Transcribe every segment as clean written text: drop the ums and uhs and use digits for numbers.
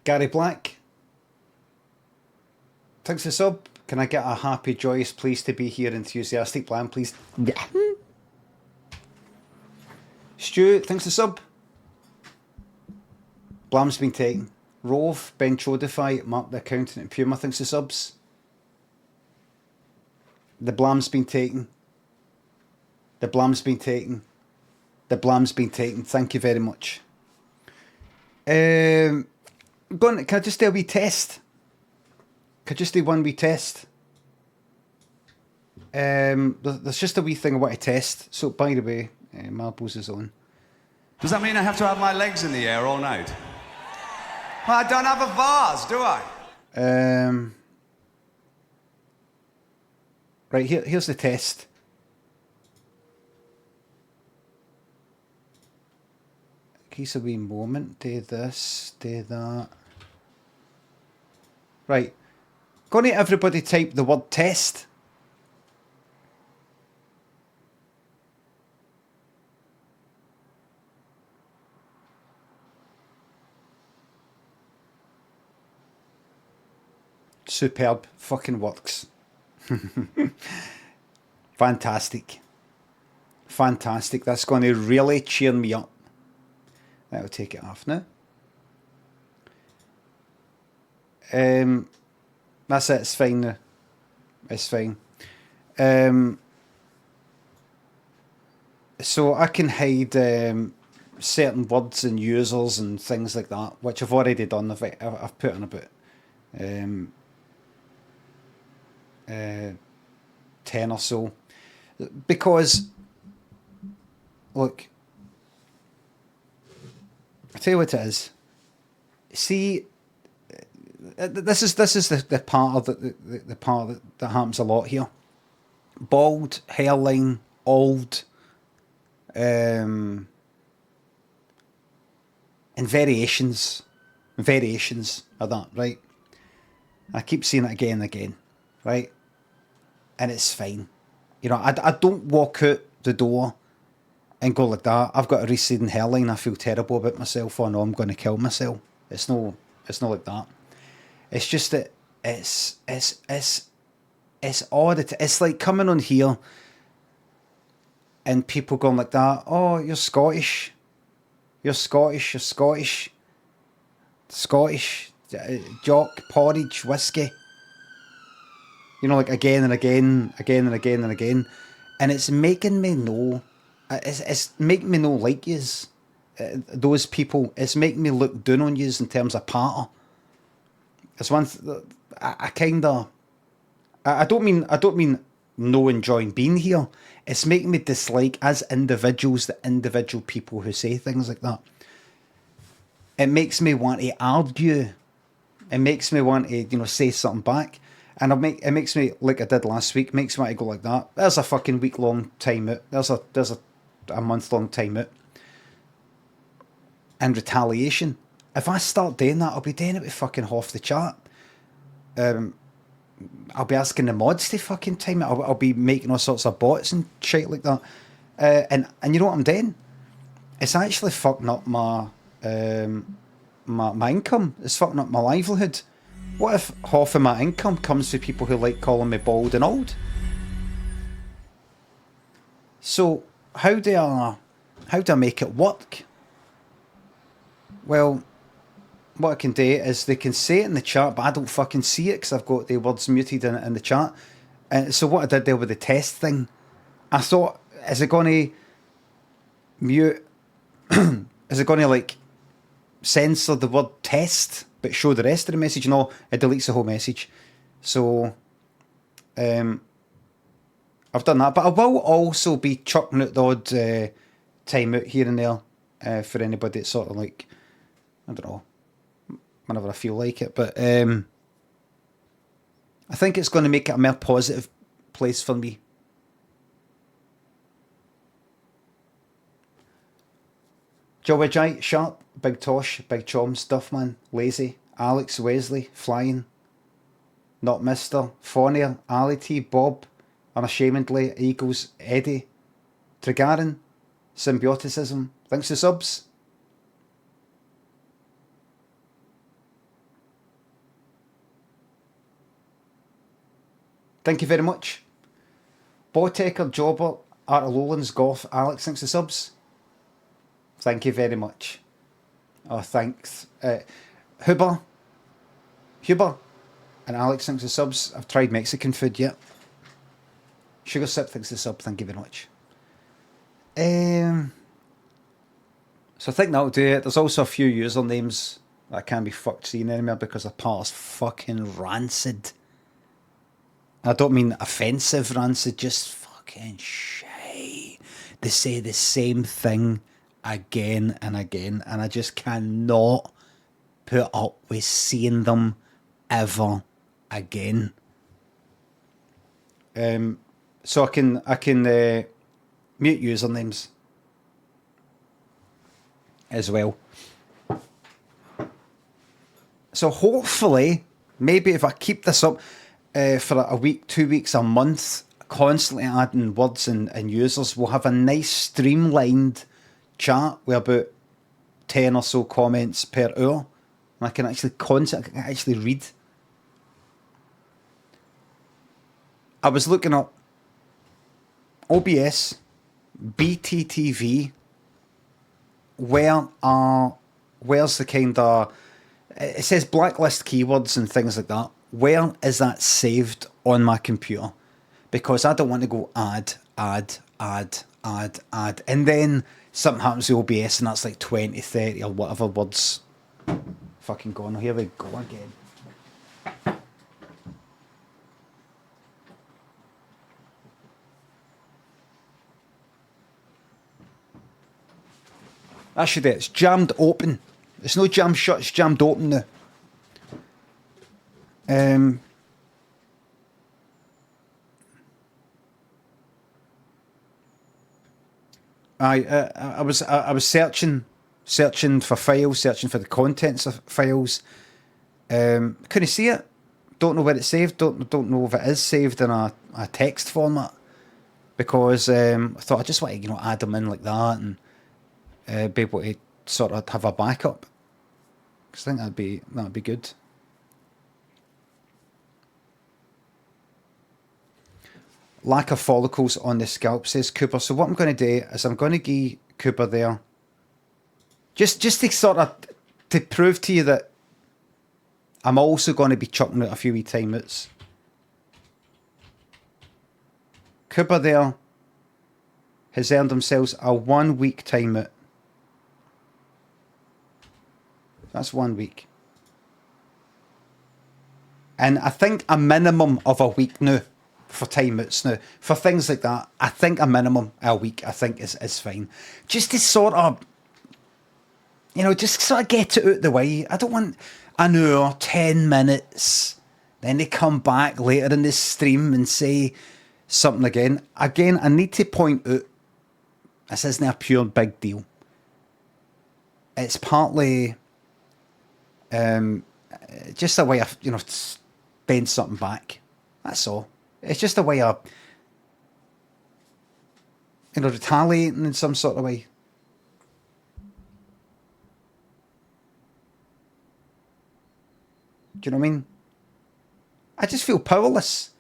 Gary Black, thanks for sub. Can I get a happy, joyous, pleased to be here, enthusiastic plan, please? Yeah. Stu, thanks for sub. Blam's been taken. Rove, Ben Chodify, Mark the Accountant, and Puma, thanks for subs. The Blam's been taken. The Blam's been taken. The Blam's been taken. Thank you very much. Go on, can I just do a wee test? Could just do one wee test? There's just a wee thing I want to test. So, by the way, Marbles is on. Does that mean I have to have my legs in the air all night? Well, I don't have a vase, do I? Right, here's the test. Case a wee moment. Do this, do that. Right. Gonna everybody type the word test. Superb. Fucking works. Fantastic. Fantastic. That's going to really cheer me up. That'll take it off now. That's it. It's fine now. It's fine. So I can hide certain words and users and things like that, which I've already done. I've put in about 10 or so, because look, I tell you what it is. See, this is the part of the part that happens a lot here. Bald, hairline, old, and variations of that, right? I keep seeing it again and again, right? And it's fine. You know, I don't walk out the door and go like that. I've got a receding hairline. I feel terrible about myself. Oh no, I'm going to kill myself. It's not like that. It's just that it's odd. It's like coming on here and people going like that. Oh, you're Scottish. You're Scottish. You're Scottish. Scottish. Jock, porridge, whiskey. You know, like again and again, again and again and again. And it's making me know, it's making me know like yous, those people. It's making me look down on yous in terms of patter. It's one, I kind of, I don't mean no enjoying being here. It's making me dislike as individuals, the individual people who say things like that. It makes me want to argue. It makes me want to, you know, say something back. And it makes me, like I did last week, makes me want to go like that. There's a fucking week-long time out. There's a month-long time out. And retaliation. If I start doing that, I'll be doing it with fucking half the chat. I'll be asking the mods to fucking time it. I'll be making all sorts of bots and shit like that. And you know what I'm doing? It's actually fucking up my income. It's fucking up my livelihood. What if half of my income comes from people who like calling me bald and old? So how do I make it work? Well, what I can do is they can say it in the chat, but I don't fucking see it because I've got the words muted in the chat. And so what I did there with the test thing, I thought, is it going to mute? Is it going to like censor the word test but show the rest of the message? No, it deletes the whole message. So I've done that, but I will also be chucking out the odd time out here and there for anybody that's sort of like, I don't know, whenever I feel like it. But I think it's going to make it a more positive place for me. Joey Jai, Sharp, Big Tosh, Big Choms, Duffman, Lazy, Alex, Wesley, Flying, Not Mister, Fonier, Ali T, Bob, Unashamedly, Eagles, Eddie, Trigarin, Symbioticism. Thanks for subs. Thank you very much. Bowtaker, Jobber, Art of Lowlands, Goth, Alex, thanks for subs. Thank you very much. Oh, thanks. Huber, and Alex, thanks for subs. I've tried Mexican food yet. Sugar Sip, thanks for sub. Thank you very much. So I think that'll do it. There's also a few usernames that I can't be fucked seeing anymore because the part's fucking rancid. I don't mean offensive rancid, just fucking shy. They say the same thing again and again, and I just cannot put up with seeing them ever again. So I can mute usernames as well. So hopefully, maybe if I keep this up for a week, 2 weeks, a month, constantly adding words and users, we'll have a nice streamlined chat with about 10 or so comments per hour. And I can actually read. I was looking up OBS, BTTV, where's the kind of, it says blacklist keywords and things like that. Where is that saved on my computer? Because I don't want to go add, and then something happens to OBS and that's like 20, 30 or whatever words fucking gone. Here we go again. That should it. It's jammed open. It's no jammed shut, it's jammed open now. I was searching for files, searching for the contents of files. Couldn't see it. Don't know where it's saved. Don't know if it is saved in a text format. Because I thought I just want to add them in like that and be able to sort of have a backup. Because I think that'd be good. Lack of follicles on the scalp, says Cooper. So what I'm going to do is I'm going to give Cooper there, just to sort of to prove to you that I'm also going to be chucking out a few wee timeouts. Cooper there has earned themselves a 1 week timeout. That's 1 week. And I think a minimum of a week now for timeouts now. For things like that, I think a minimum a week, I think is fine. Just to sort of, just sort of get it out the way. I don't want an hour, 10 minutes, then they come back later in the stream and say something again. Again, I need to point out, this isn't a pure big deal. It's partly just a way of, bend something back. That's all. It's just a way of, retaliating in some sort of way. Do you know what I mean? I just feel powerless.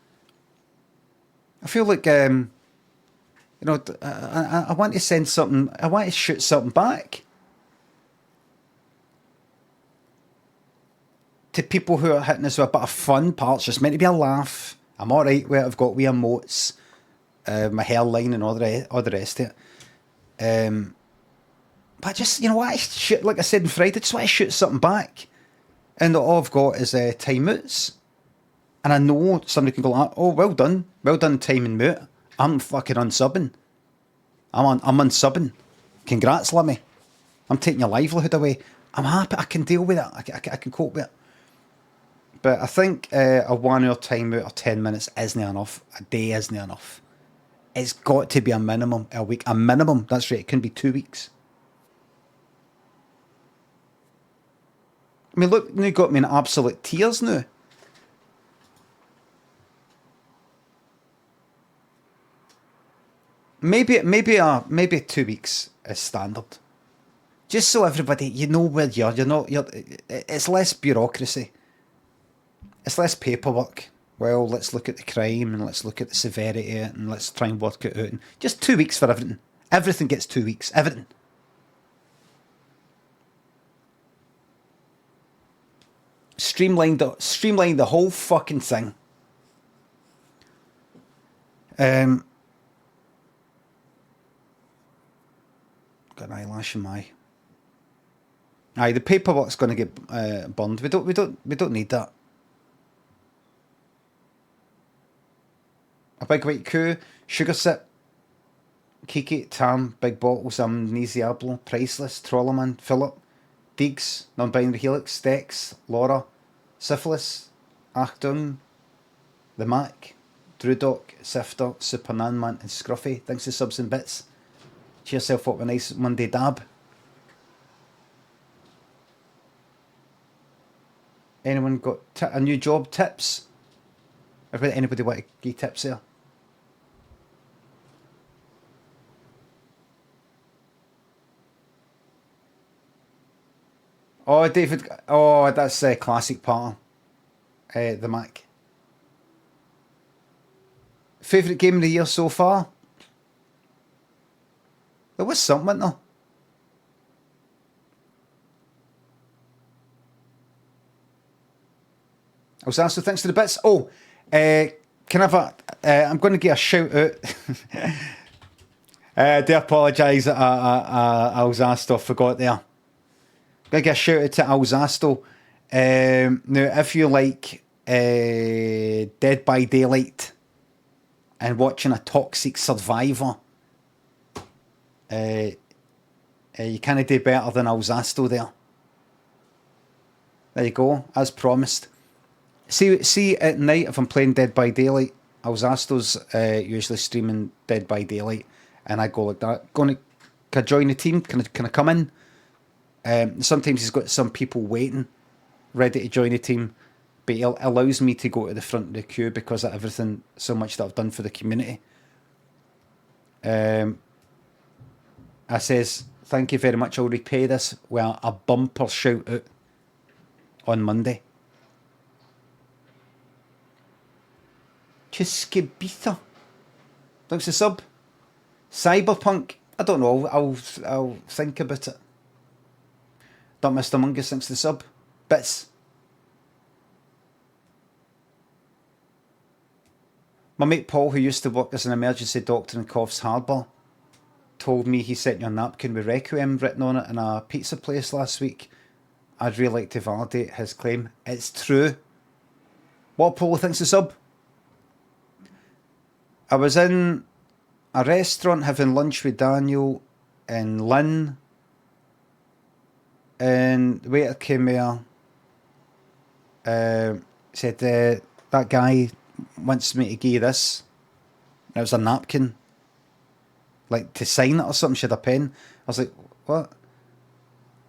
I feel like, I want to send something, I want to shoot something back to people who are hitting us with a bit of fun parts, just meant to be a laugh. I'm alright where I've got wee emotes, my hairline and all the rest of it. But just, I shoot, like I said on Friday, just want to shoot something back. And all I've got is timeouts. And I know somebody can go, oh, well done timing mute. I'm fucking unsubbing. I'm unsubbing. Congrats, Limmy. I'm taking your livelihood away. I'm happy. I can deal with it. I can cope with it. But I think a 1 hour timeout or 10 minutes isn't enough. A day isn't enough. It's got to be a minimum a week. A minimum. That's right. It can be 2 weeks. I mean, look, now got me in absolute tears now. Maybe 2 weeks is standard. Just so everybody, you know where you're. It's less bureaucracy. It's less paperwork. Well, let's look at the crime and let's look at the severity of it and let's try and work it out. And just 2 weeks for everything. Everything gets 2 weeks. Everything. Streamlined the whole fucking thing. Got an eyelash in my. Aye, the paperwork's going to get burned. We don't need that. A big white coup, sugar sip, Kiki, Tam, big bottles, Amnesiablo, Priceless, Trollerman, Philip, Deegs, Non-Binary Helix, Stex, Laura, Syphilis, Achtung, The Mac, Drewdoc, Sifter, Supernanman and Scruffy. Thanks to subs and bits. Cheer yourself up with a nice Monday dab. Anyone got a new job tips? Anybody want to give tips there? Oh, David. Oh, that's a classic part. The Mac. Favourite game of the year so far? There was something, wasn't there? I was asked, so thanks to the bits. Oh, can I have a... I'm going to give a shout out. I do apologise. I was asked, I forgot there. I'm going to give a shout out to Alzasto. Now, if you like Dead by Daylight and watching a toxic survivor, you can't do better than Alzasto there. There you go, as promised. See at night if I'm playing Dead by Daylight, Alzasto's usually streaming Dead by Daylight, and I go like that. Can I join the team? Can I come in? Sometimes he's got some people waiting, ready to join the team, but it allows me to go to the front of the queue because of everything so much that I've done for the community. I says, thank you very much, I'll repay this with a bumper shout out on Monday. Chiskibita. Thanks for sub. Cyberpunk. I don't know, I'll think about it. Don't Mr. Mungus, thanks for the sub. Bits. My mate Paul, who used to work as an emergency doctor in Coffs Harbour, told me he sent you a napkin with Requiem written on it in a pizza place last week. I'd really like to validate his claim. It's true. What Paul thinks the sub? I was in a restaurant having lunch with Daniel and Lynn, and the waiter came there, said, that guy wants me to give you this. And it was a napkin, like to sign it or something. She had a pen. I was like, what?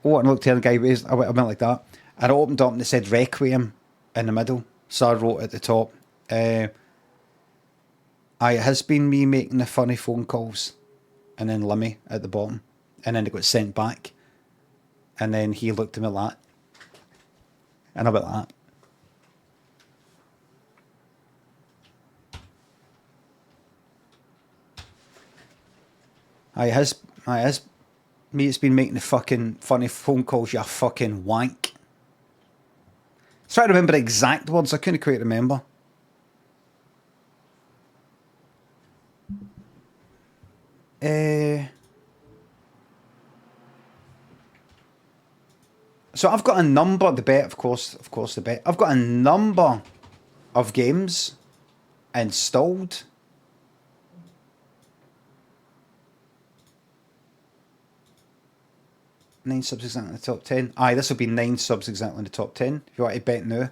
Oh, and I looked at the guy, I went like that. And I opened up and it said Requiem in the middle. So I wrote at the top, it has been me making the funny phone calls. And then Limmy at the bottom. And then it got sent back. And then he looked at me like that. And I went like that. It has me, it's been making the fucking funny phone calls, you fucking wank. Try to remember the exact words, I couldn't quite remember. So I've got a number, the bet, of course the bet. I've got a number of games installed. Nine subs exactly in the top 10. Aye, this will be 9 subs exactly in the top 10. If you want to bet now.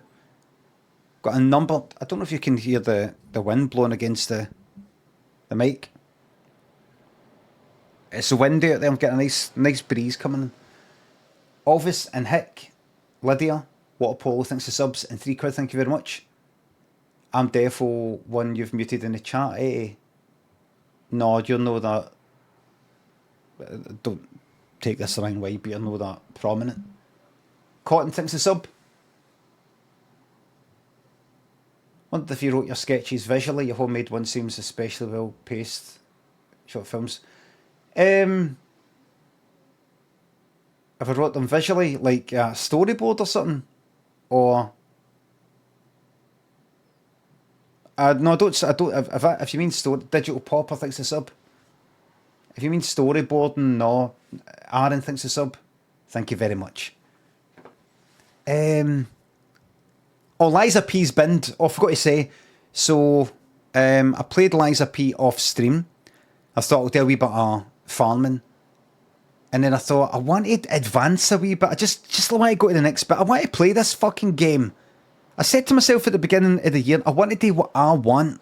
Got a number. I don't know if you can hear the wind blowing against the mic. It's windy out there. I'm getting a nice breeze coming in. Elvis and Hick, Lydia, What Apollo thinks the subs, and 3 quid, thank you very much. I'm defo one you've muted in the chat, eh? No, you'll know that. Don't take this the wrong way, but you'll know that prominent. Cotton thinks the sub. Wondered if you wrote your sketches visually. Your homemade one seems especially well paced. Short films. If I wrote them visually, like a storyboard or something, or no, I don't. If you mean digital pop, I think's a sub. If you mean storyboarding, no. Aaron thinks a sub. Thank you very much. Liza P's binned. Oh, I forgot to say. So, I played Liza P off stream. I thought I'll do a wee bit of farming. And then I thought, I want to advance a wee bit. I just want to go to the next bit. I want to play this fucking game. I said to myself at the beginning of the year, I want to do what I want.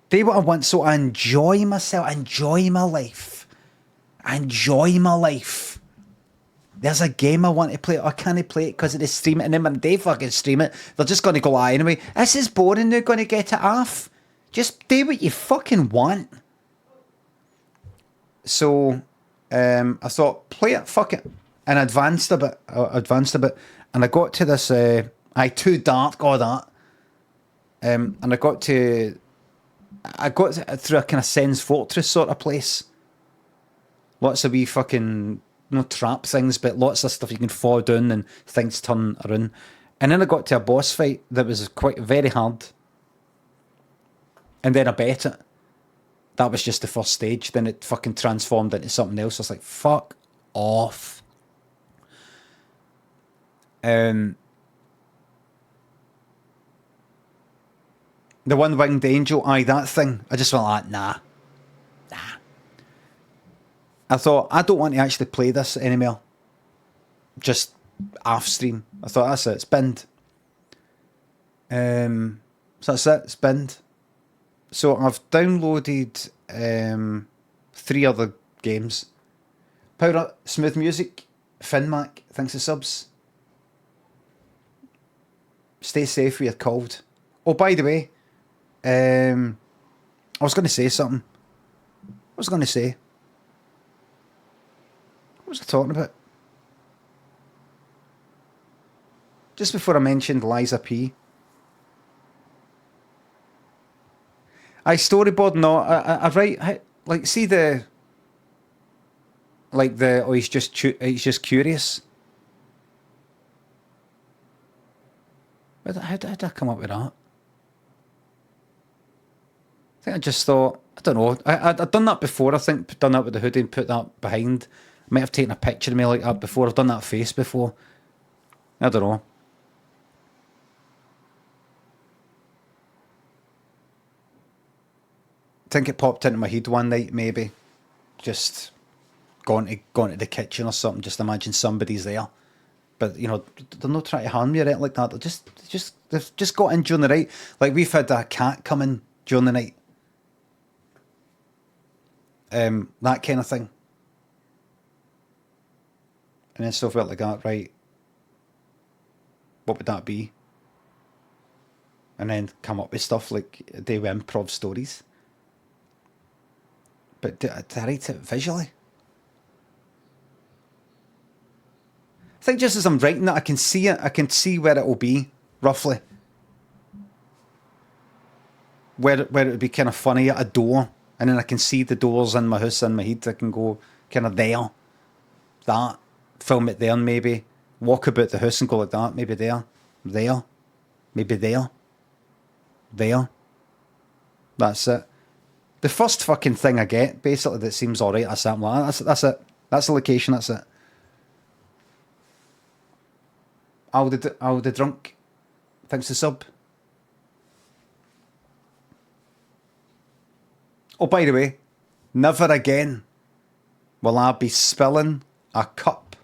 Do what I want so I enjoy myself, enjoy my life. Enjoy my life. There's a game I want to play. I can't play it because of the stream it. And then when they fucking stream it, they're just going to go, anyway, this is boring, they're going to get it off. Just do what you fucking want. So, I thought, play it, fuck it. And advanced a bit. And I got to this, Too Dark, all that. And I got through a kind of Sen's Fortress sort of place. Lots of wee fucking, no trap things, but lots of stuff you can fall down and things turn around. And then I got to a boss fight that was quite very hard. And then I bet it. That was just the first stage. Then it fucking transformed into something else. I was like, fuck off. The One-Winged Angel, that thing. I just went like, nah. I thought, I don't want to actually play this anymore. Just off stream. I thought, that's it, it's binned. So that's it, it's binned. So I've downloaded 3 other games. Power Smooth Music, Finmac, thanks for subs. Stay safe with your cold. Oh, by the way, I was going to say something. What was I talking about? Just before I mentioned Liza P. I storyboard, no, I write, like, see the, like the, he's just curious. How did I come up with that? I think I just thought, I don't know, I'd done that before, I think, done that with the hoodie and put that behind. I might have taken a picture of me like that before, I've done that face before. I don't know. I think it popped into my head one night, maybe. Just gone to the kitchen or something, just imagine somebody's there. But, you know, they're not trying to harm you or anything like that. They've just got in during the night. Like, we've had a cat come in during the night. That kind of thing. And then stuff like that, right? What would that be? And then come up with stuff like they were improv stories. But do I write it visually? I think just as I'm writing it, I can see it. I can see where it will be, roughly. Where it would be kind of funny at a door. And then I can see the doors in my house in my head. I can go kind of there. That. Film it there, maybe. Walk about the house and go like that. Maybe there. There. Maybe there. There. That's it. The first fucking thing I get, basically, that seems alright, that's it. That's it. That's the location, that's it. I'll the drunk. Thanks to sub. Oh, by the way, never again will I be spilling a cup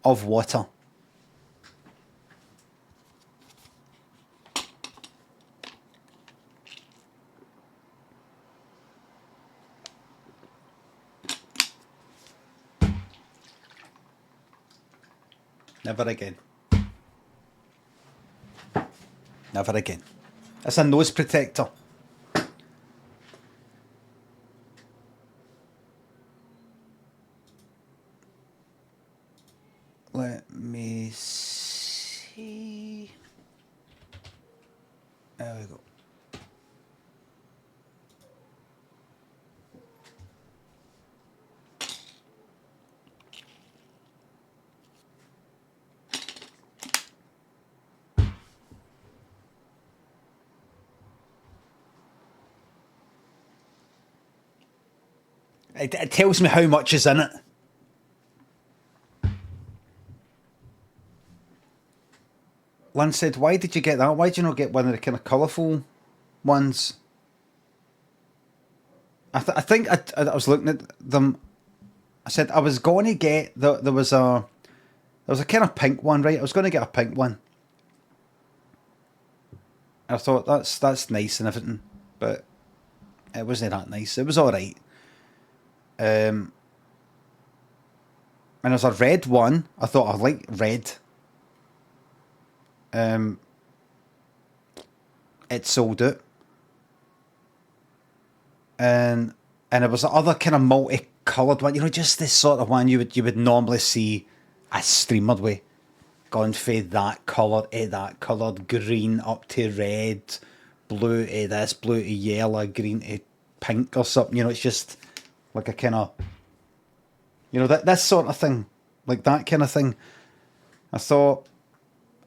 of water. Never again. Never again. It's a nose protector. Let me see. There we go. It tells me how much is in it. Lynn said, why did you get that? Why did you not get one of the kind of colourful ones? I think I was looking at them. I said I was going to get, there was a kind of pink one, right? I was going to get a pink one. I thought that's nice and everything, but it wasn't that nice. It was alright. And there's a red one. I thought I like red. It sold out. And there was the other kind of multicoloured one, you know, just this sort of one you would normally see a streamer with, gone from that colour to that colour, green up to red, blue to this, blue to yellow, green to pink or something. You know, it's just like a kind of, you know, this sort of thing, like that kind of thing. I thought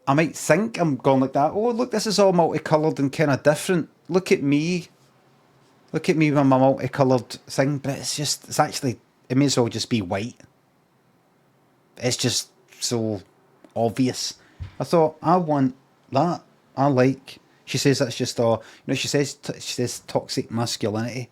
I might think I'm going like that. Oh, look, this is all multicoloured and kind of different. Look at me. Look at me with my multicoloured thing. But it's actually, it may as well just be white. It's just so obvious. I thought, I want that. I like. She says that's just all, you know, she says toxic masculinity.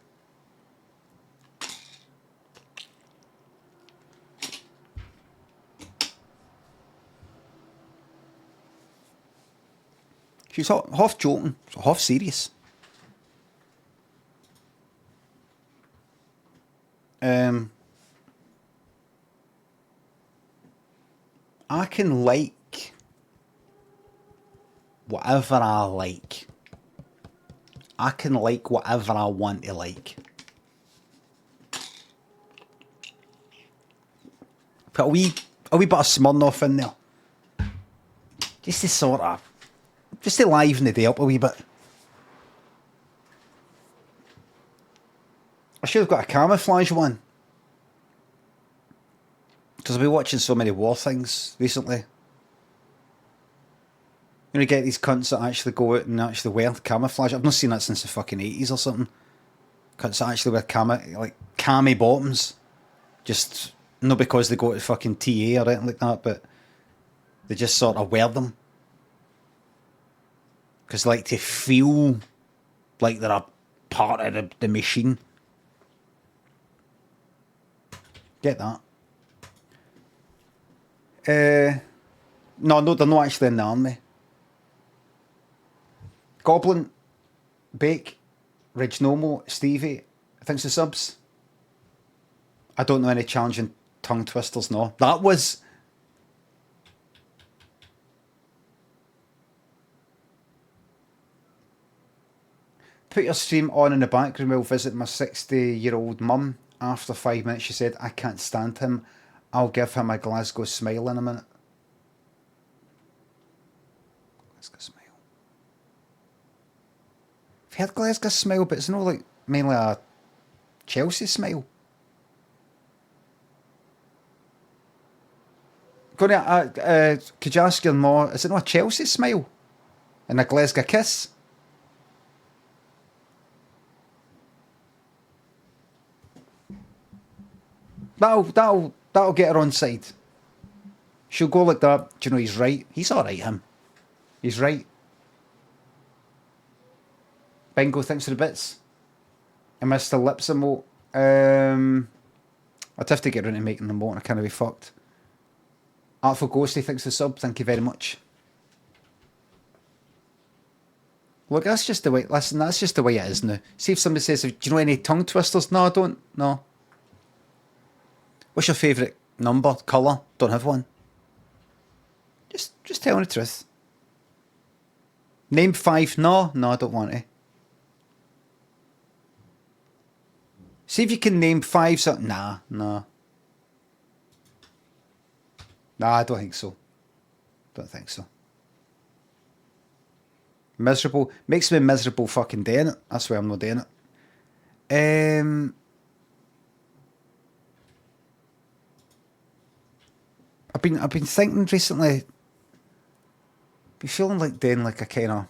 She's half joking, half serious. I can like whatever I like. I can like whatever I want to like. Put a wee bit of Smirnoff in there. Just to sort of, just to liven the day up a wee bit. I should have got a camouflage one. Because I've been watching so many war things recently. You know, you get these cunts that actually go out and actually wear camouflage. I've not seen that since the fucking 80s or something. Cunts that actually wear cami bottoms. Just, not because they go to fucking TA or anything like that, but they just sort of wear them. Because they like to feel like they're a part of the machine. Get that. No, they're not actually in the army. Goblin, Bake, Regnomo, Stevie, thanks for subs. I don't know any challenging tongue twisters, no. That was... Put your stream on in the background. We'll visit my 60-year-old mum. After 5 minutes, she said, I can't stand him. I'll give him a Glasgow smile in a minute. Glasgow smile. I've heard Glasgow smile, but it's not like mainly a Chelsea smile. Could you ask your mom, is it not a Chelsea smile? And a Glasgow kiss? That'll get her on side. She'll go like that. Do you know he's right? He's alright, him. He's right. Bingo, thanks for the bits. And Mr. Lips emote. I'd have to get around to making the emote. I can't be fucked. Artful Ghosty, thanks for the sub. Thank you very much. Look, that's just the way. Listen, that's just the way it is now. See if somebody says, do you know any tongue twisters? No, I don't. No. What's your favourite number, colour? Don't have one. Just tell me the truth. Name 5. No, I don't want to. See if you can name 5 something. Nah. Nah, I don't think so. Don't think so. Miserable. Makes me miserable fucking doing it. That's why I'm not doing it. I've been thinking recently, be feeling like doing like a kind of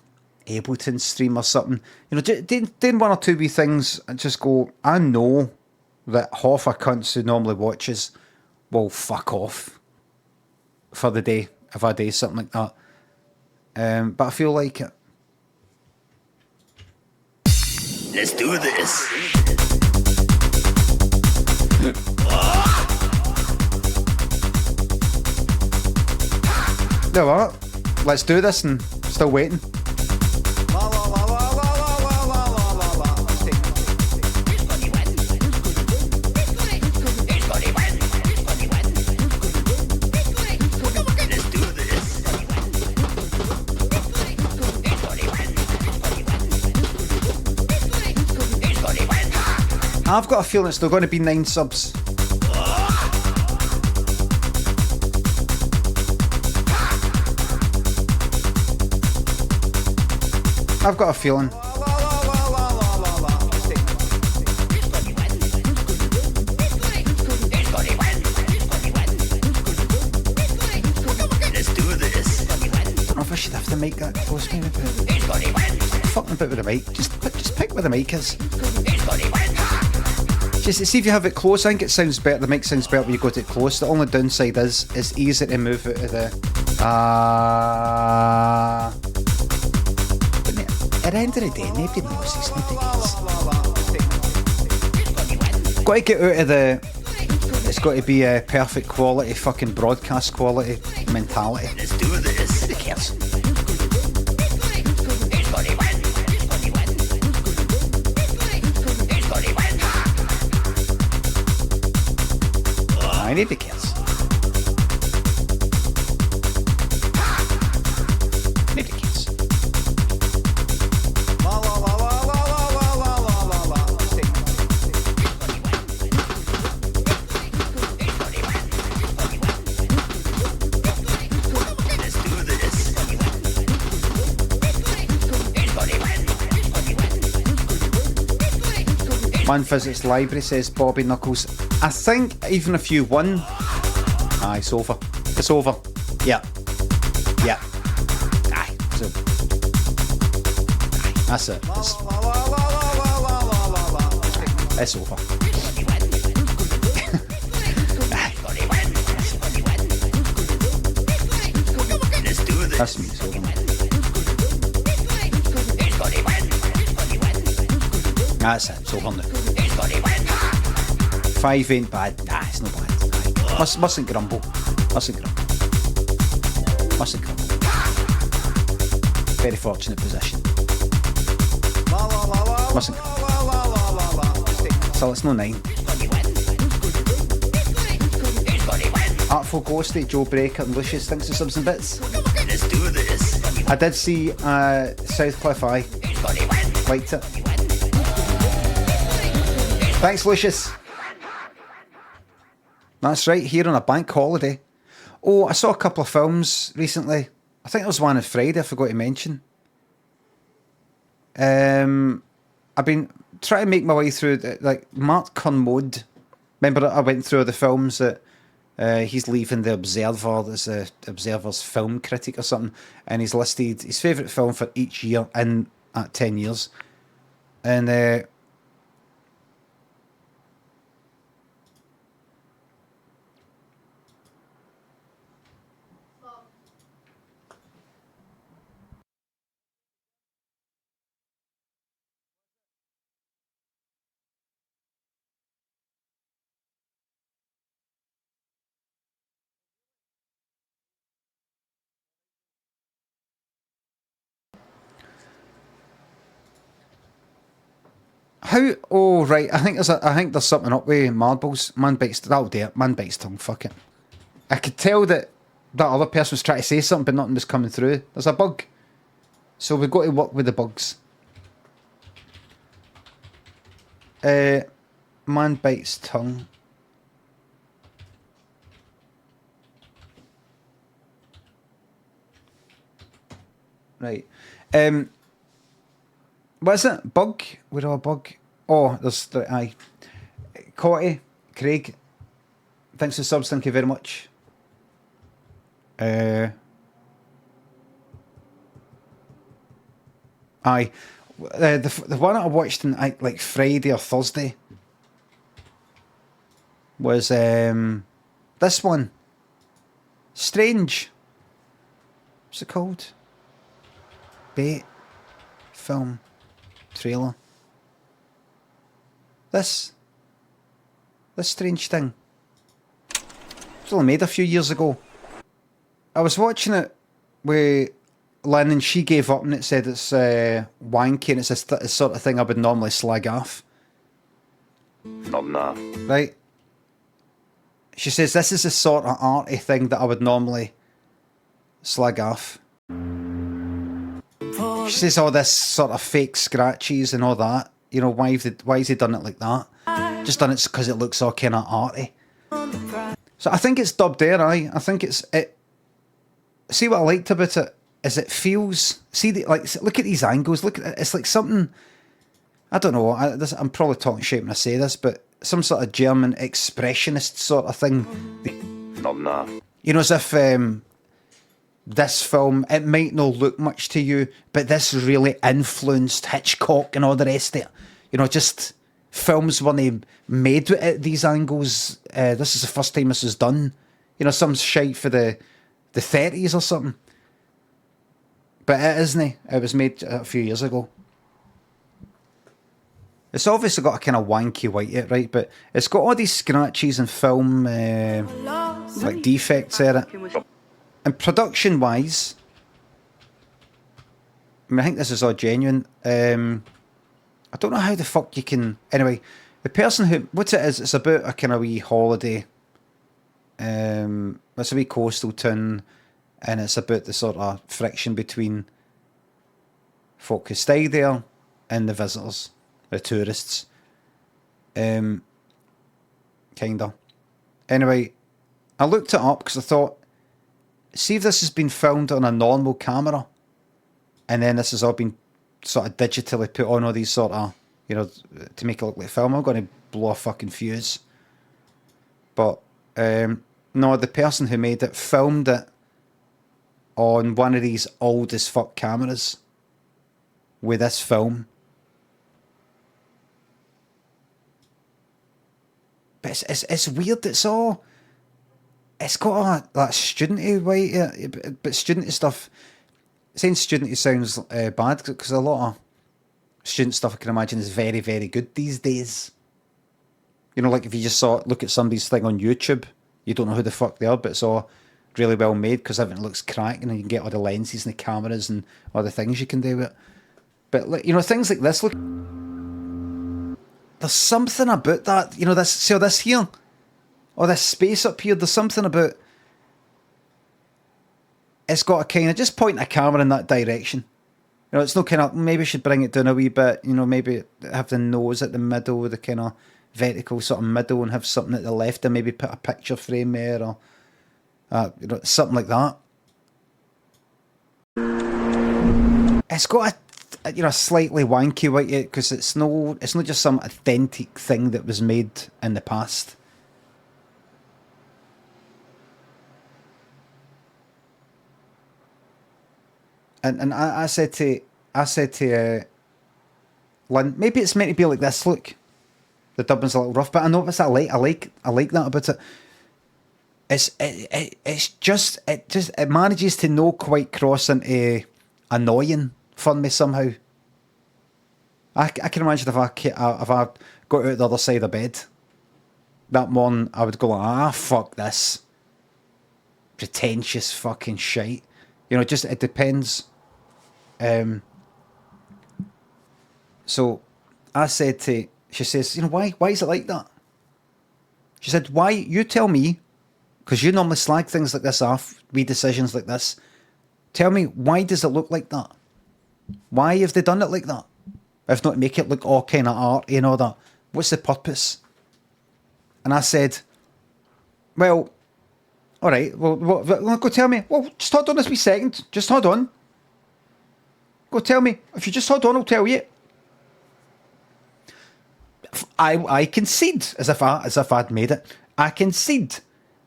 Ableton stream or something. You know, doing one or two wee things and just go, I know that half a cunts who normally watches will fuck off for the day if I do something like that. But I feel like it. Let's do this. You know what? Let's do this and still waiting. I've got a feeling it's still going to be 9 subs. I've got a feeling. Let's do this. I don't know if I should have to make that close maybe. Fucking about with the mic. Just pick where the mic is. Just see if you have it close. I think it sounds better. The mic sounds better when you got it close. The only downside is it's easy to move out of the. But at the end of the day, nobody knows. It's nobody cares. Got to get out of the. It's got to be a perfect quality, fucking broadcast quality mentality. Let's do this. Nobody cares. Nobody cares. Nobody cares. Let's do this. Man visits library, says Bobby Knuckles. I think even if you won, it's over. It's over. Yeah. Yeah. Aye. So, that's it. It's over. Let's do this. That's me. It's over. That's it. It's over now. 5 ain't bad. It's not bad. Mustn't grumble. Mustn't grumble. Mustn't grumble. Very fortunate position. Mustn't grumble. So it's no 9. Artful Ghosty, Joe Breaker and Lucius thinks of subs and bits. Let's do this. I did see Southcliffe Eye. Liked it. Thanks, Lucius. That's right, here on a bank holiday. Oh, I saw a couple of films recently. I think there was one on Friday I forgot to mention. I've been trying to make my way through, like, Mark Kermode. Remember I went through the films that he's leaving The Observer as the Observer's film critic or something, and he's listed his favourite film for each year in at 10 years. And how? Oh right, I think there's something up with marbles. Man bites. That'll do it. Man bites tongue. Fuck it. I could tell that other person was trying to say something, but nothing was coming through. There's a bug, so we've got to work with the bugs. Man bites tongue. Right. What is it? Bug? We're all bug. Oh, there's the aye. Cotty, Craig. Thanks for the subs. Thank you very much. Aye. The one I watched on like Friday or Thursday was this one. Strange. What's it called? Bait. Film. Trailer. This strange thing. It was only made a few years ago. I was watching it with Lana and she gave up and it said it's wanky and it's a sort of thing I would normally slag off. Nah. Right? She says this is the sort of arty thing that I would normally slag off. She says all this sort of fake scratches and all that. You know, why has he done it like that? Just done it because it looks all kind of arty. So I think it's dubbed there, aye. I think it. See what I liked about it is it feels. See, look at these angles. Look at it. It's like something. I don't know. I'm probably talking shit when I say this, but some sort of German expressionist sort of thing. Nah. You know, as if this film, it might not look much to you, but this really influenced Hitchcock and all the rest of it. You know, just films when they made it at these angles. This is the first time this was done. You know, some shite for the 30s or something. But it isn't. It was made a few years ago. It's obviously got a kind of wanky white, right? But it's got all these scratches and film like defects in it. And production-wise, I mean, I think this is all genuine. I don't know how the fuck you can... Anyway, the person who... What it is, it's about a kind of wee holiday. It's a wee coastal town, and it's about the sort of friction between folk who stay there and the visitors, the tourists. Kinda. Anyway, I looked it up because I thought, see if this has been filmed on a normal camera, and then this has all been sort of digitally put on all these sort of, you know, to make it look like film. I'm going to blow a fucking fuse. But no, the person who made it filmed it on one of these old as fuck cameras with this film. But it's weird. It's got that studenty way, but studenty stuff. Saying studenty sounds bad because a lot of student stuff I can imagine is very, very good these days. You know, like if you just look at somebody's thing on YouTube, you don't know who the fuck they are, but it's all really well made because everything looks cracking and you can get all the lenses and the cameras and all the things you can do with it. But like, you know, things like this, look, there's something about that. You know, this here, or this space up here. There's something about. It's got a kind of just point a camera in that direction. You know, it's no kind of maybe I should bring it down a wee bit. You know, maybe have the nose at the middle with the kind of vertical sort of middle, and have something at the left, and maybe put a picture frame there, or you know, something like that. It's got a you know, slightly wanky about it because it's not just some authentic thing that was made in the past. And I said to Lynn, maybe it's meant to be like this. Look, the dubbing's a little rough, but I notice I like that about it. It manages to no quite cross into annoying for me somehow. I can imagine if I got out the other side of bed that morning, I would go like, fuck this pretentious fucking shite. You know, just it depends. So I said she says, you know, why is it like that? She said, why, you tell me, because you normally slag things like this off, read decisions like this. Tell me, why does it look like that? Why have they done it like that? If not to make it look all kind of arty and all that. What's the purpose? And I said, well, all right, well, go tell me. Well, just hold on this wee second. Just hold on. Go tell me. If you just hold on, I'll tell you. I concede, as if I'd made it. I concede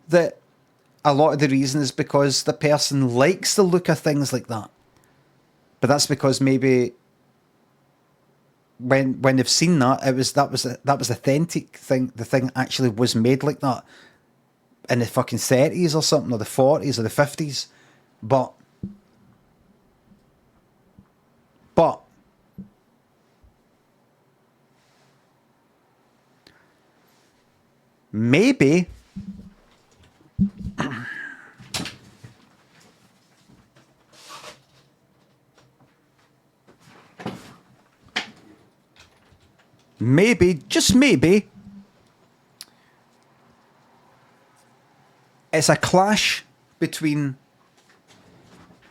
that a lot of the reason is because the person likes the look of things like that. But that's because maybe when they've seen that, that was authentic thing. The thing actually was made like that in the fucking 30s or something, or the 40s or the 50s. But maybe just maybe, it's a clash between,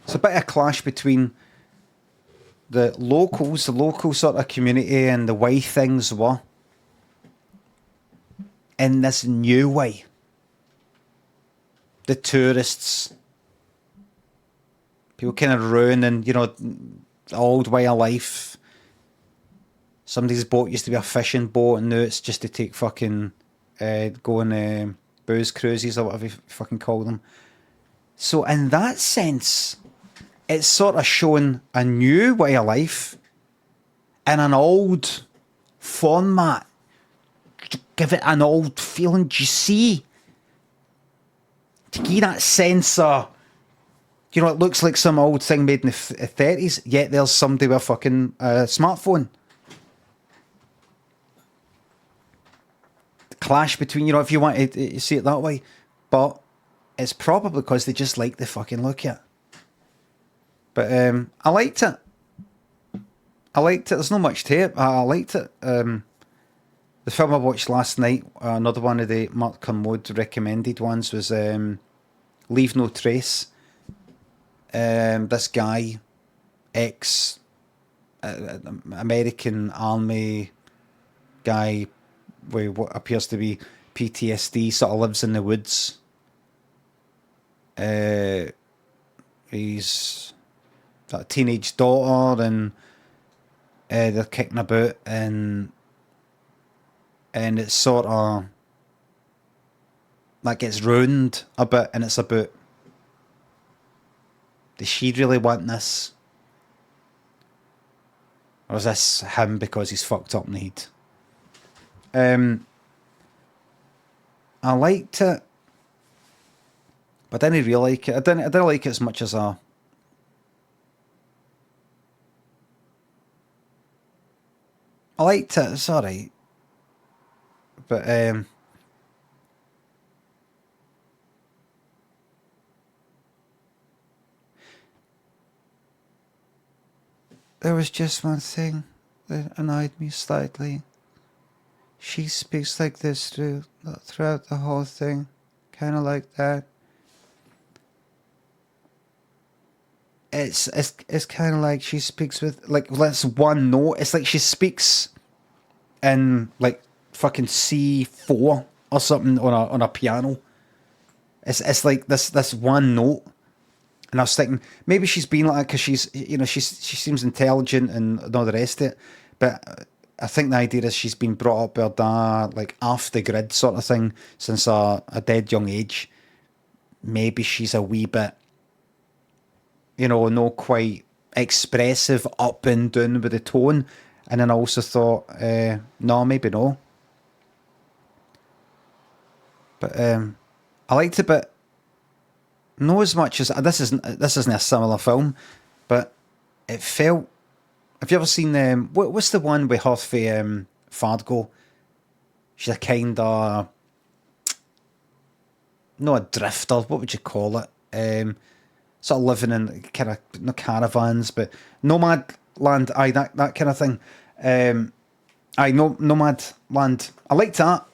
it's a bit of a clash between the local sort of community and the way things were in this new way. The tourists, people kind of ruining, the old way of life. Somebody's boat used to be a fishing boat, and now it's just to take fucking go on booze cruises or whatever you fucking call them. So in that sense, it's sort of showing a new way of life in an old format. Give it an old feeling. Do you see? To give that sense of, it looks like some old thing made in the 30s, yet there's somebody with a fucking smartphone. The clash between, if you want to see it that way. But it's probably because they just like the fucking look at it. But I liked it. There's not much to it. I liked it. The film I watched last night, another one of the Mark Kermode recommended ones, was Leave No Trace. This guy, American army guy, with what appears to be PTSD, sort of lives in the woods. He's got a teenage daughter, and they're kicking about, and it's sort of that gets ruined a bit, and it's about, does she really want this, or is this him because he's fucked up in the head? I liked it, but I didn't really like it. I didn't like it as much as I liked it. It's alright. But there was just one thing that annoyed me slightly. She speaks like this throughout the whole thing, kind of like that. It's kind of like she speaks with that's one note. It's like she speaks in like fucking C4 or something on a piano. It's like this one note, and I was thinking maybe she's been like that because she seems intelligent and all the rest of it, but I think the idea is she's been brought up by her dad like off the grid sort of thing since a dead young age. Maybe she's a wee bit, not quite expressive up and down with the tone. And then I also thought, no, maybe no. But I liked it, but not as much as this isn't a similar film, but it felt. Have you ever seen what's the one with Harvey Fargo? She's a kind of not a drifter. What would you call it? Sort of living in kind of not caravans, but nomad land. Aye, that kind of thing. Nomad land. I liked that. I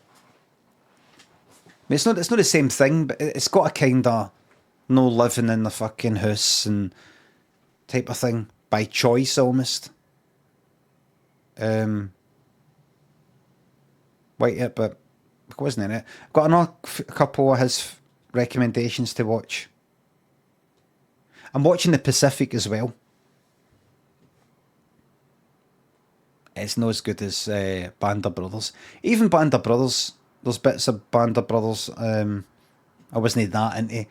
mean, it's not the same thing, but it's got a kind of no living in the fucking house and type of thing by choice almost. Wait it, but it wasn't in it. I've got another couple of his recommendations to watch. I'm watching The Pacific as well. It's not as good as Band of Brothers. Even Band of Brothers, there's bits of Band of Brothers I wasn't that into.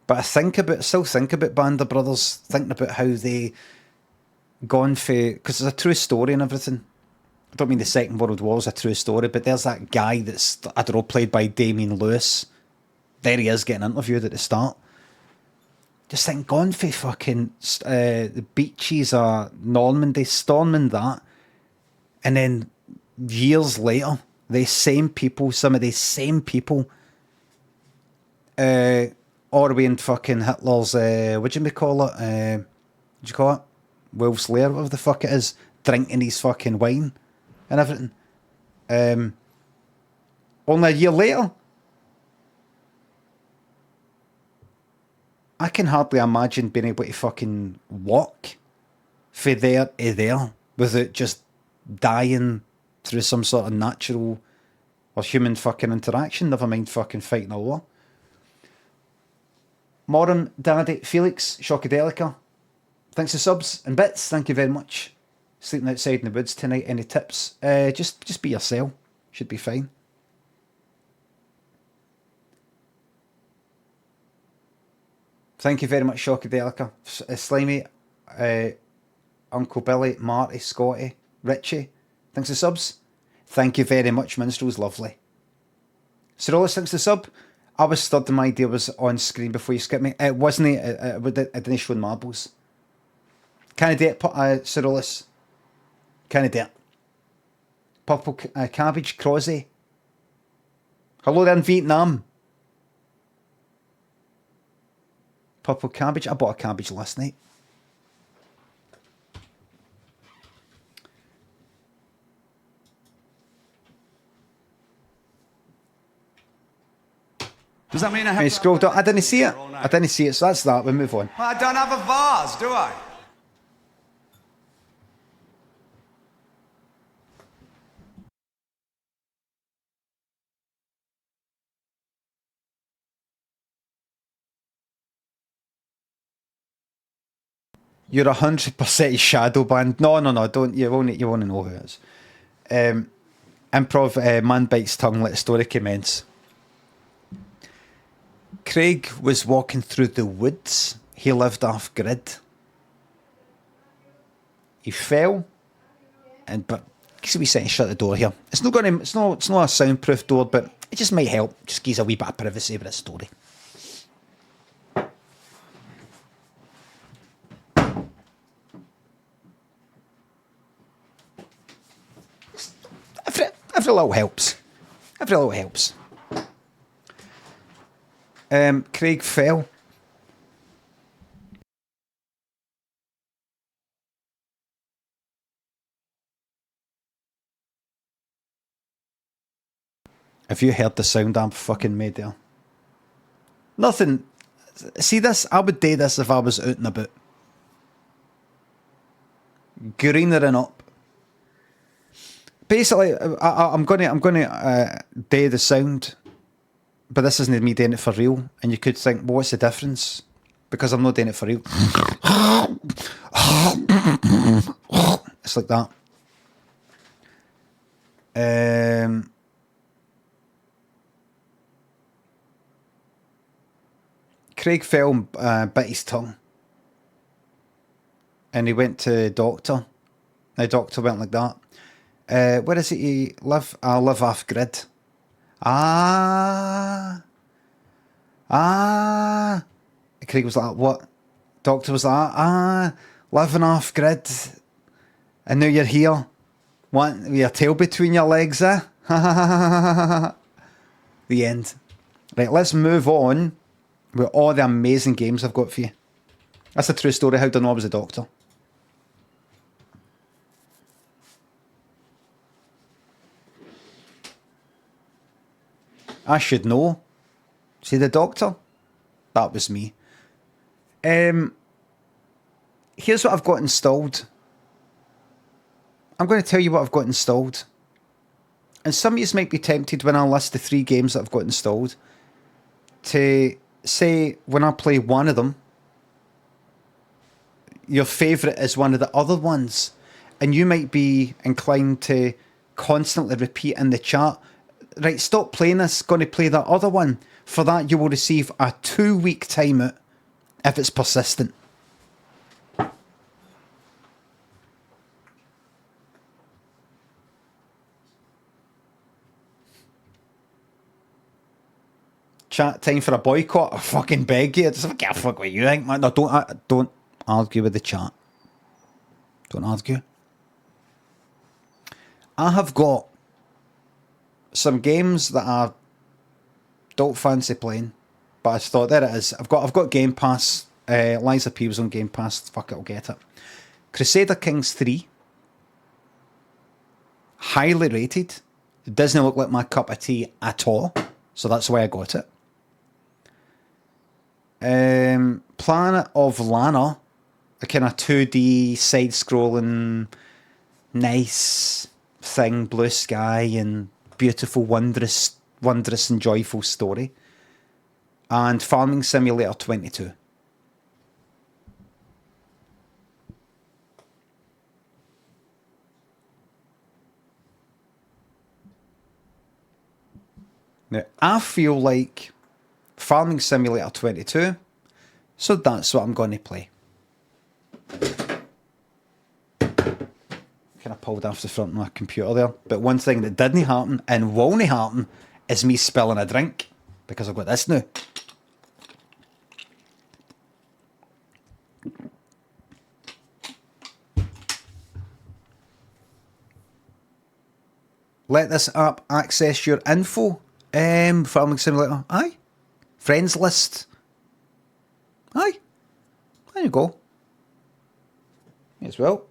But I still think about Band of Brothers, thinking about how they gone for, because it's a true story and everything. I don't mean the Second World War is a true story, but there's that guy that's, I don't know, played by Damien Lewis. There he is getting interviewed at the start. Just think, gone for fucking the beaches of Normandy, storming that, and then years later, some of these same people, all the way in fucking Hitler's, what do you call it? What do you call it? Wolf's Lair, whatever the fuck it is, drinking his fucking wine and everything. Only a year later, I can hardly imagine being able to fucking walk from there to there without just dying through some sort of natural or human fucking interaction, never mind fucking fighting a war. Modern Daddy Felix Shockadelica, thanks for subs and bits, thank you very much. Sleeping outside in the woods tonight, any tips? Just be yourself, should be fine. Thank you very much, Shockadelica. Slimy, Uncle Billy, Marty, Scotty, Richie, thanks for subs. Thank you very much, Minstrels, lovely. Cyrilus, thanks for sub. I was studying, my idea was on screen before you skipped me. It wasn't, it didn't show marbles. Can I do it, Cyrilus? Can I do it? Purple Cabbage, Crosby. Hello there in Vietnam. Purple Cabbage, I bought a cabbage last night. Does that mean I have Hey, to scroll have down. my I didn't legs see in it. the air all I night? didn't see it, so that's that. We'll move on. Well, I don't have a vase, do I? You're 100% shadow banned. No, don't. You won't know who it is. Improv, man bites tongue, let the story commence. Craig was walking through the woods. He lived off grid. He fell, but we said to shut the door here. It's not a soundproof door, but it just might help. Just gives a wee bit of privacy with a story. Every little helps. Every little helps. Craig fell. Have you heard the sound I'm fucking made there? Nothing. See this? I would do this if I was out and about. Greenering up. Basically, I'm gonna do the sound, but this isn't me doing it for real. And you could think, well, what's the difference? Because I'm not doing it for real. It's like that. Craig fell and bit his tongue, and he went to the doctor. The doctor went like that. Where is it you live? I live off grid. Ah. Craig was like, what? Doctor was like, living off grid. And now you're here. What? With your tail between your legs, eh? The end. Right, let's move on with all the amazing games I've got for you. That's a true story. How do I know I was a doctor? I should know. See the doctor? That was me. Here's what I've got installed. I'm going to tell you what I've got installed. And some of you might be tempted when I list the 3 games that I've got installed to say when I play one of them, your favourite is one of the other ones. and you might be inclined to constantly repeat in the chat, right, stop playing this, going to play that other one. For that, you will receive a 2-week timeout if it's persistent. Chat, time for a boycott? I fucking beg you. Just give a fuck what you think, man. No, don't argue with the chat. Don't argue. I have got some games that I don't fancy playing, but I just thought, there it is. I've got Game Pass. Liza P was on Game Pass. Fuck it, I'll get it. Crusader Kings 3. Highly rated. It doesn't look like my cup of tea at all, so that's why I got it. Planet of Lana, a kind of 2D side-scrolling, nice thing, blue sky and beautiful, wondrous and joyful story. And Farming Simulator 22. Now, I feel like Farming Simulator 22, so that's what I'm going to play. Kind of pulled off the front of my computer there. But one thing that didn't happen and won't happen is me spilling a drink, because I've got this now. Let this app access your info. Farming Simulator. Aye. Friends list. Aye. There you go. May as well.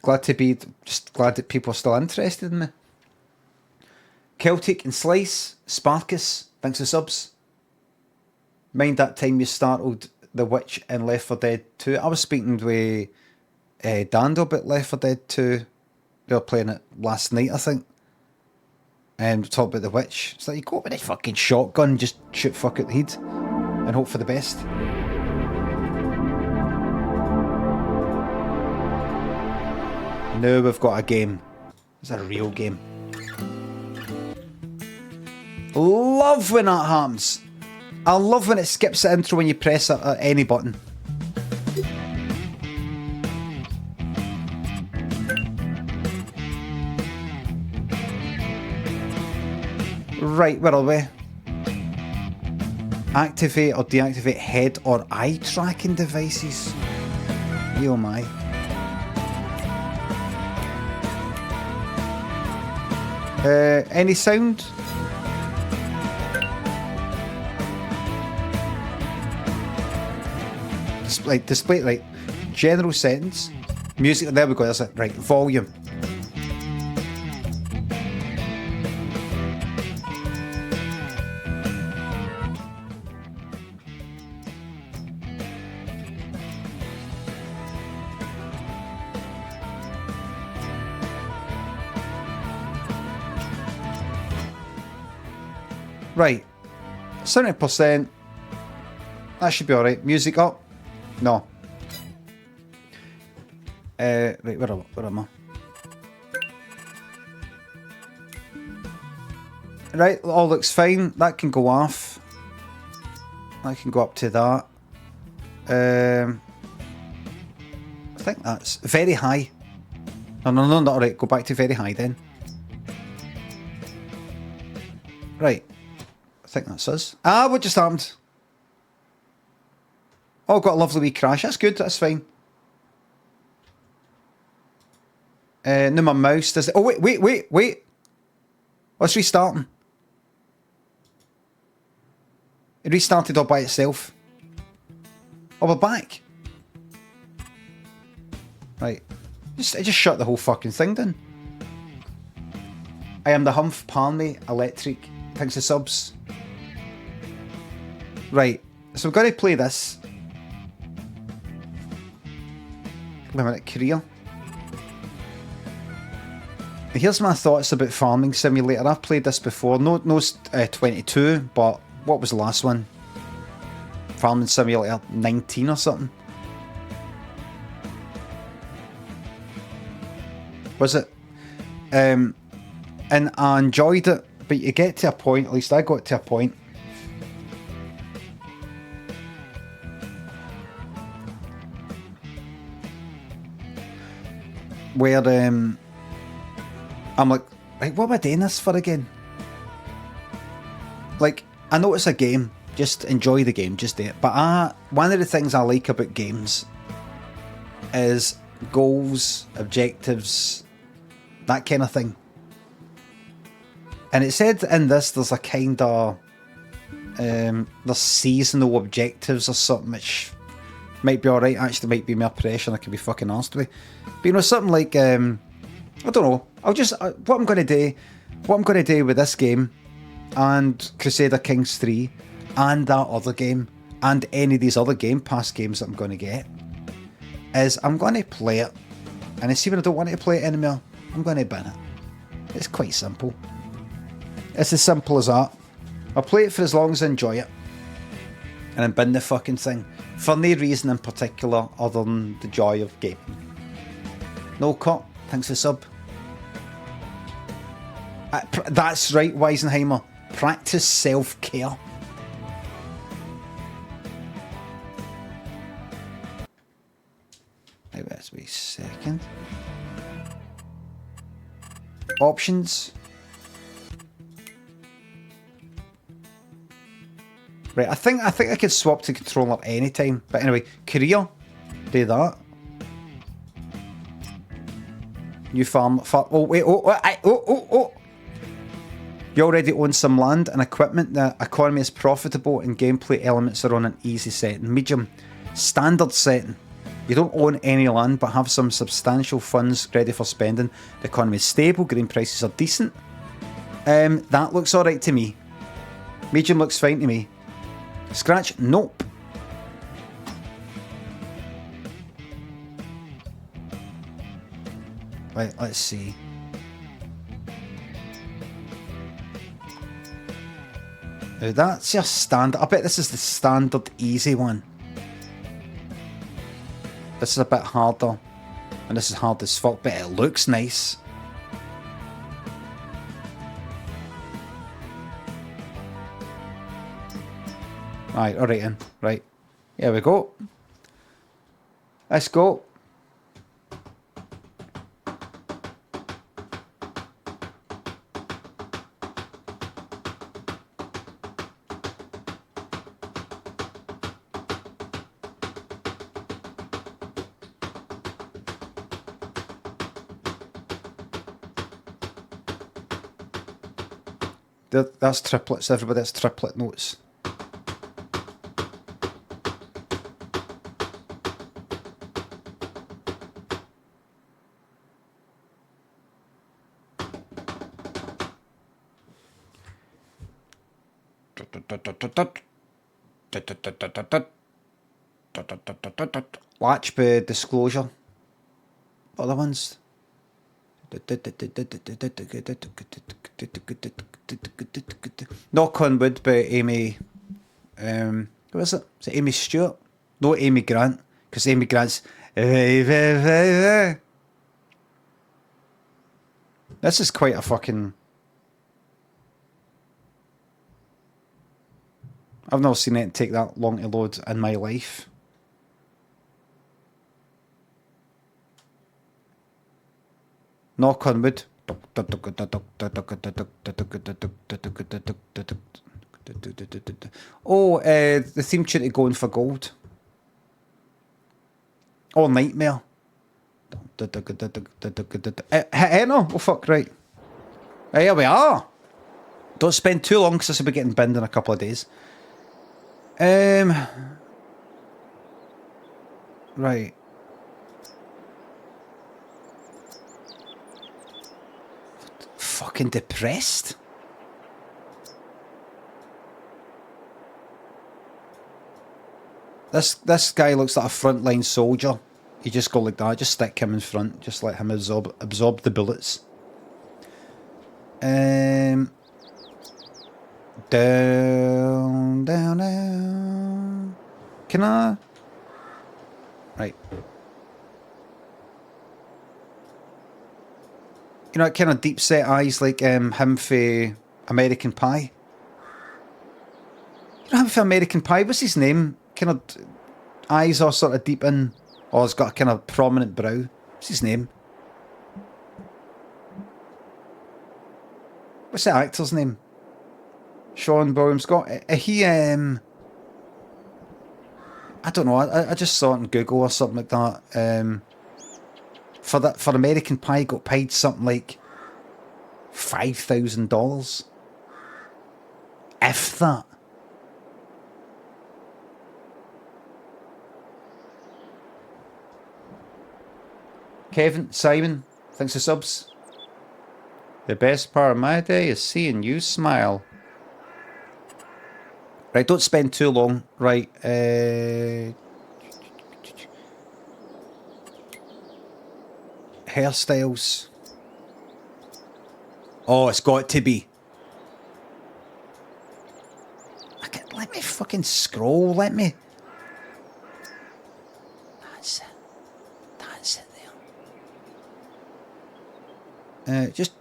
Glad that people are still interested in me. Celtic and Slice. Sparkus. Thanks for subs. Mind that time you startled the witch in Left 4 Dead 2. I was speaking with Dando about Left 4 Dead 2. They were playing it last night, I think. And talk about the witch. It's like, you go up with a fucking shotgun and just shoot fuck at the head and hope for the best. Now we've got a game. It's a real game. Love when that happens. I love when it skips the intro when you press any button. Right, where are we? Activate or deactivate head or eye tracking devices. Oh my. Any sound? Display, right. General settings. Music, there we go, that's it. Right, volume. Right, 70%. That should be alright. Music up? No. Right, where am I? Right, all looks fine. That can go off. I can go up to that. I think that's very high. No, not alright. Go back to very high then. Right. I think that's us. Ah, what just happened? Oh, got a lovely wee crash. That's good. That's fine. No, my mouse does it. Oh, wait. What's restarting? It restarted all by itself. Oh, we're back. Right. It just shut the whole fucking thing down. I am the Humph Palmy Electric. Thanks for subs. Right. So we've got to play this. Wait a minute, career. Here's my thoughts about Farming Simulator. I've played this before. No 22, but what was the last one? Farming Simulator 19 or something. Was it? And I enjoyed it, but you get to a point, at least I got to a point, where I'm like, right, what am I doing this for again? Like, I know it's a game, just enjoy the game, just do it. But one of the things I like about games is goals, objectives, that kind of thing. And it said in this there's a kind of there's seasonal objectives or something, which might be alright, actually might be more pressure and I could be fucking arsed with. But you know, something like I don't know, I'll just what I'm gonna do with this game and Crusader Kings 3 and that other game and any of these other Game Pass games that I'm gonna get is I'm gonna play it, and see when I don't want to play it anymore, I'm gonna bin it. It's quite simple. It's as simple as that. I'll play it for as long as I enjoy it, and then bin the fucking thing for no reason in particular other than the joy of gaming. No cut, thanks for sub. That's right, Weisenheimer. Practice self-care. Wait a wee second. Options. Right, I think I could swap to controller anytime. But anyway, career. Do that. New farm. Oh wait. Oh. You already own some land and equipment. The economy is profitable and gameplay elements are on an easy setting. Medium. Standard setting. You don't own any land but have some substantial funds ready for spending. The economy is stable, grain prices are decent. That looks alright to me. Medium looks fine to me. Scratch? Nope. Right, let's see. Now that's your standard. I bet this is the standard easy one. This is a bit harder. And this is hard as fuck, but it looks nice. Right, alright then. Right. Here we go. Let's go. That's triplets, everybody. That's triplet notes. Latchbird disclosure. Other ones. Knock on wood by Amy. Who is it? Is it Amy Stewart? No, Amy Grant. Because Amy Grant's. This is quite a fucking. I've never seen it take that long to load in my life. Knock on wood. Oh, the theme tune to Going for Gold. Oh, Nightmare. No, oh fuck, right. Here we are. Don't spend too long because this will be getting binned in a couple of days. Right. Fucking depressed. This guy looks like a frontline soldier. You just go like that, just stick him in front, just let him absorb the bullets. Down. Can I? Right. You know, kind of deep set eyes like him for American Pie. You know him for American Pie? What's his name? Kind of eyes are sort of deep in. Oh, he's got a kind of prominent brow. What's his name? What's the actor's name? Sean William Scott. He, I don't know. I just saw it on Google or something like that. For American Pie, he got paid something like $5,000, if that. Kevin, Simon, thanks for subs. The best part of my day is seeing you smile. Right, don't spend too long. Right, hairstyles. Oh, it's got to be. Let me fucking scroll. Let me. That's it. That's it there. Just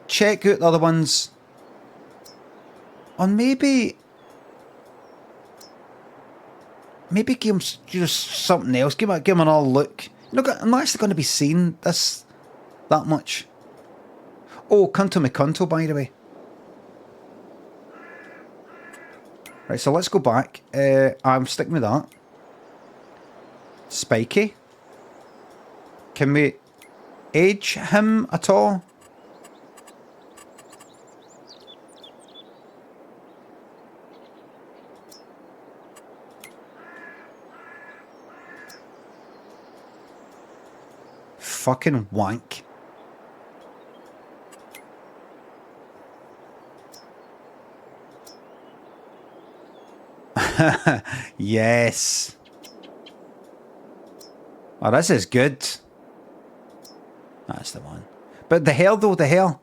check out the other ones. Or maybe give him just something else. Give him another look. Look, I'm not actually going to be seeing this that much. Oh, Cunto McCunto, by the way. Right, so let's go back. I'm sticking with that. Spiky. Can we age him at all? Fucking wank. Yes. Oh, this is good. That's the one. But the hair though, the hair.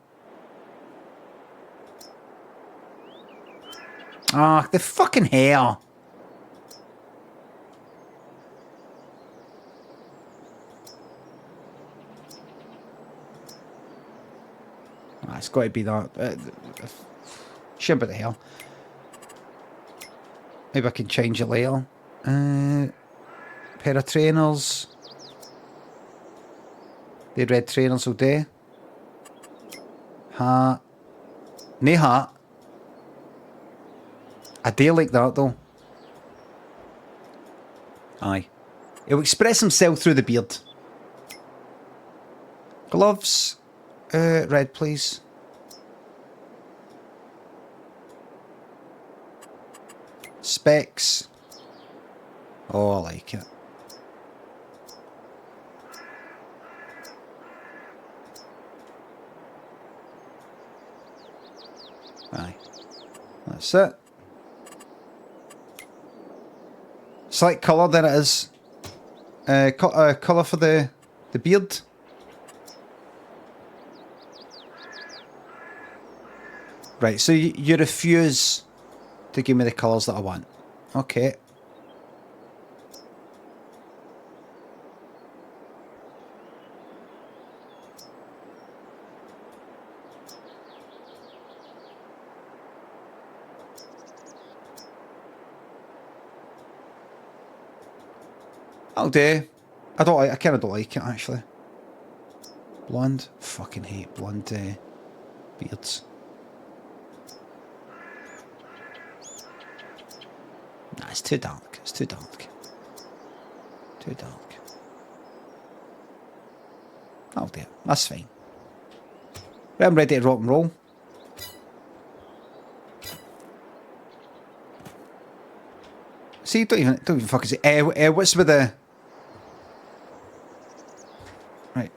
Ah, the fucking hair. It's got to be that. Shame about the hair. Maybe I can change it later. Pair of trainers. The red trainers all day. Hat. No hat. I do like that though. Aye. He'll express himself through the beard. Gloves. Red, please. Specs. Oh, I like it. Aye. That's it. Slight colour, there it is. Colour for the beard. Right, so you refuse to give me the colours that I want. Okay. I'll do. I kind of don't like it actually. Blonde. Fucking hate blonde beards. Nah, it's too dark. It's too dark. Too dark. I'll do it. That's fine. Right, I'm ready to rock and roll. See, don't even fucking say. What's with the right?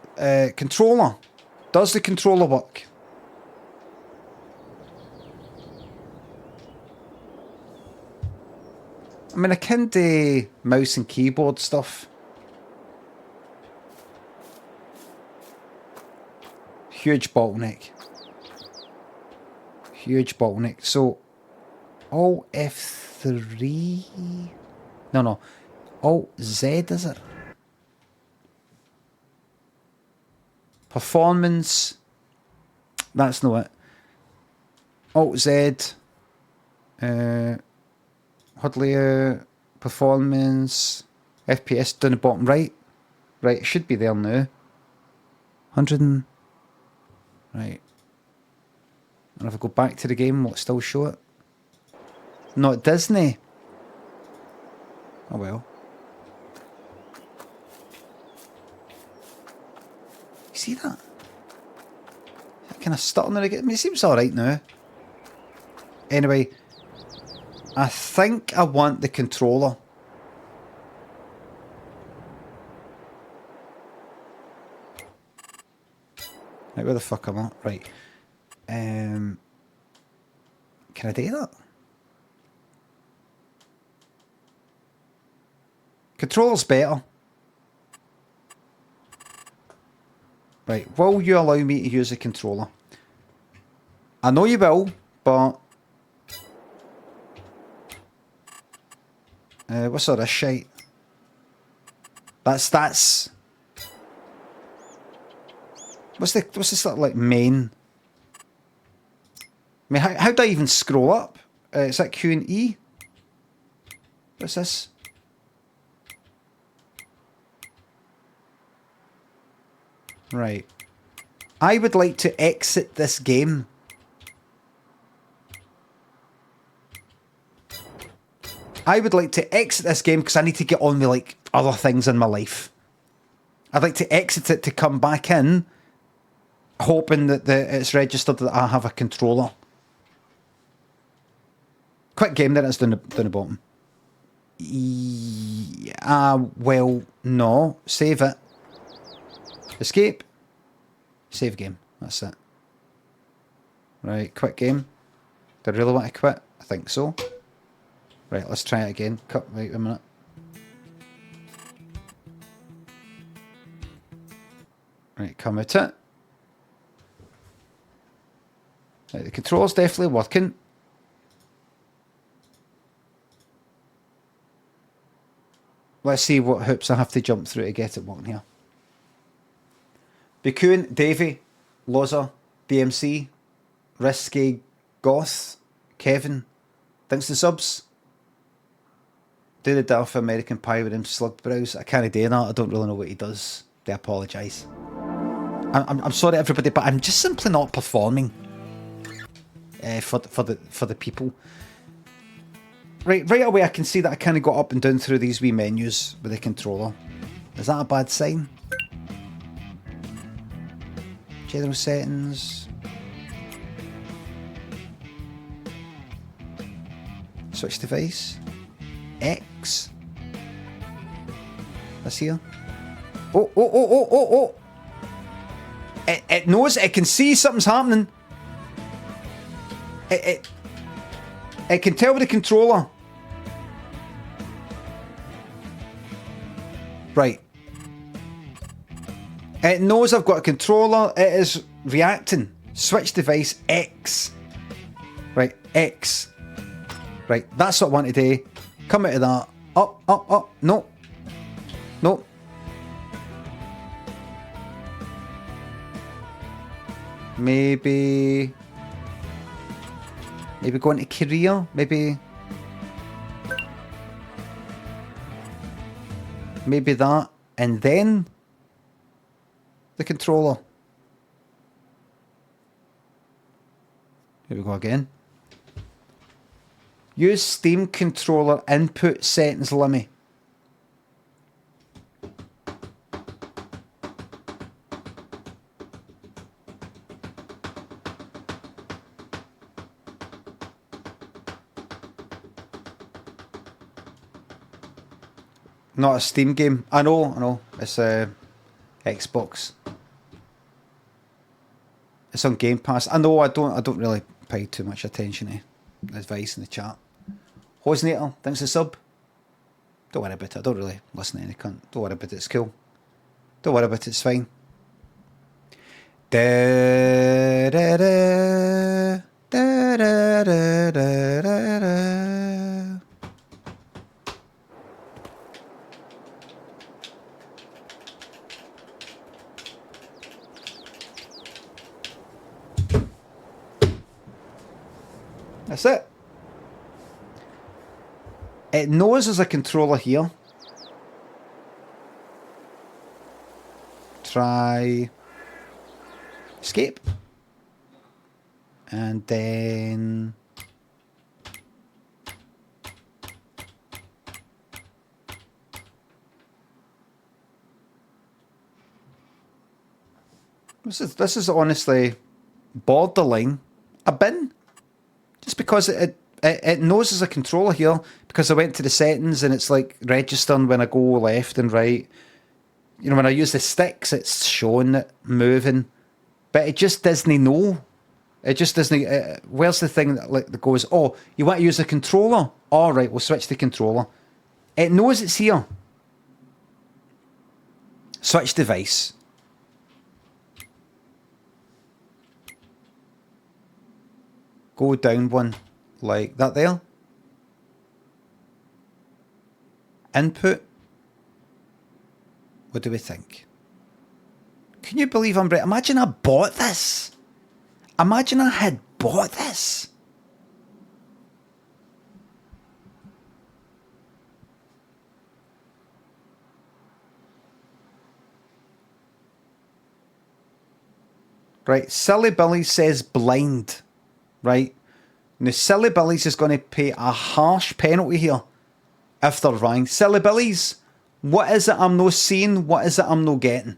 Controller. Does the controller work? I mean, I can do mouse and keyboard stuff. Huge bottleneck. Huge bottleneck. So, all F3? No. All Z, is it? Performance, That's not it. Alt Z. Hardly performance. FPS down the bottom right. Right, it should be there now. 100 and... Right. And if I go back to the game, will it still show it? Not Disney. Oh well. You see that? Kind of stuttering again. I mean, it seems alright now. Anyway, I think I want the controller. Right, where the fuck am I? Right. Can I do that? Controller's better. Right, will you allow me to use a controller? I know you will, but... what's all this shite? That's... What's the sort of like main... I mean, how do I even scroll up? Is that Q and E? What's this? Right. I would like to exit this game. I would like to exit this game because I need to get on with like other things in my life. I'd like to exit it to come back in, hoping that it's registered that I have a controller. Quick game, then it's down the bottom. Well, no. Save it. Escape. Save game. That's it. Right, quit game. Do I really want to quit? I think so. Right, let's try it again. Wait a minute. Right, come out it. Right, the controller's definitely working. Let's see what hoops I have to jump through to get it working here. Bakun, Davey, Loza, DMC, Risky, Goth, Kevin. Thanks to subs. Do the Dalpha American Pie with him slug brows. I can't do that. I don't really know what he does. I apologise. I'm sorry everybody, but I'm just simply not performing for the people. Right away I can see that I kind of got up and down through these wee menus with the controller. Is that a bad sign? General settings. Switch device. X. This here. Oh. It knows, it can see something's happening. It can tell with the controller. Right. It knows I've got a controller. It is reacting. Switch device X. Right, X. Right, that's what I want to do. Come out of that. Up. No. Maybe go into career. Maybe that. And then the controller. Here we go again. Use Steam controller input settings, Limmy. Not a Steam game. I know. It's Xbox. It's on Game Pass. I know. I don't really pay too much attention to advice in the chat. Hosnator, thanks for the sub. Don't worry about it. I don't really listen to any cunt. Don't worry about it. It's cool. Don't worry about it. It's fine. That's it. It knows there's a controller here. Try escape. And then this is honestly borderline a bin. Just because it knows there's a controller here, because I went to the settings and it's like registering when I go left and right. You know, when I use the sticks, it's showing it moving, but it just doesn't know. It just doesn't. Where's the thing that goes? Oh, you want to use the controller? All right, we'll switch the controller. It knows it's here. Switch device. Go down one, like that there. Input. What do we think? Can you believe I'm right? Imagine I bought this. Imagine I had bought this. Right, Silly Billy says blind. Right? Now, Silly Billy's is going to pay a harsh penalty here if they're wrong. Silly Billy's, what is it I'm not seeing? What is it I'm not getting?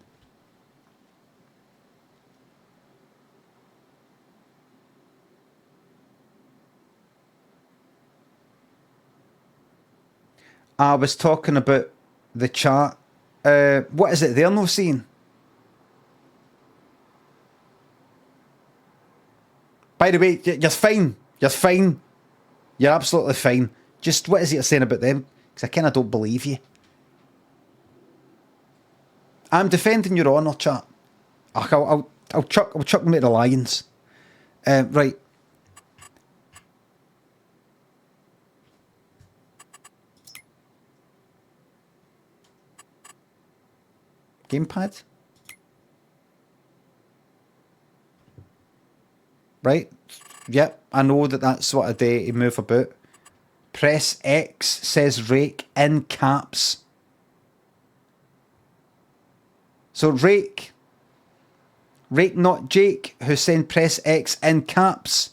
I was talking about the chat. What is it they're not seeing? By the way, you're fine. You're fine. You're absolutely fine. Just what is it you're saying about them? Because I kind of don't believe you. I'm defending your honour, chat. I'll chuck them at the lions. Right. Gamepad. Right. Yep, I know that's what I do to move about. Press X says rake in caps. So rake not Jake, who's saying press X in caps.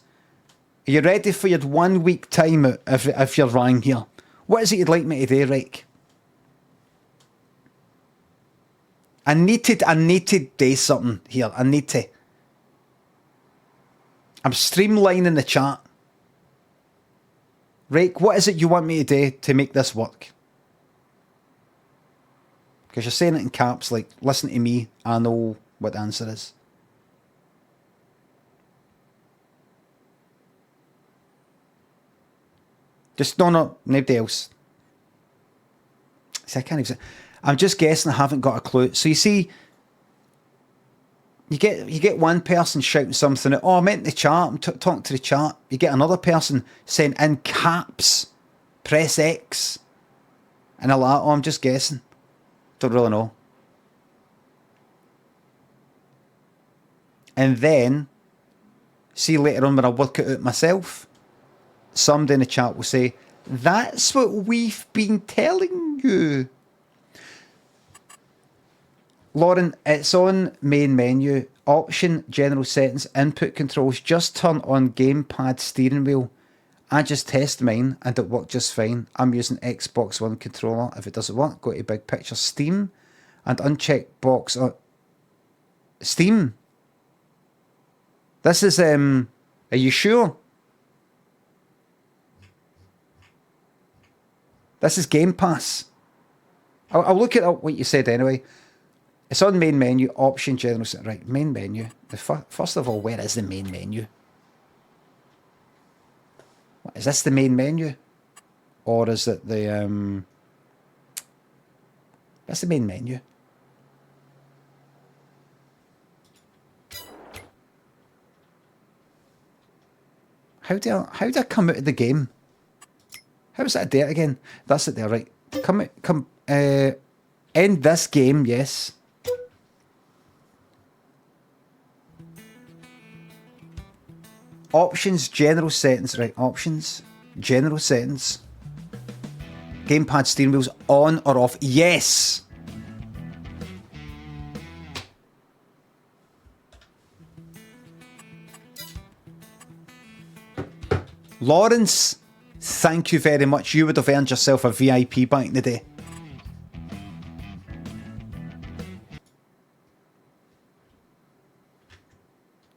Are you ready for your 1 week timeout if you're wrong here? What is it you'd like me to do, Rake? I need to do something here. I need to. I'm streamlining the chat. Rake, what is it you want me to do to make this work? Because you're saying it in caps, like, listen to me, I know what the answer is. Just, no, nobody else. See, I can't even say. I'm just guessing, I haven't got a clue. So you see, you get one person shouting something out, oh, I meant the chat, I'm talking to the chat. You get another person saying in caps, press X. And a lot, oh, I'm just guessing. Don't really know. And then, see later on when I work it out myself, somebody in the chat will say, that's what we've been telling you. Lauren, it's on main menu, option, general settings, input controls, just turn on gamepad steering wheel. I just test mine and it worked just fine. I'm using Xbox One controller. If it doesn't work, go to big picture, Steam, and uncheck box on Steam. This is, are you sure? This is Game Pass. I'll look at what you said anyway. It's on main menu, option, general, right, main menu. First of all, where is the main menu? What, is this the main menu? Or is it the, that's the main menu. How do I come out of the game? How is that a date again? That's it there, right. End this game, yes. Options, general settings, right, options, general settings. Gamepad steering wheels on or off, yes! Lawrence, thank you very much. You would have earned yourself a VIP back in the day.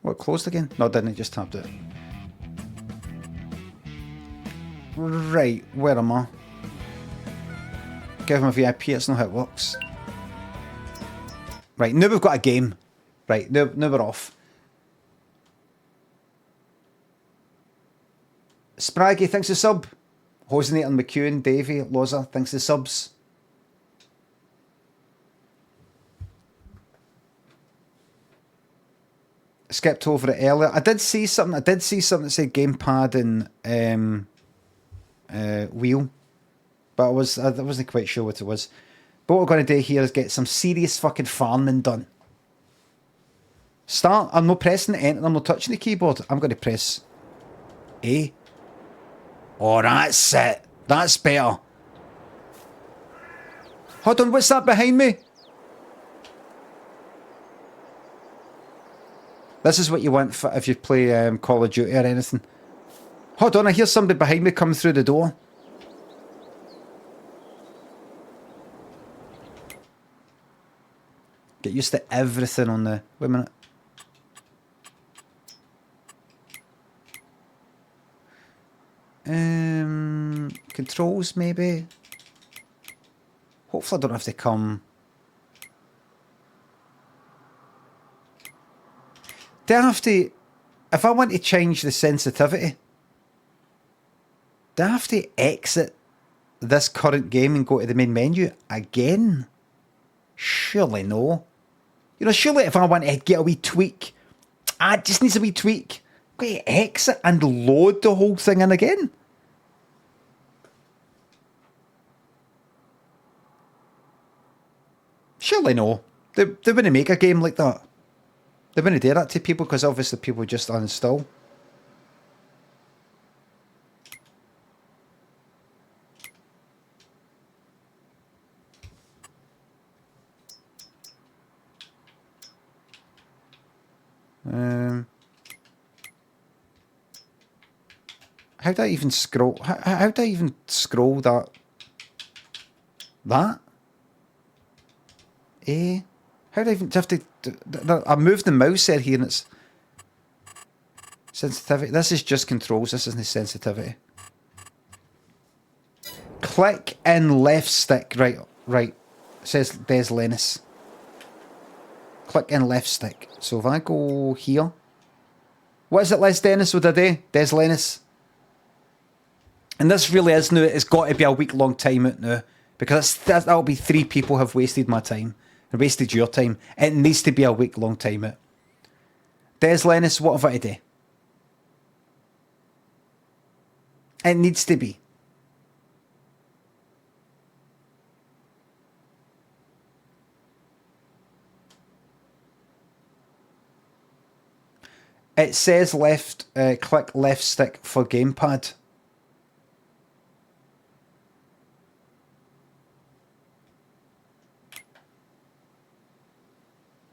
What, closed again? No, didn't it? Just tapped it. Right, where am I? Give him a VIP, it's not how it works. Right, now we've got a game. Right, now we're off. Spraggy, thanks the sub. Hosinator McEwen, Davey, Loza, thanks the subs. Skipped over it earlier. I did see something that said gamepad and wheel. But I wasn't quite sure what it was. But what we're going to do here is get some serious fucking farming done. Start. I'm not pressing the enter. I'm not touching the keyboard. I'm going to press A. Oh, that's it. That's better. Hold on, what's that behind me? This is what you want for if you play Call of Duty or anything. Hold on, I hear somebody behind me coming through the door. Get used to everything on the... Wait a minute. Controls, maybe? Hopefully I don't have to come... Do I have to... If I want to change the sensitivity, do I have to exit this current game and go to the main menu again? Surely no. You know, surely if I want to get a wee tweak, it just needs a wee tweak. I've got to exit and load the whole thing in again. Surely no. They wouldn't make a game like that. They wouldn't do that to people because obviously people just uninstall. How do I even scroll? How do I even scroll that? That? How do I even have to? I moved the mouse there here and it's sensitivity. This is just controls. This isn't sensitivity. Click in left stick. Right. It says Des Lennis. Click in left stick. So if I go here, what is it, Les Dennis? What did I do? Des Lennis. And this really is now. It's got to be a week-long time out now because that'll be 3 people have wasted my time. Wasted your time. It needs to be a week-long time out. Des Lennis, what have I to do? It needs to be. It says left, click left stick for gamepad.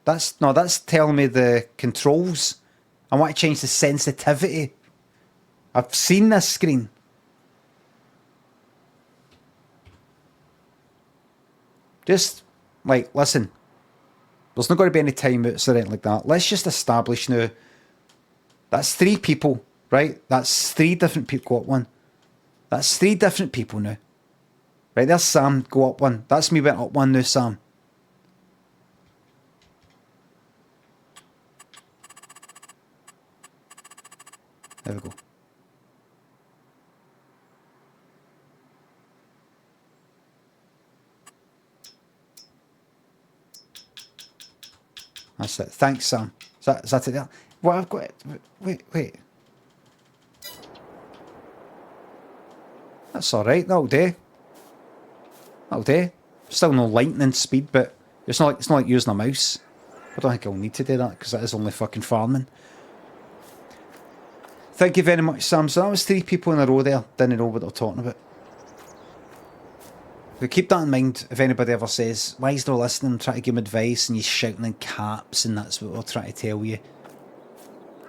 That's telling me the controls. I want to change the sensitivity. I've seen this screen. Just, like, listen. There's not going to be any timeouts or anything like that. Let's just establish now. That's 3 people, right? That's 3 different people. Go up 1. That's 3 different people now. Right, there's Sam. Go up 1. That's me went up 1 now, Sam. There we go. That's it. Thanks, Sam. Is that it there? Well, I've got it. Wait. That's alright. That'll do. Still no lightning speed, but it's not like using a mouse. I don't think I'll need to do that because that is only fucking farming. Thank you very much, Sam. So that was 3 people in a row there. Didn't know what they're talking about. But keep that in mind if anybody ever says, why is no listening, trying to give him advice and he's shouting in caps and that's what we're trying to tell you.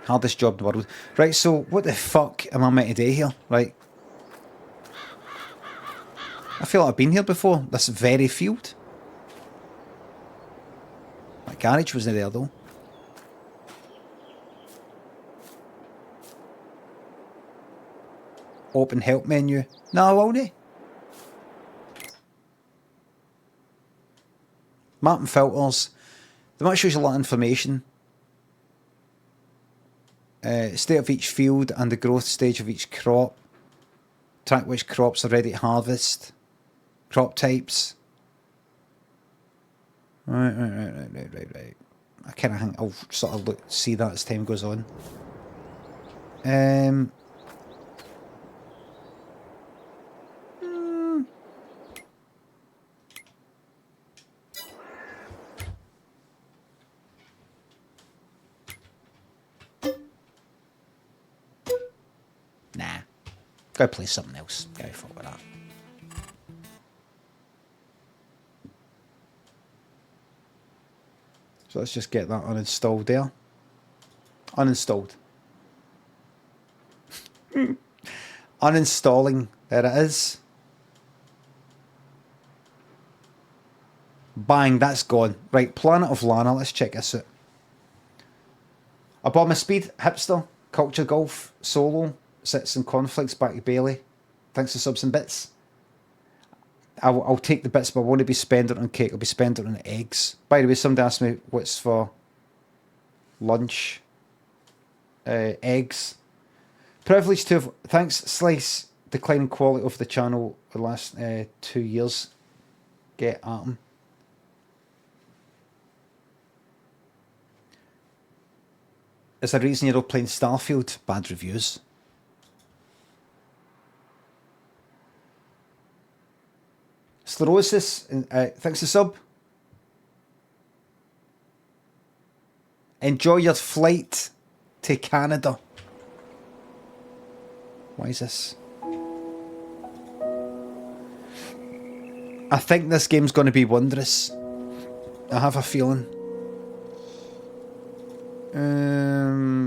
Hardest job in the world. Right, so what the fuck am I meant to do here? Right. I feel like I've been here before. This very field. My garage wasn't there though. Open help menu. No, I won't. Map and filters. The map shows you a lot of information. State of each field and the growth stage of each crop. Track which crops are ready to harvest. Crop types. Right. I kind of think I'll sort of see that as time goes on. Nah. Go play something else. Go fuck with that. So let's just get that uninstalled there. Uninstalled. Uninstalling. There it is. Bang, that's gone. Right, Planet of Lana. Let's check this out. Above my speed, hipster, culture golf, solo, sits in conflicts, back to Bailey. Thanks for subs and bits. I'll take the bits, but I won't be spending it on cake. I'll be spending it on eggs. By the way, somebody asked me what's for lunch. Eggs. Privileged to have... Thanks, Slice. Declining quality of the channel the last 2 years. Get at 'em. Is there a reason you're all playing Starfield? Bad reviews. Sclerosis, thanks to sub. Enjoy your flight to Canada. Why is this? I think this game's going to be wondrous. I have a feeling.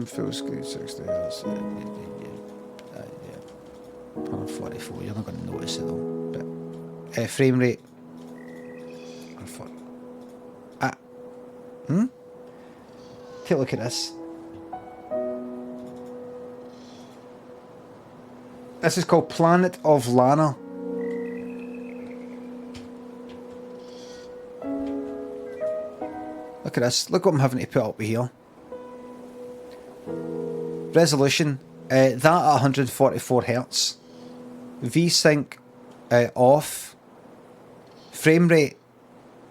Full screen 60 Hz. Yeah. 144. You're not going to notice it though. But frame rate. Take a look at this. This is called Planet of Lana. Look at this. Look what I'm having to put up here. Resolution. That at 144 Hz. V-Sync off. Frame rate.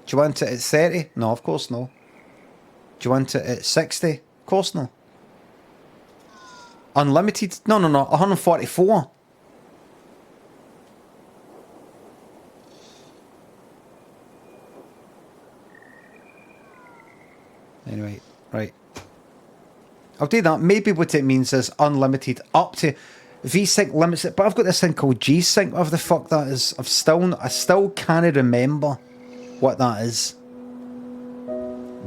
Do you want it at 30? No, of course no. Do you want it at 60? Of course no. Unlimited? No. 144. Anyway, right. I'll do that. Maybe what it means is unlimited up to... V-Sync limits it, but I've got this thing called G-Sync, whatever the fuck that is. I still can't remember what that is.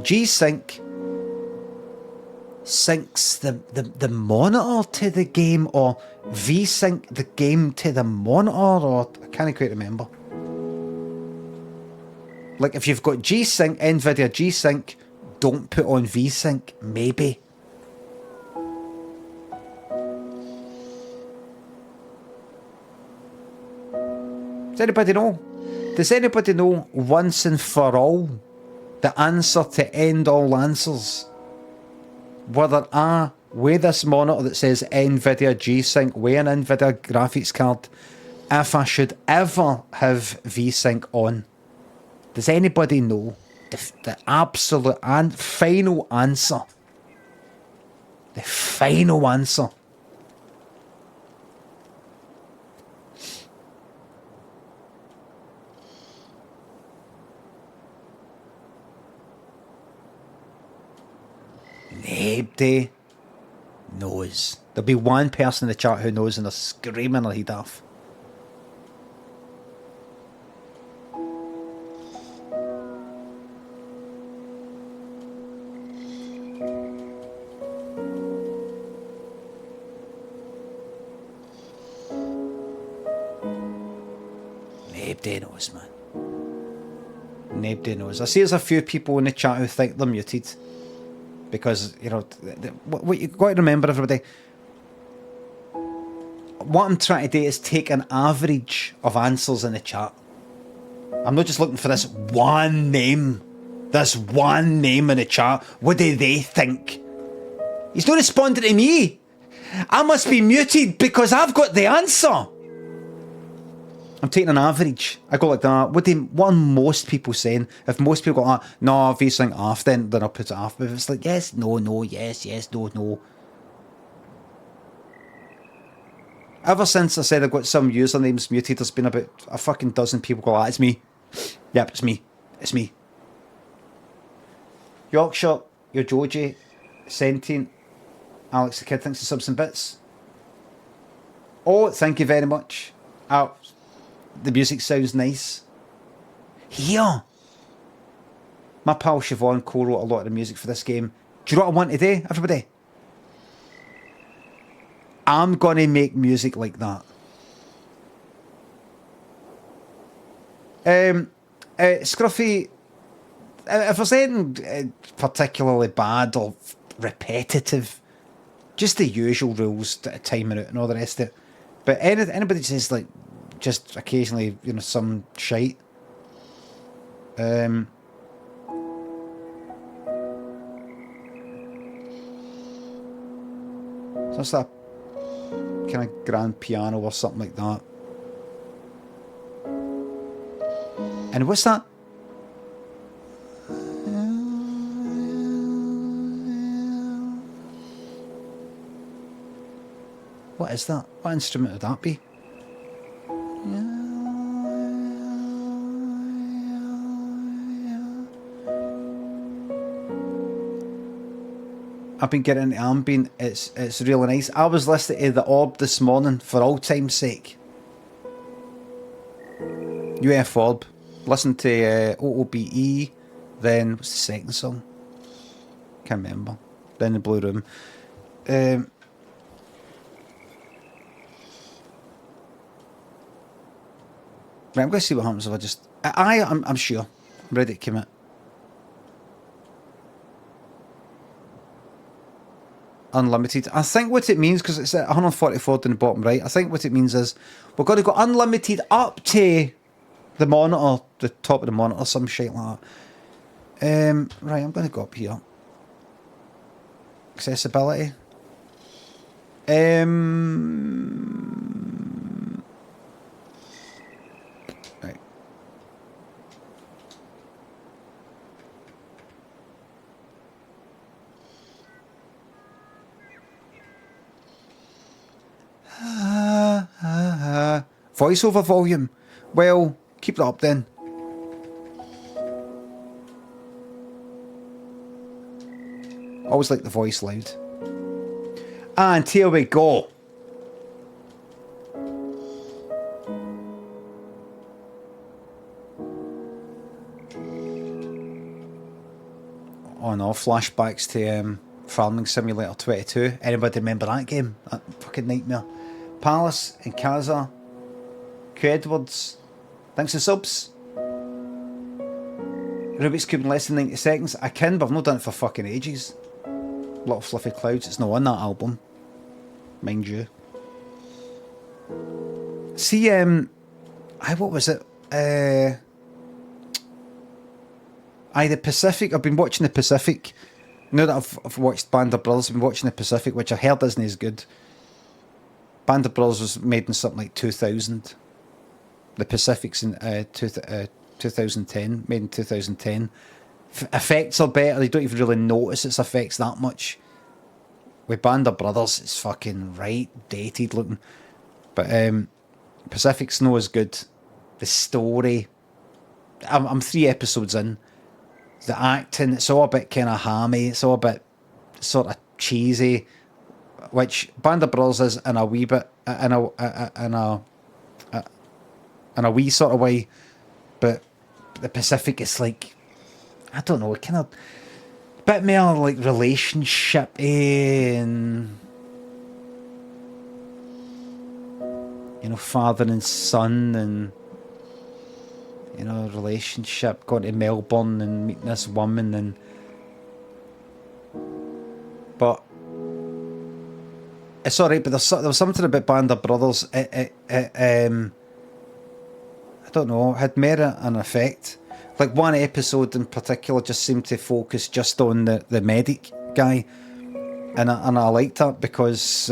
G-Sync syncs the monitor to the game, or V-Sync the game to the monitor, or I can't quite remember. Like if you've got G-Sync, NVIDIA G-Sync, don't put on V-Sync, maybe. Does anybody know? Does anybody know once and for all the answer to end all answers? Whether I weigh this monitor that says NVIDIA G-Sync, weigh an NVIDIA graphics card, if I should ever have V-Sync on? Does anybody know the absolute and final answer? The final answer. Nobody. knows. There'll be one person in the chat who knows and they're screaming their head off. Nobody knows, man. Nobody knows. I see there's a few people in the chat who think they're muted. Because, you know, what you've got to remember, everybody, what I'm trying to do is take an average of answers in the chat. I'm not just looking for this one name in the chat. What do they think? He's not responding to me. I must be muted because I've got the answer. I'm taking an average. I go like that. What are most people saying? If most people go, no, if he's saying off, then I'll put it off. But if it's like, yes, no, no, yes, yes, no, no. Ever since I said I've got some usernames muted, there's been about a fucking dozen people go, it's me. Yep, it's me. It's me. Yorkshire, your Joji, Sentient, Alex the Kid thinks of subs and bits. Oh, thank you very much. The music sounds nice. Here! My pal Siobhan co-wrote a lot of the music for this game. Do you know what I want to do, everybody? I'm gonna make music like that. Scruffy, if there's anything particularly bad or repetitive, just the usual rules, timing out and all the rest of it. But anybody says like, just occasionally, you know, some shite. So it's that kind of grand piano or something like that. And what's that? What is that? What instrument would that be? I've been getting into ambient. It's really nice. I was listening to The Orb this morning for all time's sake. UF Orb. Listen to OOBE. Then what's the second song? Can't remember. Then the Blue Room. Right, I'm going to see what happens if I just... I'm sure. I'm ready to commit. Unlimited. I think what it means, because it's at 144 in the bottom right, I think what it means is we're going to go unlimited up to the monitor, the top of the monitor, some shit like that. Right, I'm going to go up here. Accessibility. Right. Voiceover volume. Well, keep it up then. Always like the voice loud. And here we go. Oh no, flashbacks to Farming Simulator 22. Anybody remember that game? That fucking nightmare. Palace and Kaza. Q Edwards. Thanks for subs. Rubik's Cube in less than 90 seconds. I can, but I've not done it for fucking ages. A lot of fluffy clouds. It's not on that album. Mind you. See, what was it? The Pacific. I've been watching the Pacific. Now that I've watched Band of Brothers, I've been watching the Pacific, which I heard isn't as good. Band of Brothers was made in something like 2000. The Pacific's in 2010, made in 2010. Effects are better. You don't even really notice its effects that much. With Band of Brothers, it's fucking right dated looking. But Pacific's not as good. The story, I'm 3 episodes in. The acting, it's all a bit kind of hammy. It's all a bit sort of cheesy. which Band of Brothers is in a wee bit, in a wee sort of way, but the Pacific is like, I don't know, kind of bit more like relationship and, you know, father and son, and, you know, relationship, going to Melbourne and meeting this woman, and but it's alright. But there was something about Band of Brothers. I don't know, had merit and effect. Like one episode in particular just seemed to focus just on the medic guy, and I liked that because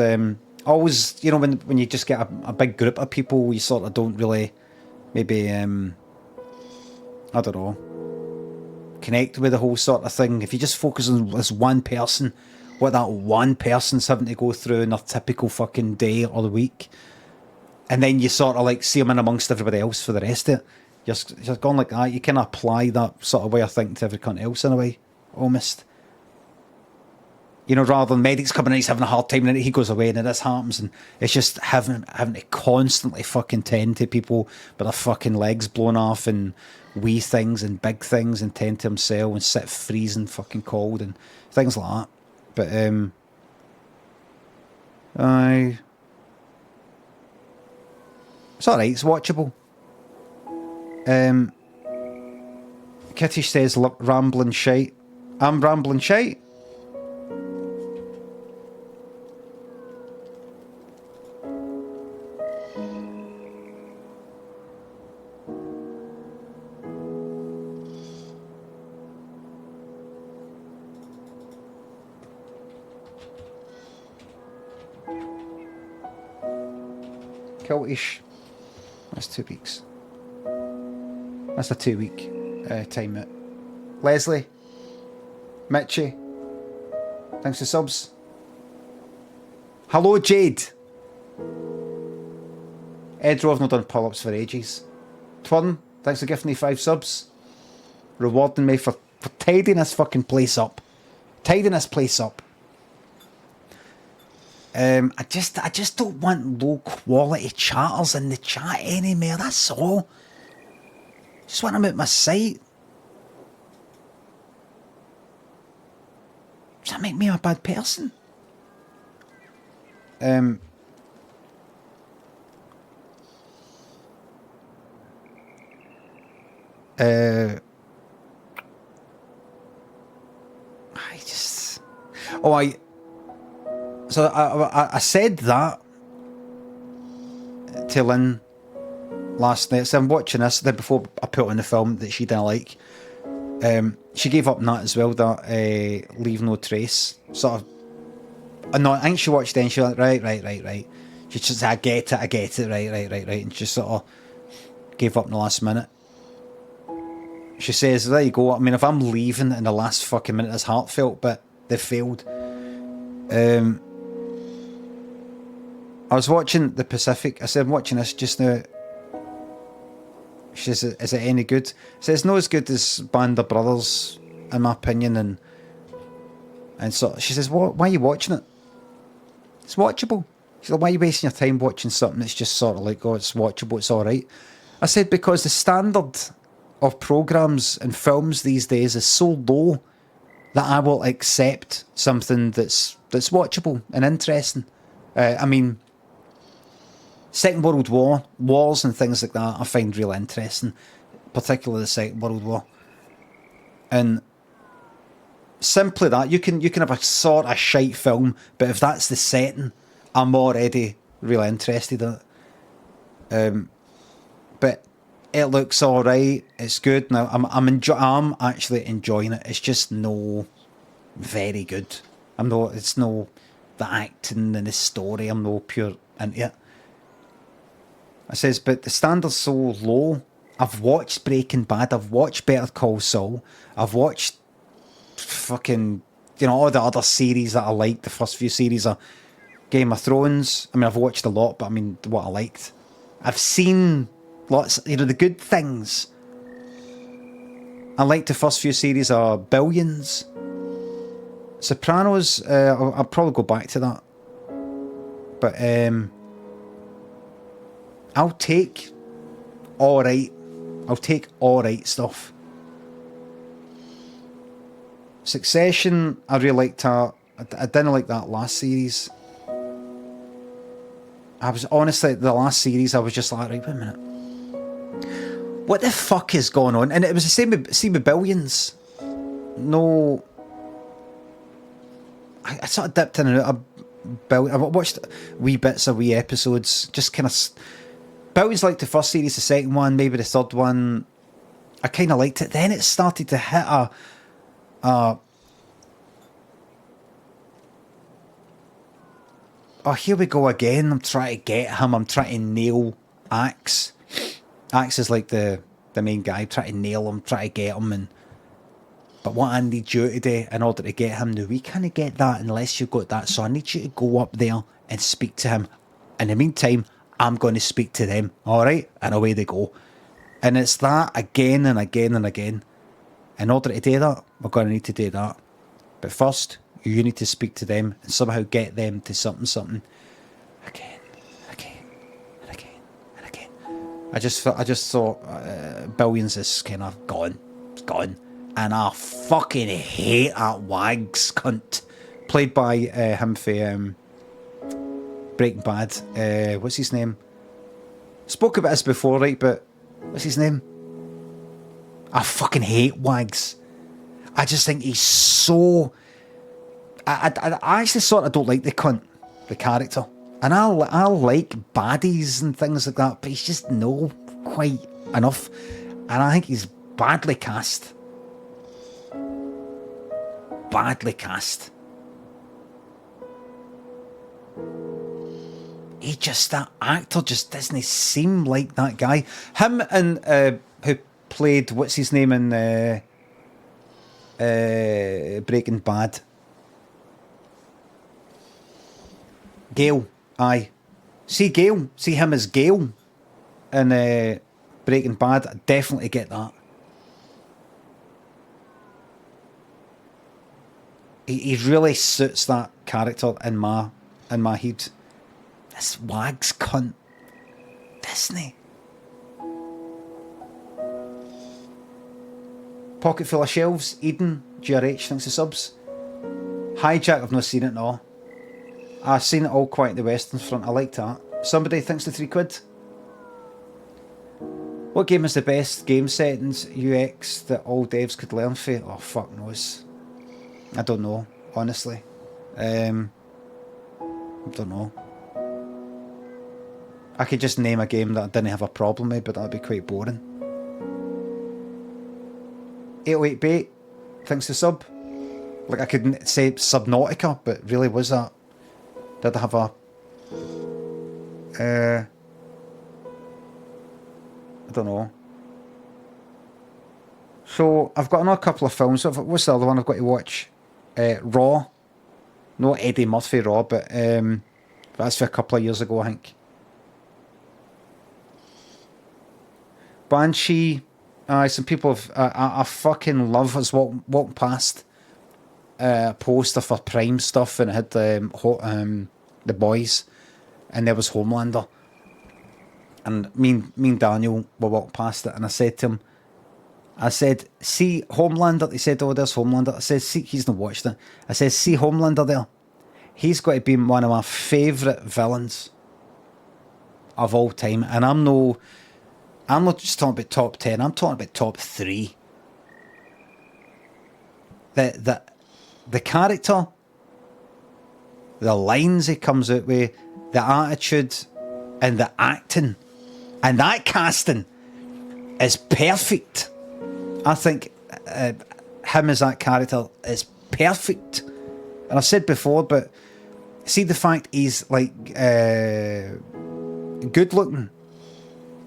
always, you know, when you just get a big group of people, you sort of don't really maybe I don't know, connect with the whole sort of thing. If you just focus on this one person, what that one person's having to go through in their typical fucking day or the week, and then you sort of like see them in amongst everybody else for the rest of it. You're going like that. You can apply that sort of way of thinking to everyone else in a way, almost. You know, rather than medics coming in, he's having a hard time, and then he goes away, and then this happens, and it's just having to constantly fucking tend to people with their fucking legs blown off, and wee things and big things, and tend to himself and sit freezing fucking cold and things like that. But it's alright, it's watchable. Kittish says rambling shite. I'm rambling shite. Kiltish. That's 2 weeks. That's a 2 week time out. Leslie. Mitchie. Thanks for subs. Hello, Jade. Edro, I've not done pull-ups for ages. Twin, thanks for gifting me 5 subs. Rewarding me for tidying this fucking place up. Tidying this place up. I just don't want low quality chatters in the chat anymore, that's all. Just want them at my site. Does that make me a bad person? I just... So I said that to Lynn last night. So I'm watching this, then before I put on the film that she didn't like. She gave up on that as well, that Leave No Trace. Sort of... No, I think she watched it and she went, right. She just said, I get it, right. And she sort of gave up in the last minute. She says, there you go. I mean, if I'm leaving in the last fucking minute, it's heartfelt, but they failed. I was watching The Pacific. I said, I'm watching this just now. She says, is it any good? I said, it's not as good as Band of Brothers, in my opinion. And so she says, why are you watching it? It's watchable. She said, why are you wasting your time watching something that's just sort of like, oh, it's watchable, it's alright? I said, because the standard of programmes and films these days is so low that I will accept something that's watchable and interesting. I mean, Second World War, wars and things like that, I find real interesting, particularly the Second World War. And simply that, you can have a sort of shite film, but if that's the setting, I'm already real interested in it. But it looks alright, it's good. Now I'm actually enjoying it. It's just no very good. It's no the acting and the story, I'm no pure into it. I says, but the standard's so low. I've watched Breaking Bad, I've watched Better Call Saul, I've watched fucking, you know, all the other series that I liked, the first few series of Game of Thrones. I mean, I've watched a lot, but I mean, what I liked. I've seen lots, you know, the good things. I liked the first few series of Billions. Sopranos, I'll probably go back to that. but I'll take alright. I'll take alright stuff. Succession, I really liked that. I didn't like that last series. I was honestly, the last series, I was just like, right, wait a minute. What the fuck is going on? And it was the same with Billions. No. I sort of dipped in and out of Billions. I watched wee bits of wee episodes. Just kind of. Billions liked the first series, the second one, maybe the third one. I kind of liked it. Then it started to hit a. Oh, here we go again. I'm trying to get him. I'm trying to nail Axe. Axe is like the main guy. I'm trying to nail him, try to get him. But what I need you to do in order to get him, now we can't get that unless you've got that. So I need you to go up there and speak to him. In the meantime, I'm going to speak to them. All right? And away they go. And it's that again and again and again. In order to do that, we're going to need to do that. But first, you need to speak to them and somehow get them to something. Again, and again. I just thought Billions is kind of gone. It's gone. And I fucking hate that Wags cunt. Played by him for Breaking Bad. What's his name? Spoke about this before, right? But what's his name? I fucking hate Wags. I just think he's so... I actually sort of don't like the cunt, the character. And I like baddies and things like that, but he's just no quite enough. And I think he's badly cast. Badly cast. That actor just doesn't seem like that guy. Him and who played, what's his name in Breaking Bad? Gale, aye. See Gale, see him as Gale in Breaking Bad. I definitely get that. He really suits that character in my head. This Wags cunt. Disney. Pocket full of shelves. Eden, GRH, thanks for subs. Hijack, I've not seen it, no. I've seen it All Quiet in the Western Front. I like that. Somebody thinks the £3. What game is the best game settings UX that all devs could learn for? Oh, fuck knows. I don't know, honestly. I don't know. I could just name a game that I didn't have a problem with, but that'd be quite boring. 808bait, thanks to sub. Like I couldn't say Subnautica, but really was that. Did I have a... I don't know. So, I've got another couple of films. What's the other one I've got to watch? Raw. Not Eddie Murphy Raw, but that's for a couple of years ago, I think. Banshee. Some people have... I fucking love us walking past a poster for Prime stuff, and it had the boys, and there was Homelander. And me and Daniel were walking past it, and I said to him, see Homelander? He said, oh, there's Homelander. I said, see, he's not watched it. I said, see Homelander there? He's got to be one of my favourite villains of all time. And I'm not just talking about top 10, I'm talking about top 3. The character, the lines he comes out with, the attitude, and the acting, and that casting is perfect. I think him as that character is perfect. And I've said before, but see the fact he's like good looking,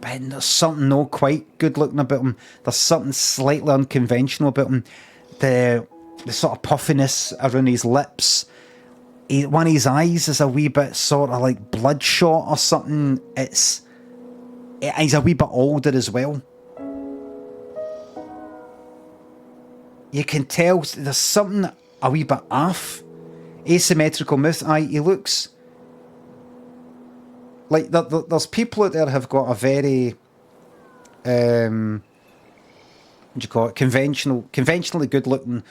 but there's something not quite good looking about him. There's something slightly unconventional about him. The sort of puffiness around his lips. One of his eyes is a wee bit sort of like bloodshot or something. He's a wee bit older as well. You can tell there's something a wee bit off. Asymmetrical mouth. He looks like there's people out there who have got a very what do you call it, conventionally good looking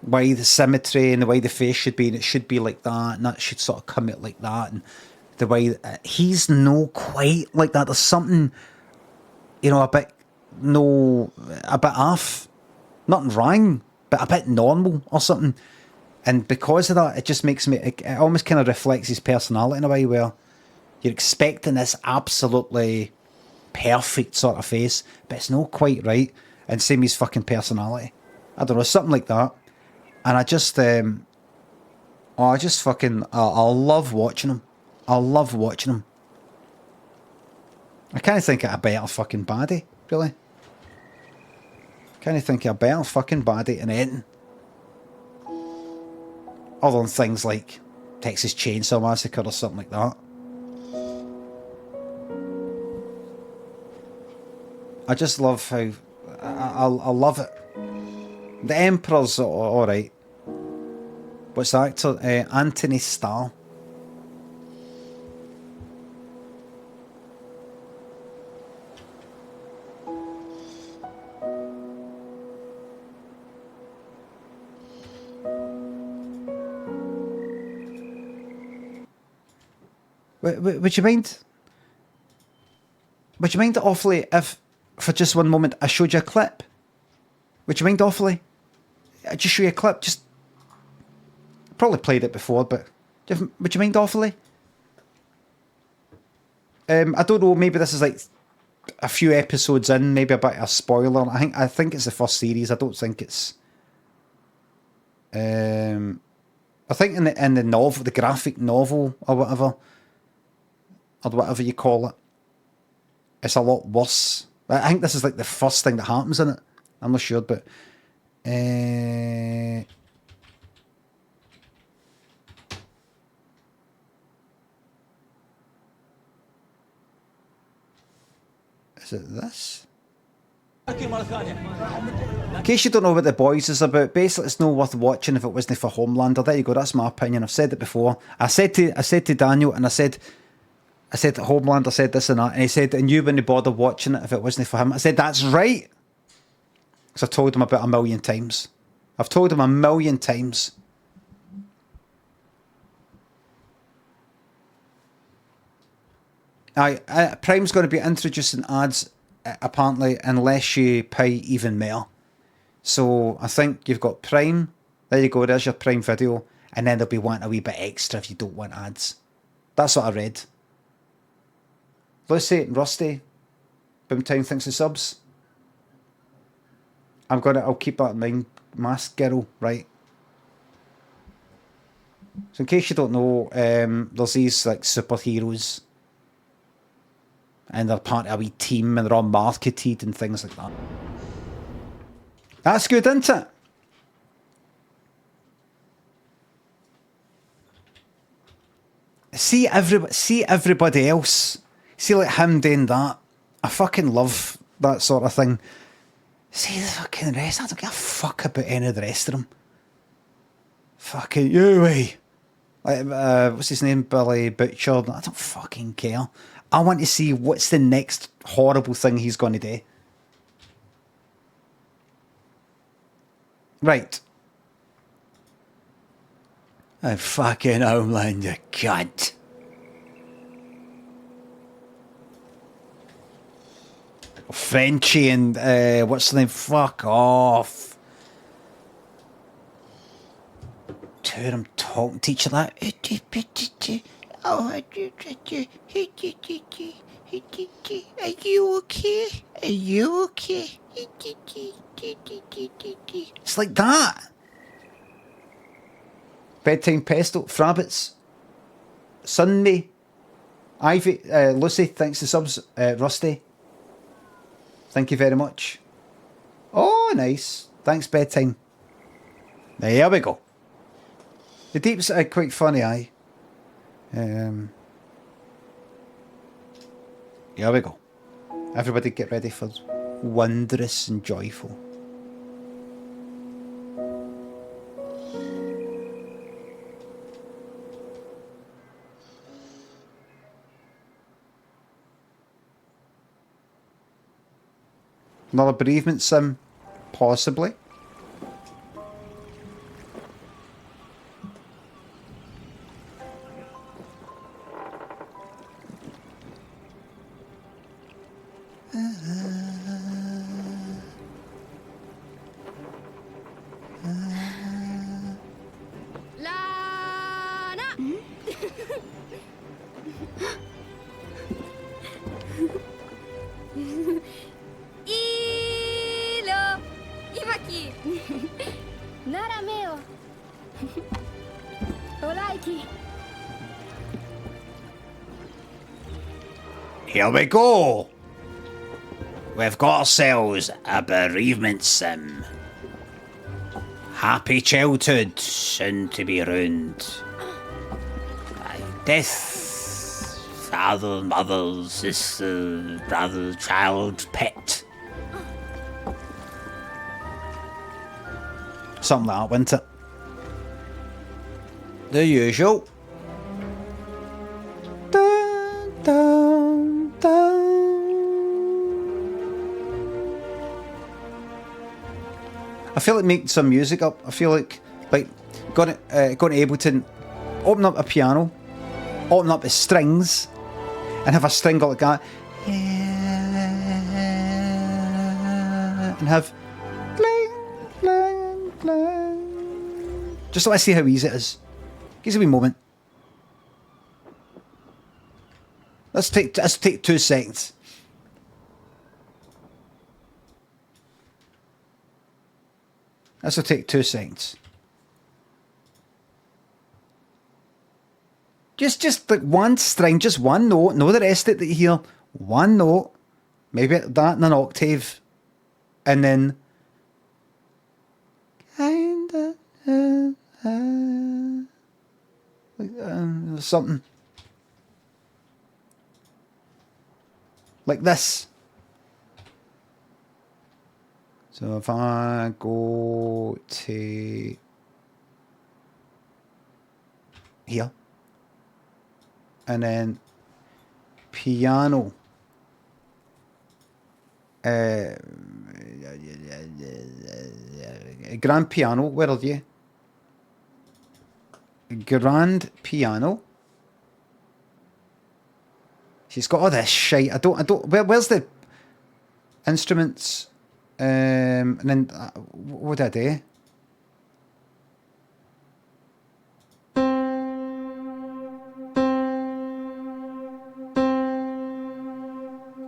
way the symmetry and the way the face should be, and it should be like that, and that should sort of come out like that, and the way he's no quite like that. There's something, you know, a bit off, nothing wrong, but a bit normal or something. And because of that, it just makes me, it almost kind of reflects his personality in a way where you're expecting this absolutely perfect sort of face, but it's not quite right. And same his fucking personality. I don't know, something like that. And I just, I love watching him. I love watching him. I can't think of a better fucking baddie, really. Can't think of a better fucking baddie in anything. Other than things like Texas Chainsaw Massacre or something like that. I just love how... I love it. The Emperor's alright. What's the actor? Anthony Starr. Would you mind? Would you mind awfully if, for just one moment, I showed you a clip? Would you mind awfully? I just show you a clip. Just probably played it before, but would you mind awfully? I don't know. Maybe this is like a few episodes in. Maybe a bit of a spoiler. I think it's the first series. I don't think it's. I think in the novel, the graphic novel or whatever you call it, it's a lot worse. I think this is like the first thing that happens in it. I'm not sure, but is it this? In case you don't know what The Boys is about, basically it's not worth watching if it wasn't for Homelander. There you go. That's my opinion. I've said it before. I said to Daniel, and I said that Homelander said this and that, and he said, and you wouldn't bother watching it if it wasn't for him. I said, that's right. Because I've told him about 1,000,000 times. I've told him 1,000,000 times. Prime's going to be introducing ads, apparently, unless you pay even more. So I think you've got Prime. There you go. There's your Prime Video. And then they'll be wanting a wee bit extra if you don't want ads. That's what I read. Lucy and Rusty, Boomtown thinks of subs. I'll keep that in mind. Masked Girl, right? So in case you don't know, there's these like superheroes, and they're part of a wee team, and they're all marketed and things like that. That's good, isn't it? See everybody else. See like him doing that. I fucking love that sort of thing. See the fucking rest. I don't give a fuck about any of the rest of them. Fucking you, way. Like, what's his name? Billy Butcher. I don't fucking care. I want to see what's the next horrible thing he's going to do. Right. Oh, fucking Homelander, cunt. Frenchie and what's the name? Fuck off. Two of them talking to each other. Are you okay? Are you okay? It's like that. Bedtime Pesto, Frabbits, Sunday, Ivy, Lucy, thanks to subs, Rusty. Thank you very much. Oh, nice. Thanks, Bedtime. There we go. The Deep's quite funny, aye. Here we go. Everybody get ready for wondrous and joyful. Another bereavement sim? Possibly. Lana! Ilo! Imaki! Narameo! Olaiki! Here we go! We've got ourselves a bereavement sim. Happy childhood, soon to be ruined. By death, father, mother, sister, brother, child, pet. Something like that, wasn't it? The usual. Dun, dun, dun. I feel like making some music up. I feel like going to Ableton, open up a piano, open up the strings, and have a string go like that, and have clang, clang, clang. Just let me see how easy it is. Give us a wee moment. Let's take 2 seconds. This will take 2 seconds. Just like one string, just one note, no the rest of it that you hear. One note, maybe that in an octave, and then kinda like something like this. So if I go to here, and then piano, grand piano, where are you? Grand piano. She's got all this shite. Where's the instruments? And then what did I do?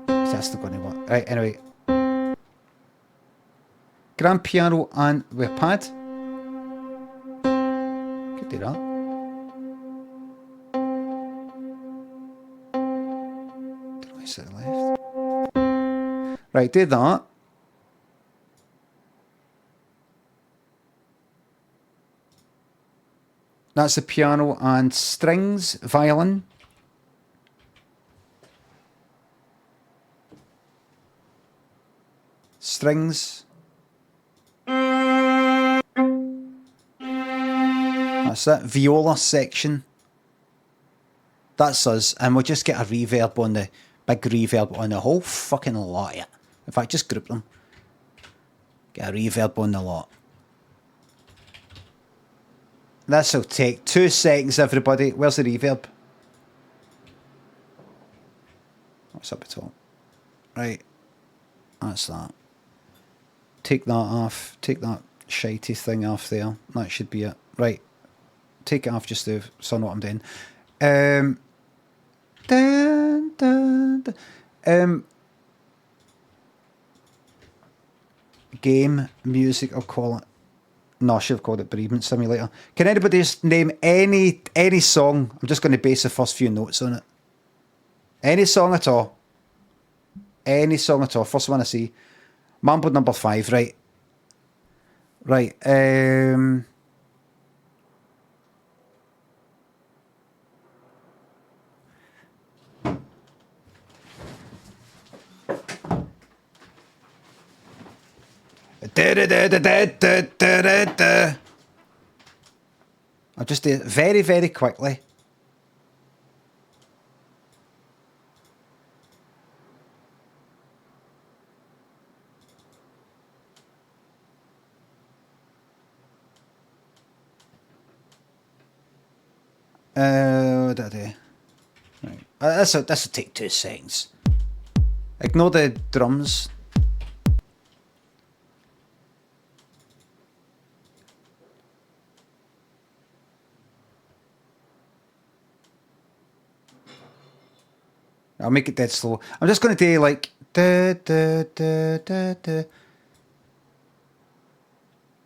That's not going to work. Right, anyway. Grand piano and with pad. Could do that. Right, left. Right, do that. That's the piano and strings, violin. Strings. That's it. Viola section. That's us. And we'll just get a reverb on the big reverb on the whole fucking lot of it. In fact, just group them. Get a reverb on the lot. This'll take 2 seconds, everybody. Where's the reverb? What's up at top? Right. That's that. Take that off. Take that shitey thing off there. That should be it. Right. Take it off just to so I know what I'm doing. Dun, dun, dun. Game music, I'll call it. No, I should have called it Bereavement Simulator. Can anybody just name any song? I'm just going to base the first few notes on it. Any song at all. Any song at all. First one I see. Mambo number 5, right. Right. I'll just do it very, very quickly. What did I do? Right. This'll take 2 seconds. Ignore the drums. I'll make it dead slow. I'm just going to do like da, da, da, da, da.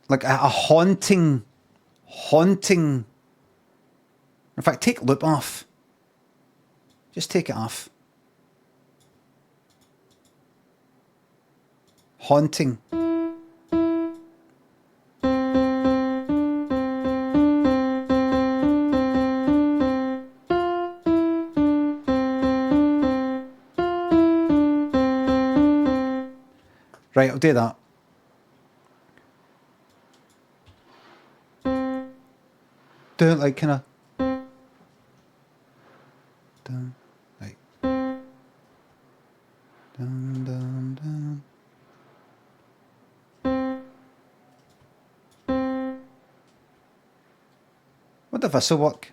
Like a haunting. In fact, take loop off. Just take it off. Haunting. Right, I'll do that. Do it like kind of. Like. Dun, dun, dun. What if this will work?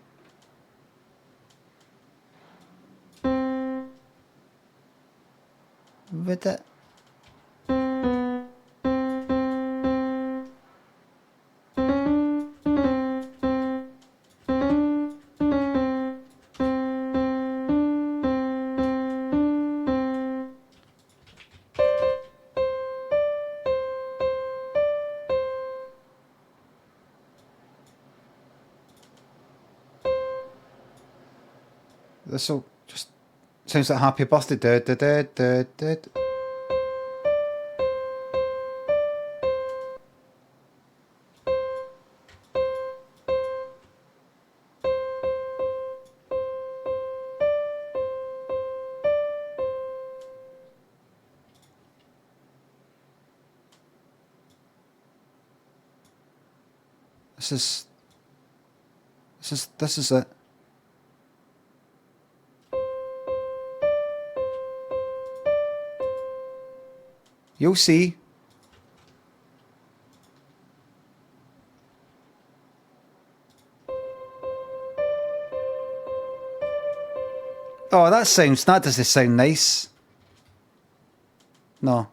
With it. This'll just sounds like happy birthday. Da, da, da, da, da. This is it. You'll see. Oh, that doesn't sound nice. No.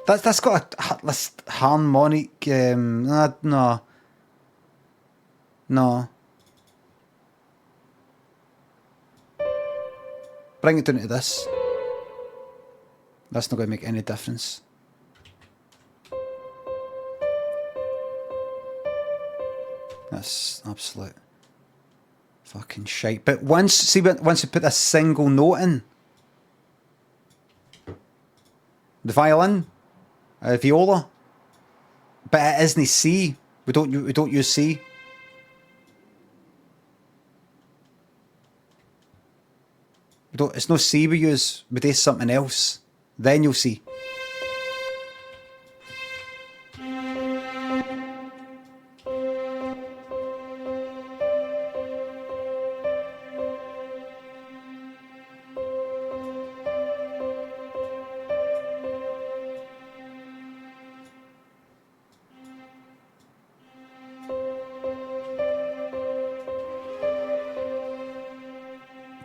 That's got a harmonic. No. Bring it down to this. That's not going to make any difference. That's absolute fucking shite. But once you put a single note in, the violin, viola, but it isn't C. We don't use C. It's no C we use. We do something else. Then you'll see.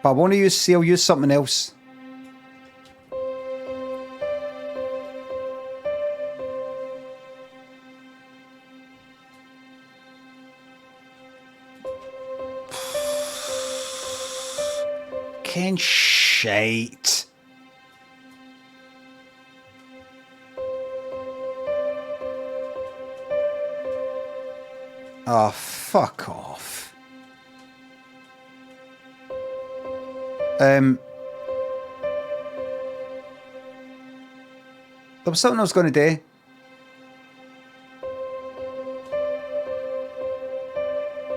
But I want to use C, I'll use something else. Fucking shite. Oh, fuck off. There was something I was going to do.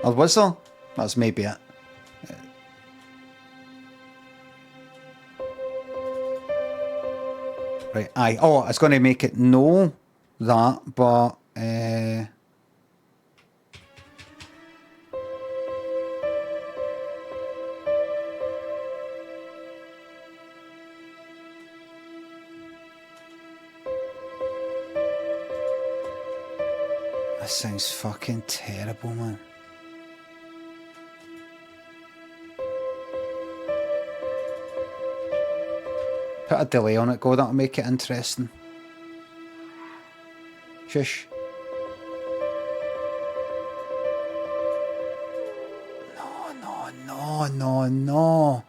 Or was there? That's maybe it. Right, aye. Oh, I was going to make it know that, but... sounds fucking terrible, man. Put a delay on it, go. That'll make it interesting. Shush. No. No.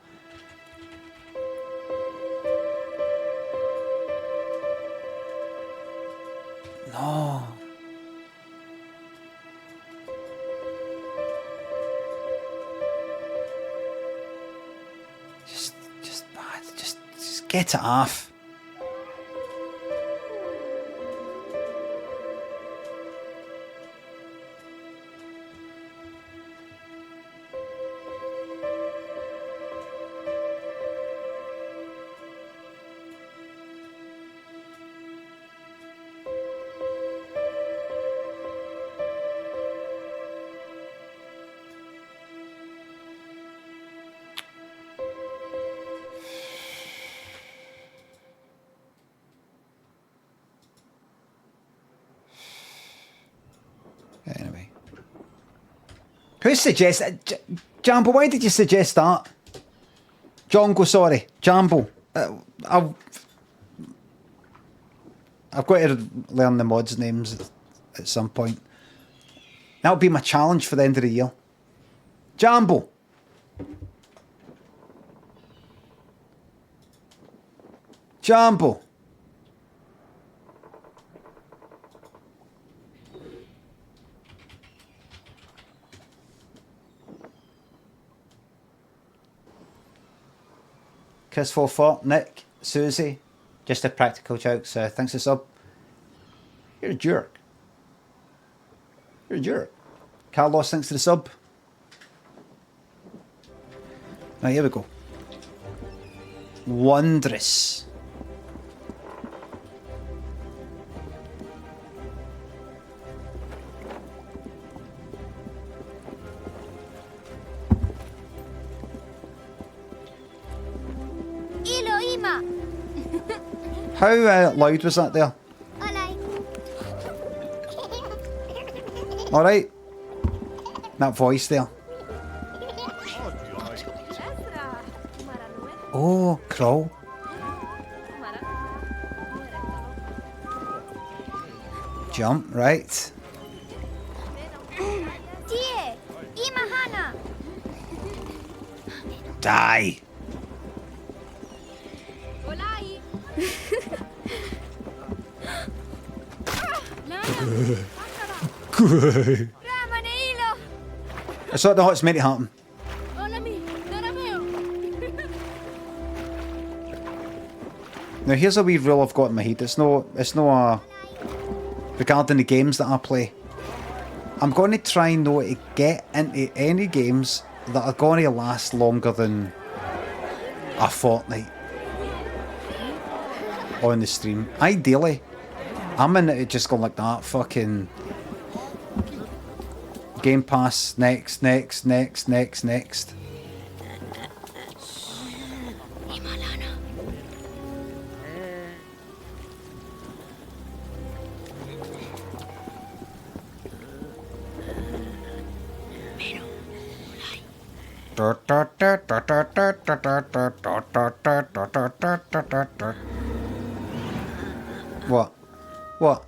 Just get it off. Anyway. Who suggested... Jambo, why did you suggest that? Jongo, sorry. Jambo. I've got to learn the mods' names at some point. That'll be my challenge for the end of the year. Jambo. Jambo. Chris 44, Nick, Susie, just a practical joke, so thanks for sub. You're a jerk. You're a jerk. Carlos, thanks for the sub. Right, here we go. Wondrous. How loud was that there? Alright. That voice there. Oh, crawl. Jump, right. Die. It's not how it's meant to happen. Now here's a wee rule I've got in my head. It's no regarding the games that I play. I'm going to try not to get into any games that are going to last longer than a fortnight on the stream. Ideally, I'm in it just going like that. Fucking Game Pass, next. What?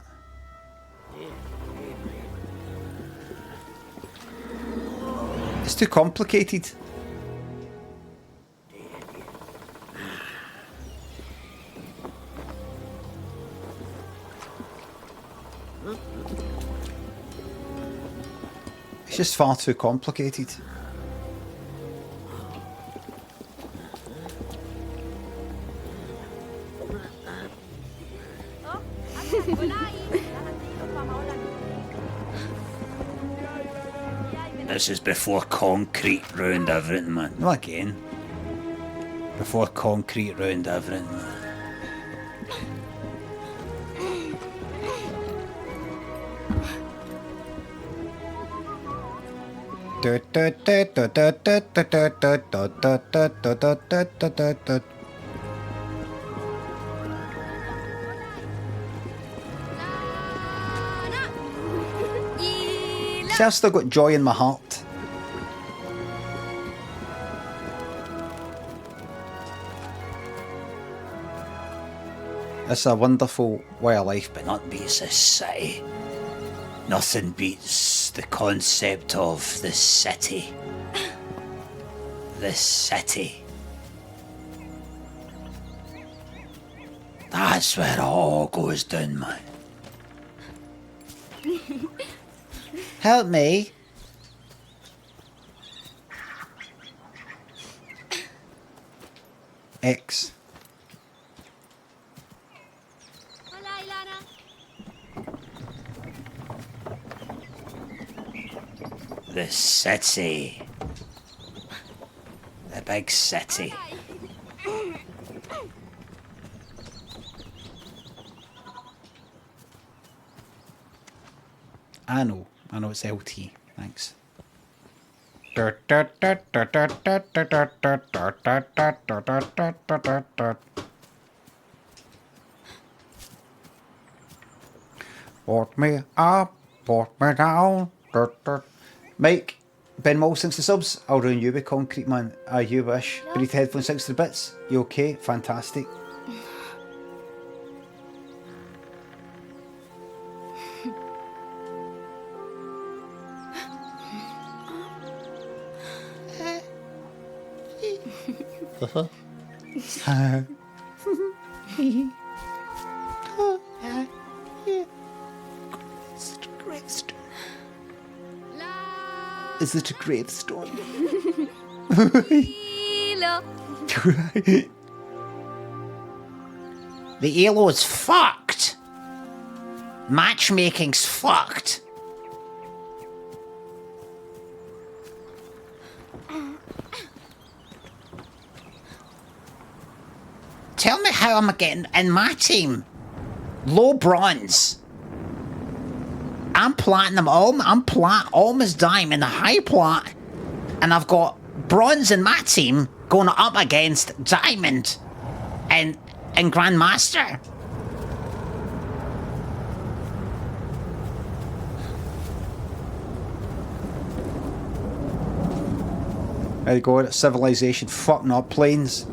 It's too complicated. It's just far too complicated. This is before concrete ruined everything, man. Not again. Before concrete ruined everything, man. See, I've still got joy in my heart. It's a wonderful way of life, but Not beats a city. Nothing beats the concept of the city. The city. That's where it all goes down, man. help me. X. Hola, Lana. The city. The big city. I know it's LT. Thanks. Put me up, put me down. Mike, Ben Moll, thanks for subs. I'll ruin you with Concrete Man. You wish. Beneath headphones, 6 to the bits. You okay? Fantastic. Is it a gravestone? Hilo. The ELO's fucked. Matchmaking's fucked. Tell me how I'm getting in my team. Low bronze. I'm platinum, I'm almost diamond, high plat, and I've got bronze in my team going up against diamond and grandmaster. There you go, civilization fucking up planes.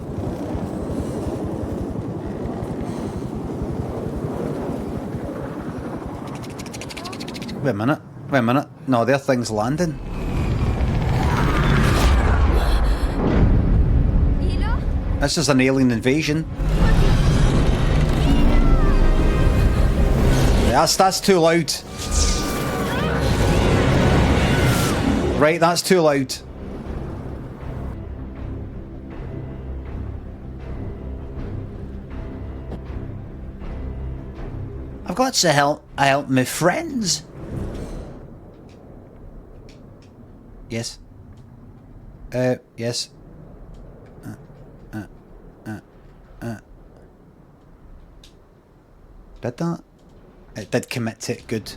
Wait a minute. No, their thing's landing. Hilo. This is an alien invasion. That's too loud. Right, that's too loud. I've got to help my friends. Yes. Yes. Did that? It did commit to it, good.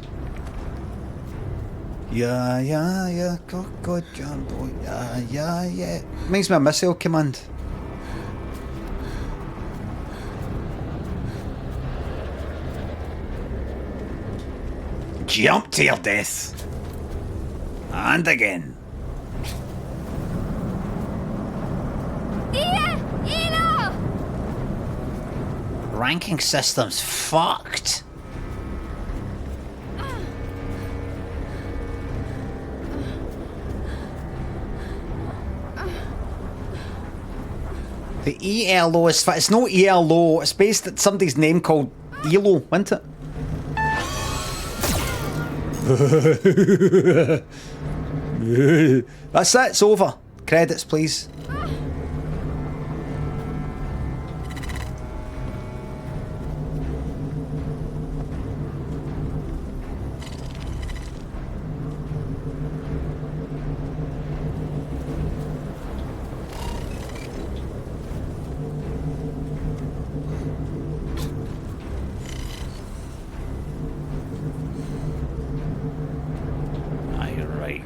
Yeah, good jumbo, yeah. Reminds me of missile command. Jump to your death. And again. Hilo. Ranking system's fucked. The ELO is it's no ELO, it's based at somebody's name called ELO, isn't it? That's it, it's over. Credits, please.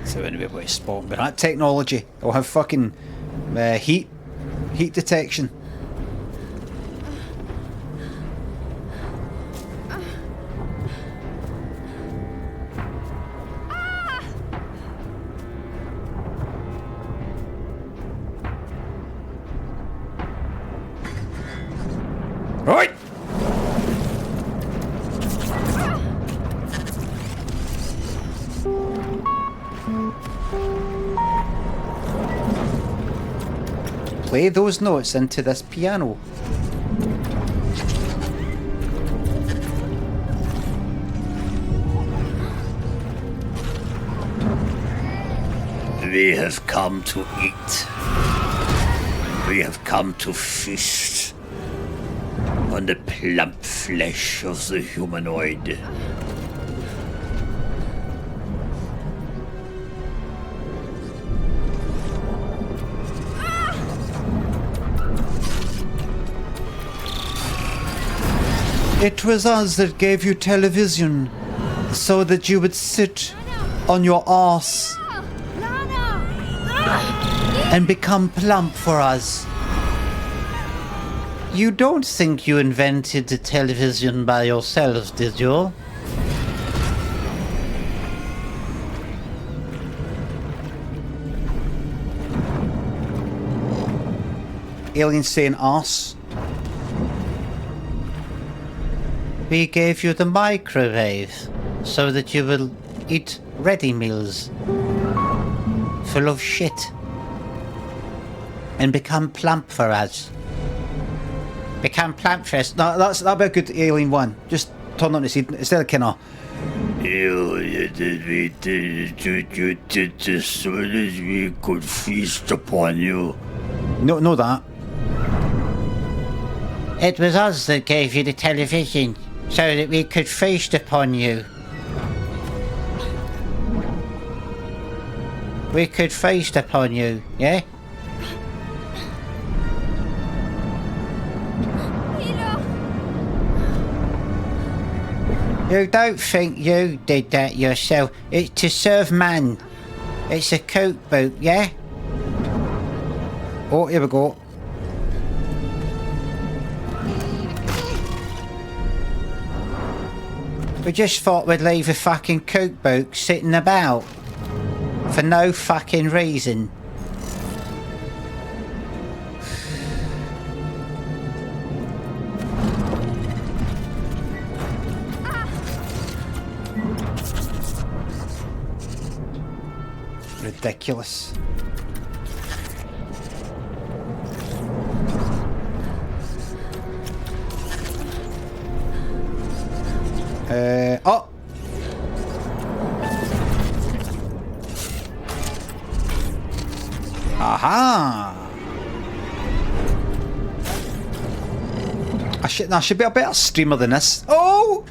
So anyway, what is spot? But that technology, it'll have fucking heat detection. play those notes into this piano. We have come to eat. We have come to feast on the plump flesh of the humanoid. It was us that gave you television, so that you would sit on your arse Lana! and become plump for us. You don't think you invented the television by yourselves, did you? Alien saying arse. We gave you the microwave so that you will eat ready meals full of shit and become plump for us. Become plump for us. No, that'll be a good Alien one. Just turn on the seat instead of kinda. You did this so that we could feast upon you. No, that. It was us that gave you the television so that we could feast upon you. We could feast upon you, yeah? Hilo! You don't think you did that yourself. It's to serve man. It's a cookbook, yeah? Oh, here we go. We just thought we'd leave a fucking cookbook sitting about. For no fucking reason. Ridiculous. Oh! Aha! I should be a better streamer than this. Oh!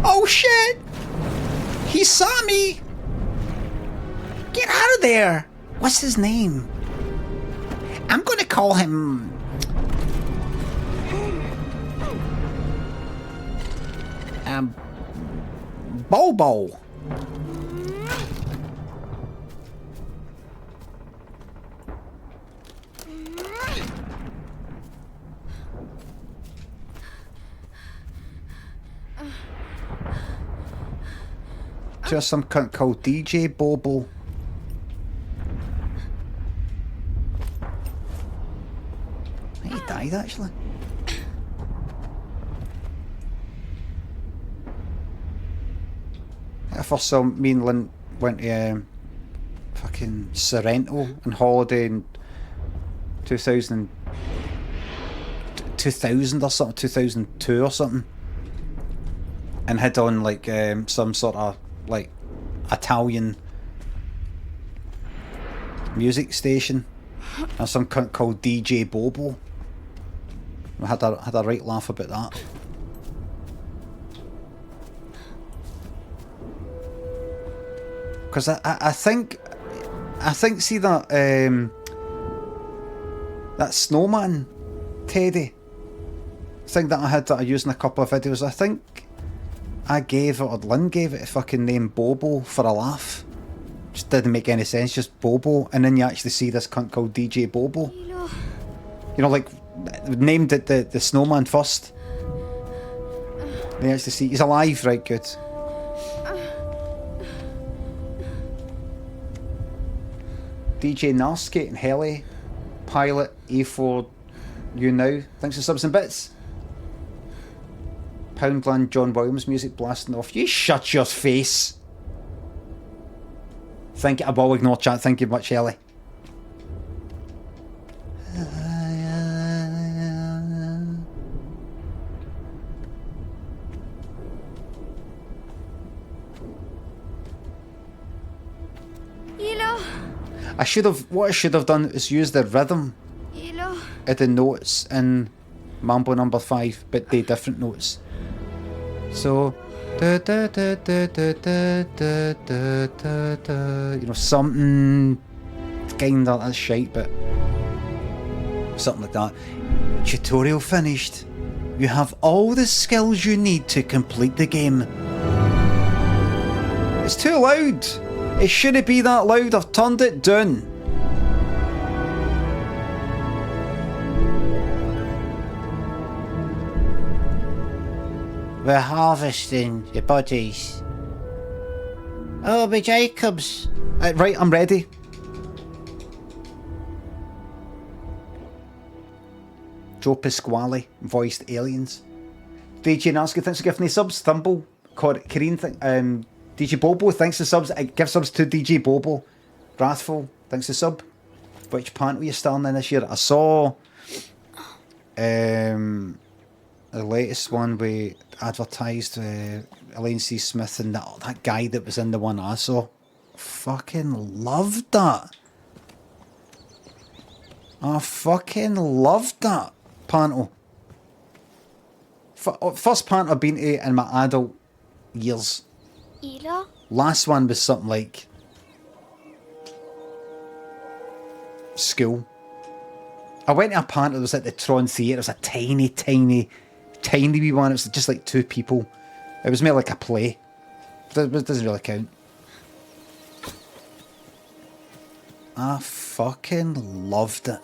Oh shit! He saw me! Get out of there! What's his name? I'm gonna call him... Bobo. Just some cunt called DJ Bobo. He died actually. I first saw me and Lynn went to fucking Sorrento on holiday in 2000 or something, 2002 or something, and had on like some sort of like Italian music station and some cunt called DJ Bobo. I had a right laugh about that. Because I think see that that snowman teddy thing that I had that I used in a couple of videos, I think I gave it, or Lynn gave it a fucking name Bobo for a laugh. Just didn't make any sense, just Bobo, and then you actually see this cunt called DJ Bobo. Hilo! You know, like named it the snowman first. You actually see he's alive, right? Good. DJ Narsky and Heli, Pilot, A4, You Now. Thanks for subs and bits. Poundland, John Williams music blasting off. You shut your face. Thank you. I will ignore chat. Thank you much, Heli. Elo. What I should have done is use the rhythm Elo. of the notes in Mambo number 5, but they different notes. So, you know, something kind of that's shite, but something like that. Tutorial finished. You have all the skills you need to complete the game. It's too loud. It shouldn't be that loud. I've turned it down. We're harvesting your bodies. Oh, be Jacobs. Right, I'm ready. Joe Pasquale voiced aliens. DJ Nasky, thanks for giving me subs. Thumble, Kareen, DJ Bobo, thanks for subs. Give subs to DJ Bobo. Wrathful, thanks for sub. Which pant were you starring in this year? I saw the latest one we advertised Elaine C. Smith and that guy that was in the one I saw. Fucking loved that. I fucking loved that panto. First panto I've been to in my adult years. Elo. Last one was something like school. I went to a panto that was at the Tron Theatre. It was a tiny wee one. It was just like 2 people. It was more like a play. It doesn't really count. I fucking loved it.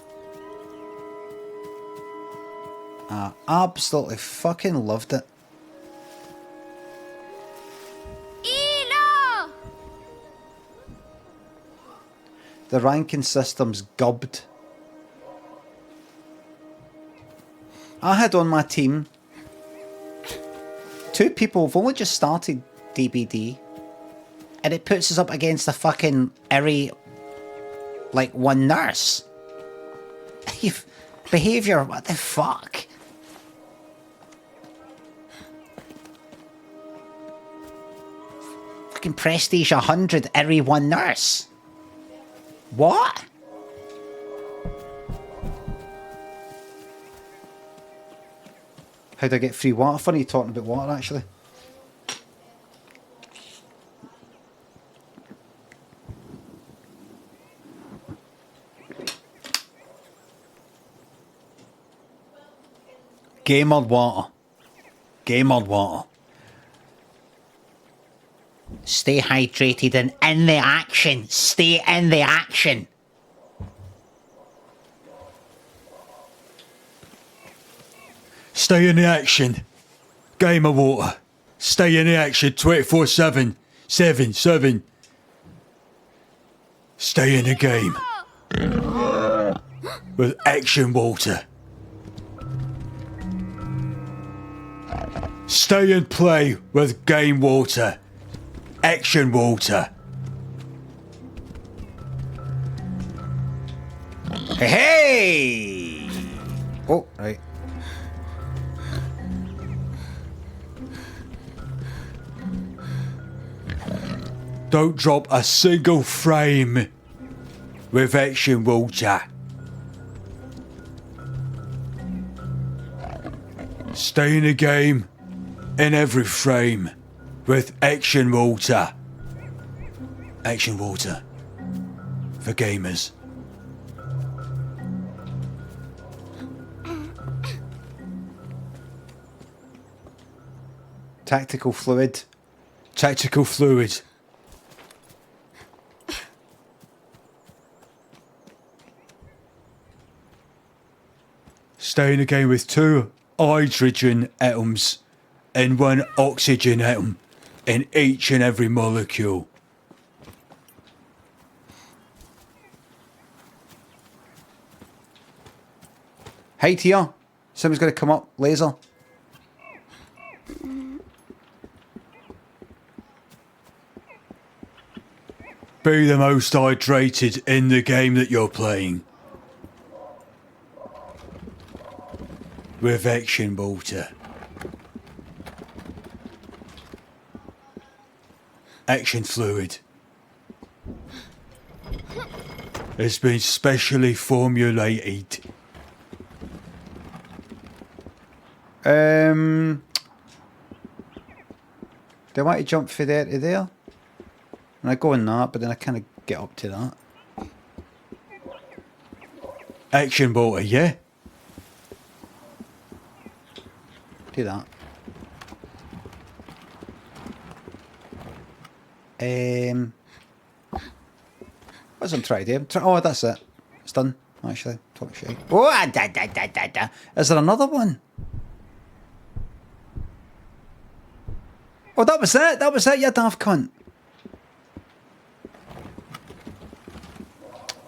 I absolutely fucking loved it. Elo. The ranking system's gubbed. I had on my team 2 people who've only just started DBD, and it puts us up against a fucking Eri, like, one nurse. Behaviour, what the fuck? Fucking Prestige 100, Eri, one nurse. What? How do I get free water? Funny you talking about water, actually. Gamer water. Gamer water. Stay hydrated and in the action. Stay in the action. Stay in the action. Gamer water. Stay in the action 24/7. 7/7. Stay in the game. With action water. Stay and play with game water. Action water. Hey! Oh, right. Don't drop a single frame with action water. Stay in the game in every frame with action water. Action water for gamers. Tactical fluid. Tactical fluid. Stay in the game with 2 hydrogen atoms and 1 oxygen atom in each and every molecule. Hey, Tia. Somebody's going to come up. Laser. Be the most hydrated in the game that you're playing. With action water. Action fluid. has been specially formulated. Do I want to jump from there to there? And I go in that, but then I kind of get up to that. Action water, yeah? Do that. What's I'm trying to do? Oh, that's it. It's done, actually. Talk shit. Oh, da. Is there another one? Oh, that was it. That was it, you daft cunt.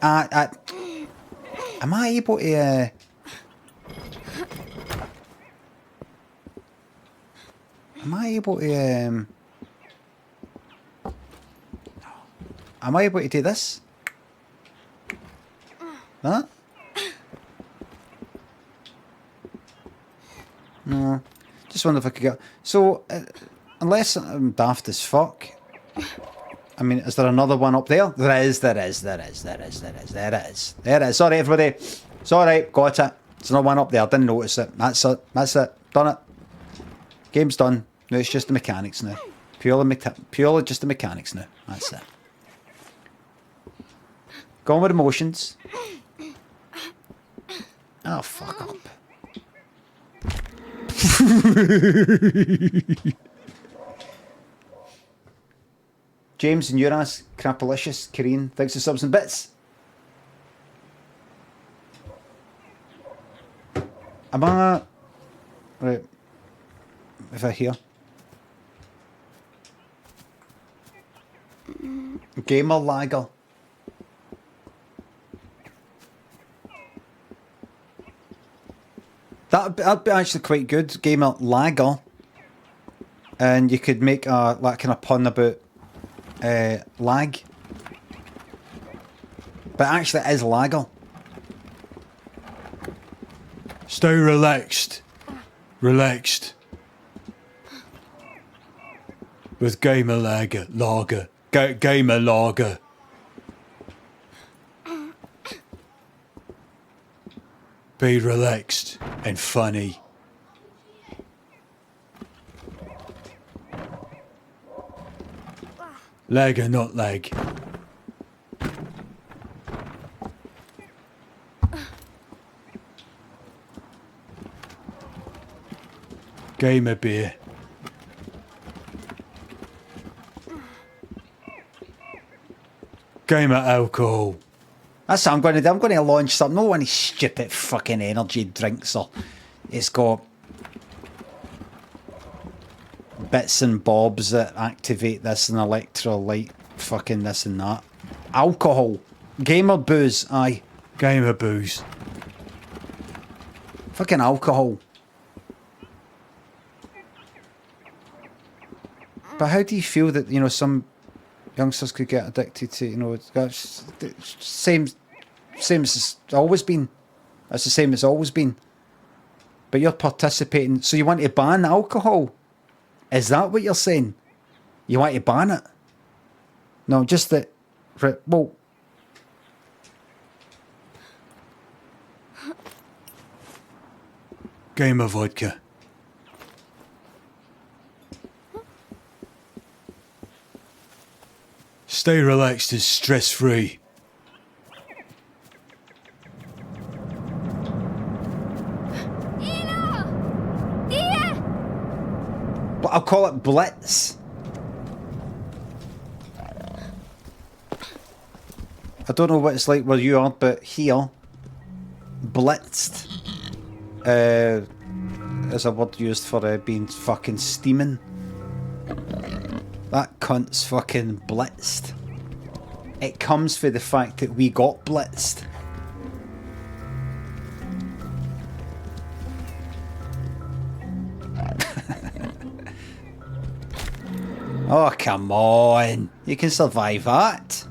Am I able to... Am I able to... Am I able to do this? That? No. Just wonder if I could get... So, unless I'm daft as fuck... I mean, is there another one up there? There is. Sorry, everybody. It's alright, got it. There's another one up there, didn't notice it. That's it. Done it. Game's done. No, it's just the mechanics now. Purely just the mechanics now. That's it. Going with emotions. Oh, fuck up. James and your ass, Crapalicious, Kareen, thanks for subs and bits. Am I... Right. If I hear. Gamer lagger. That'd be actually quite good. Gamer lagger. And you could make a like kind of pun about lag. But actually it is lagger. Stay relaxed. Relaxed. With gamer lager. Gamer lager. Be relaxed and funny. Lager, not lag. Gamer beer. Gamer alcohol. That's what I'm going to do. I'm going to launch something. No one of these stupid fucking energy drinks or it's got bits and bobs that activate this and electrolyte fucking this and that. Alcohol. Gamer booze, aye. Gamer booze. Fucking alcohol. But how do you feel that, you know, some youngsters could get addicted to, you know, it's same as it's always been. That's the same as always been. But you're participating. So you want to ban alcohol? Is that what you're saying? You want to ban it? No, just that... Right, well... Gamer vodka. Stay relaxed and stress-free. But I'll call it Blitz. I don't know what it's like where you are, but here, blitzed is a word used for being fucking steaming. That cunt's fucking blitzed. It comes for the fact that we got blitzed. Oh, come on. You can survive that.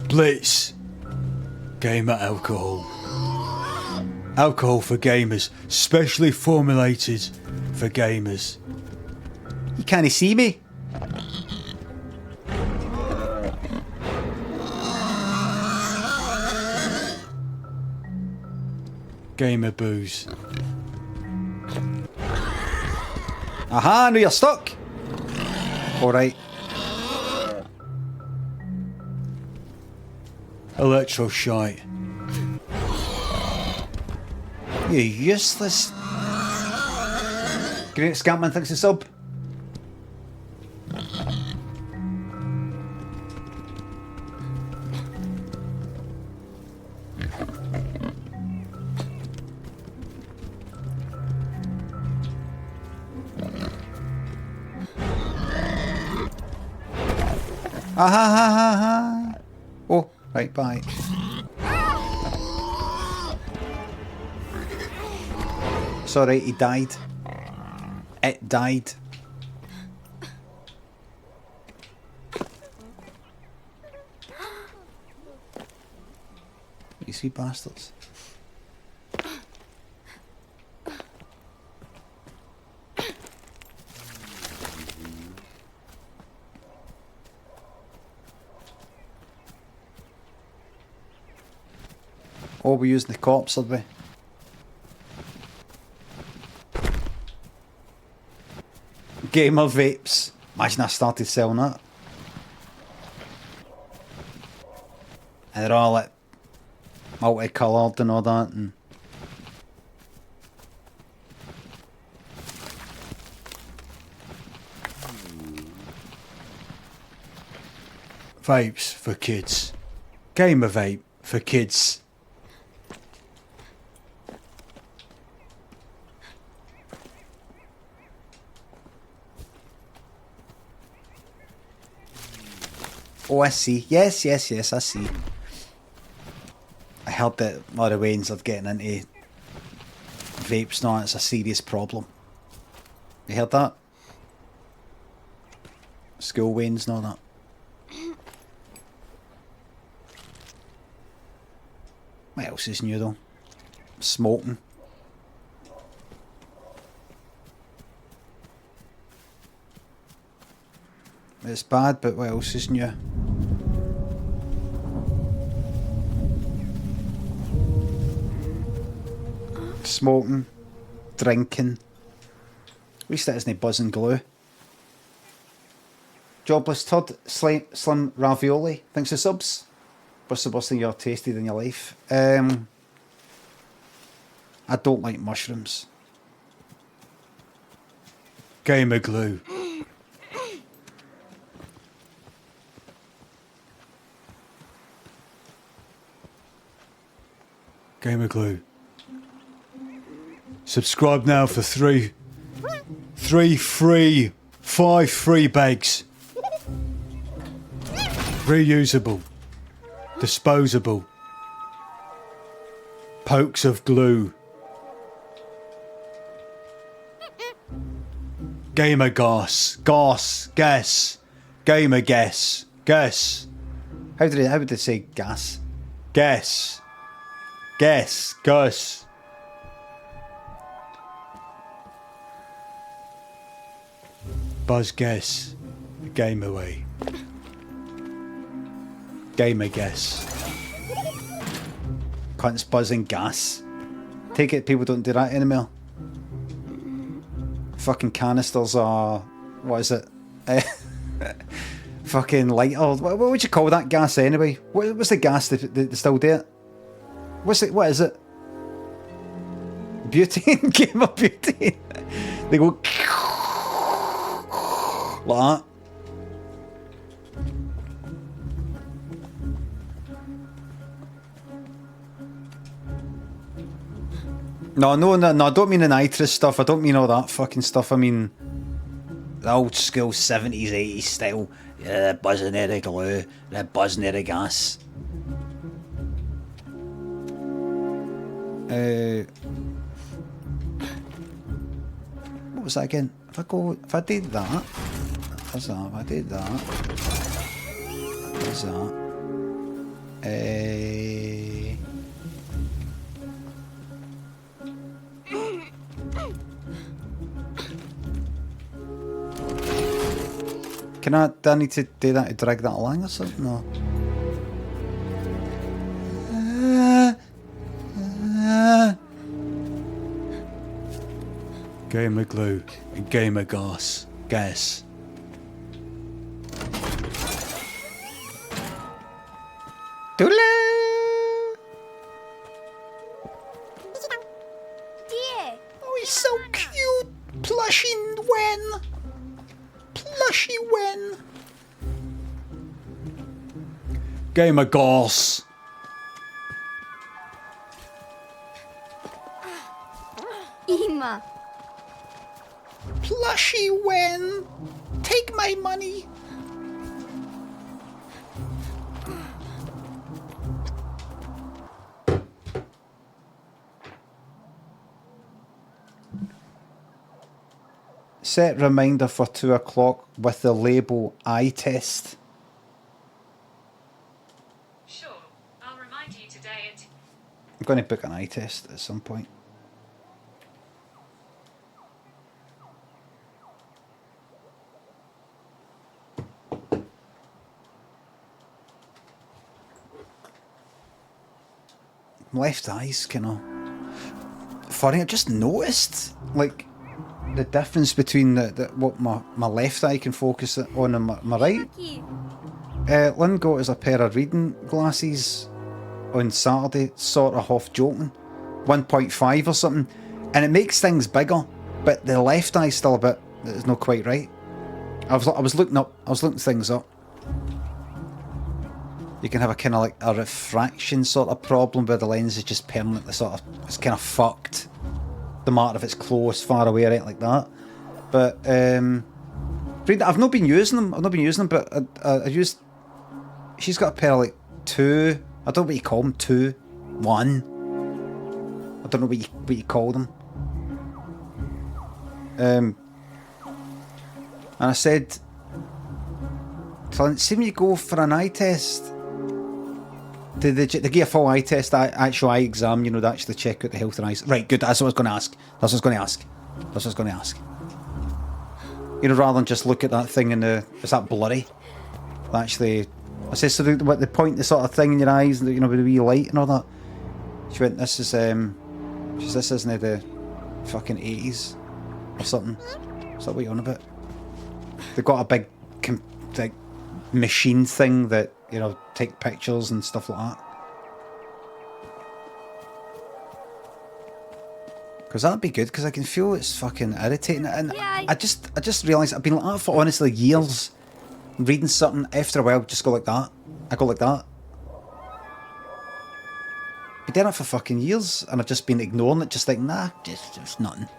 Blitz. Gamer alcohol. Alcohol for gamers. Specially formulated for gamers. You can't see me. Game of booze. Aha, now you're stuck. Alright. Electroshite. You useless. Great Scatman thinks a sub. Ah ha ha ha ha. Oh, right, bye. Sorry, he died. It died. You see, bastards. Oh, we're using the cops, are we? Gamer vapes. Imagine I started selling that. And they're all like multicoloured and all that. And Vapes for kids. Gamer vape for kids. oh, I see. Yes, yes, yes, I see. I heard that a lot of Waynes are getting into vapes now. It's a serious problem. You heard that? School Waynes and all that. What else is new though? Smoking. It's bad, but what else is new? Smoking, drinking. At least that isn't buzz and glue. Jobless Todd, Slim Ravioli. Thanks for subs. What's the worst thing you've tasted in your life? I don't like mushrooms. Gamer glue. Gamer glue. Subscribe now for 5 free bags. Reusable. Disposable. Pokes of glue. Gamer gas. Gas. Gamer guess. Guess. How would they say gas? Guess. Guess. Gus. Buzz guess. Game away. Gamer guess. Cunts buzzing gas. Take it people don't do that anymore. Fucking canisters are... what is it? Fucking lighter. What would you call that gas anyway? What's the gas they still do it? What is it? Butane? Gamer butane. They go... like that. No, I don't mean the nitrous stuff. I don't mean all that fucking stuff. I mean the old school 70s, 80s style. Yeah, the buzzing air of glue, the buzzing air of gas. What was that again? If I did that, what's that? If I did that, what's that? Do I need to do that to drag that along or something? No. Game of glue and game of gas. Gas. Doodle! Dear. Oh, he's so cute. Plushy Wen. Plushy Wen. Game of gas. Ima. Plushy Wen. Take my money. Set reminder for 2 o'clock with the label eye test. Sure, I'll remind you today at... I'm going to book an eye test at some point. My left eye's kind of funny. I just noticed, like, the difference between what my left eye can focus on and my right. Lucky. Lynn got us a pair of reading glasses on Saturday, sort of half joking, 1.5 or something, and it makes things bigger, but the left eye's still a bit, it's not quite right. I was looking things up. You can have a kind of like a refraction sort of problem where the lens is just permanently sort of, it's kind of fucked. The matter if it's close, far away, right, like that. But I've not been using them. But I used. She's got a pair of like 2. I don't know what you call them. 2, 1. I don't know what you call them. And I said, see when you go for an eye test, they give you a full eye test, actual eye exam, you know, to actually check out the health of eyes. Right, good, that's what I was going to ask. You know, rather than just look at that thing and is that blurry? Actually, I said, so the point, the sort of thing in your eyes, you know, with the wee light and all that. She went, this isn't the fucking 80s or something. Is that what you're on about? They've got a big like machine thing that, you know, take pictures and stuff like that. Because that'd be good, because I can feel it's fucking irritating. And Yeah, I just realised I've been like that for honestly years. Reading something, after a while, just go like that. I go like that. Been doing it for fucking years, and I've just been ignoring it, just like, nah, just nothing.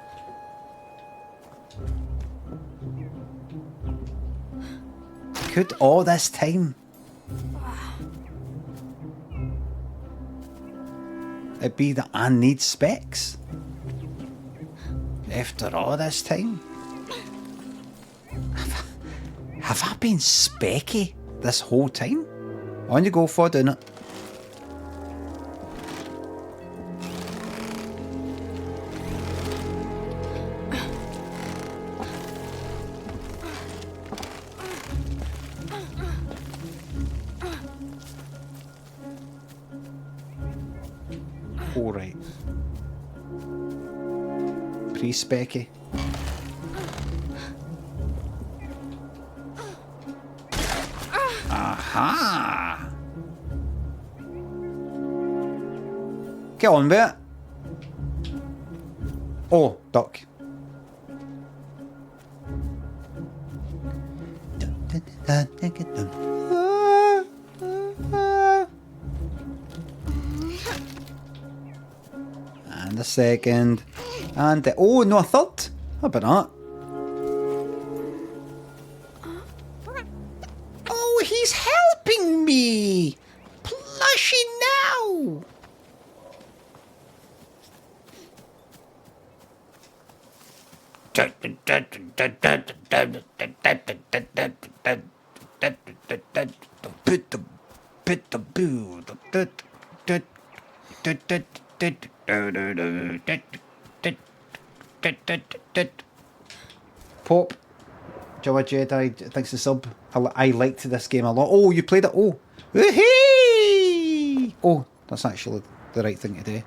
Could all this time it be that I need specs? After all this time? Have I been specky this whole time? On you go for doing it. Alright. Pre-specky. Aha! Get on with it. Oh, duck. And a second. And oh no, a third. How about that? Oh, he's helping me. Plushy now. Pop. Jawa Jedi, thanks for the sub. I liked this game a lot. Oh, you played it? Oh. Woohoo! Oh, that's actually the right thing to do.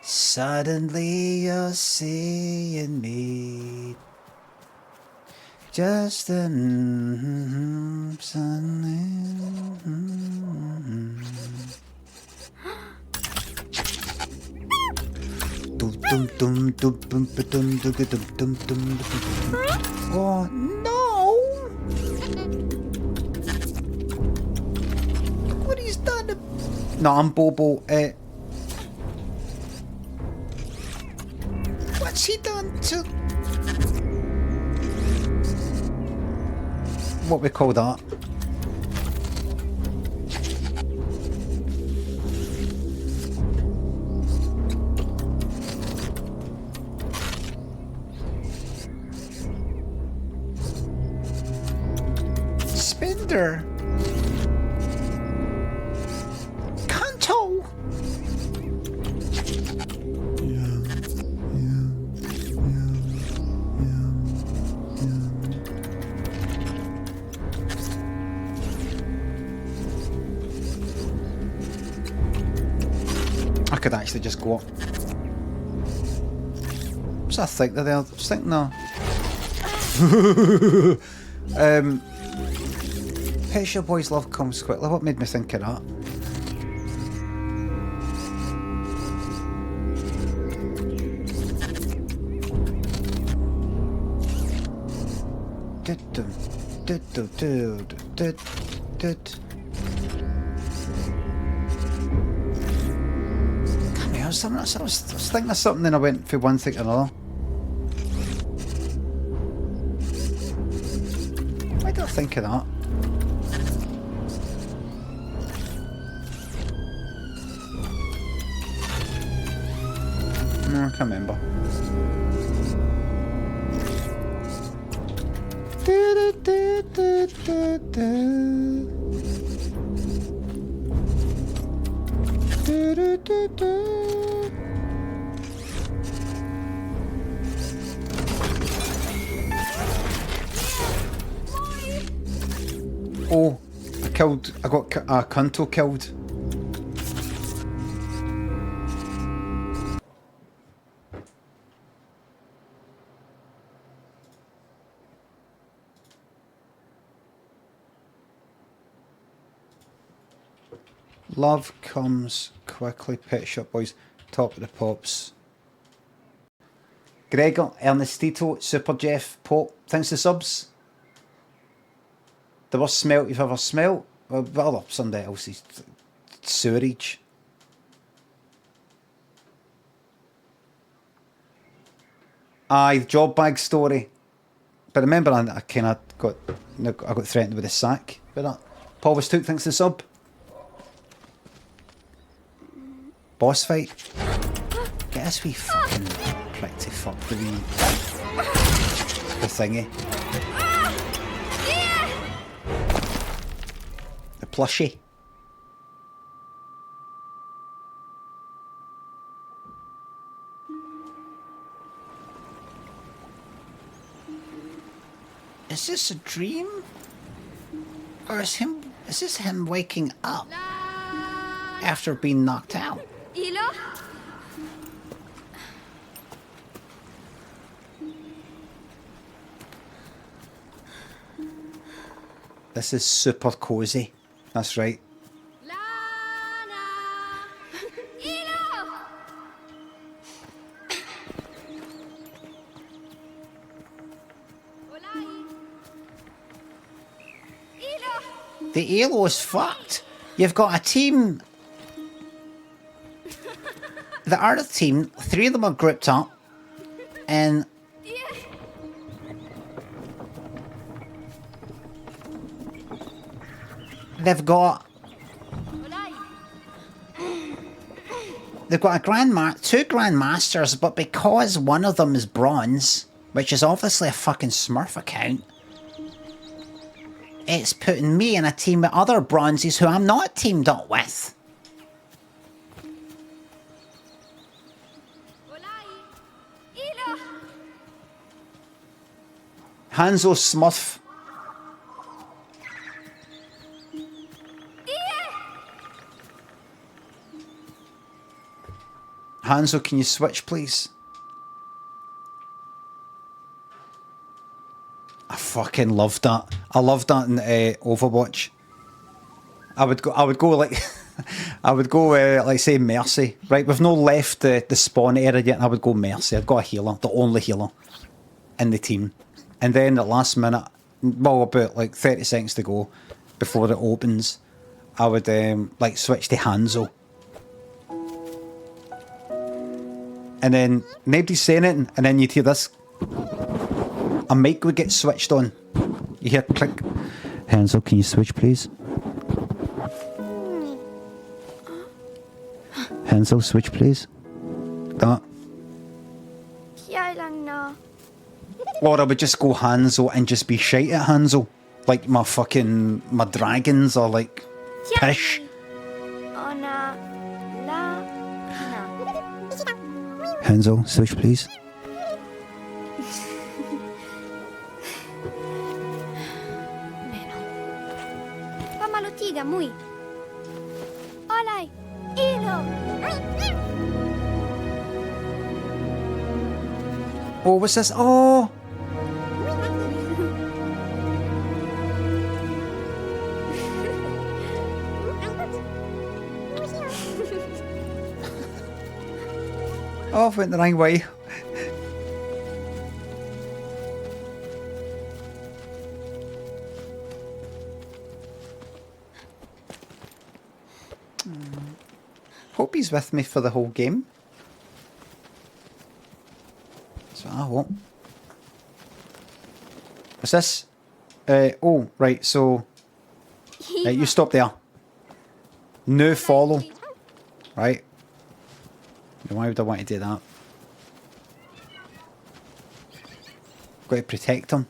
Suddenly you're seeing me. Just a suddenly. Oh no! Look what he's done. No, I'm Bobo. What's he done to? What we call that? Spender. Canto. I could actually just go up. What's I think that I was thinking no. Pet Shop Boys love comes quickly. What made me think of that? Come here, I was thinking of something and I went from one thing to another. Why did I think of that? No, I can't remember. Oh, I got Kanto killed. Love comes quickly, Pet Shop Boys, top of the pops. Gregor, Ernestito, Super Jeff, Pop, thanks to subs. The worst smelt you've ever smelt? Well, somebody else's sewerage. Aye, the job bag story. But remember, I kind of got threatened with a sack for that. Paul was took, thanks to sub. Boss fight. Get this wee fucking prick to fuck the thingy. The plushie. Is this a dream? Or is this him waking up after being knocked out? Hilo? This is super cozy. That's right. Lana! Hilo! Olai! Hilo! The Elo's fucked. You've got a team. The other team, 3 of them are grouped up, and they've got two grandmasters, but because one of them is bronze, which is obviously a fucking Smurf account, it's putting me in a team with other bronzes who I'm not teamed up with. Hanzo Smurf. Hanzo, can you switch, please? I fucking loved that. I loved that in Overwatch. I would go like, I would go like say Mercy. Right, we've no left the spawn area yet. And I would go Mercy. I've got a healer, the only healer in the team. And then at last minute, well, about like 30 seconds to go before it opens, I would like switch to Hanzo. And then nobody's saying it, and then you'd hear this. A mic would get switched on. You hear click. Hanzo, can you switch, please? Hanzo, switch, please. That. Kaya lang na. Or I would just go Hanzo and just be shite at Hanzo. Like my dragons are like pish. Ona. La. Na. Hanzo, switch, please. Pamalutiga muy. Olay. Ilo. Oh, what's this? Oh! Oh, I went the wrong way. Hope he's with me for the whole game. So I won't. What's this? Oh, right, so... Right, you stop there. No follow. Right. Why would I want to do that? Got to protect him.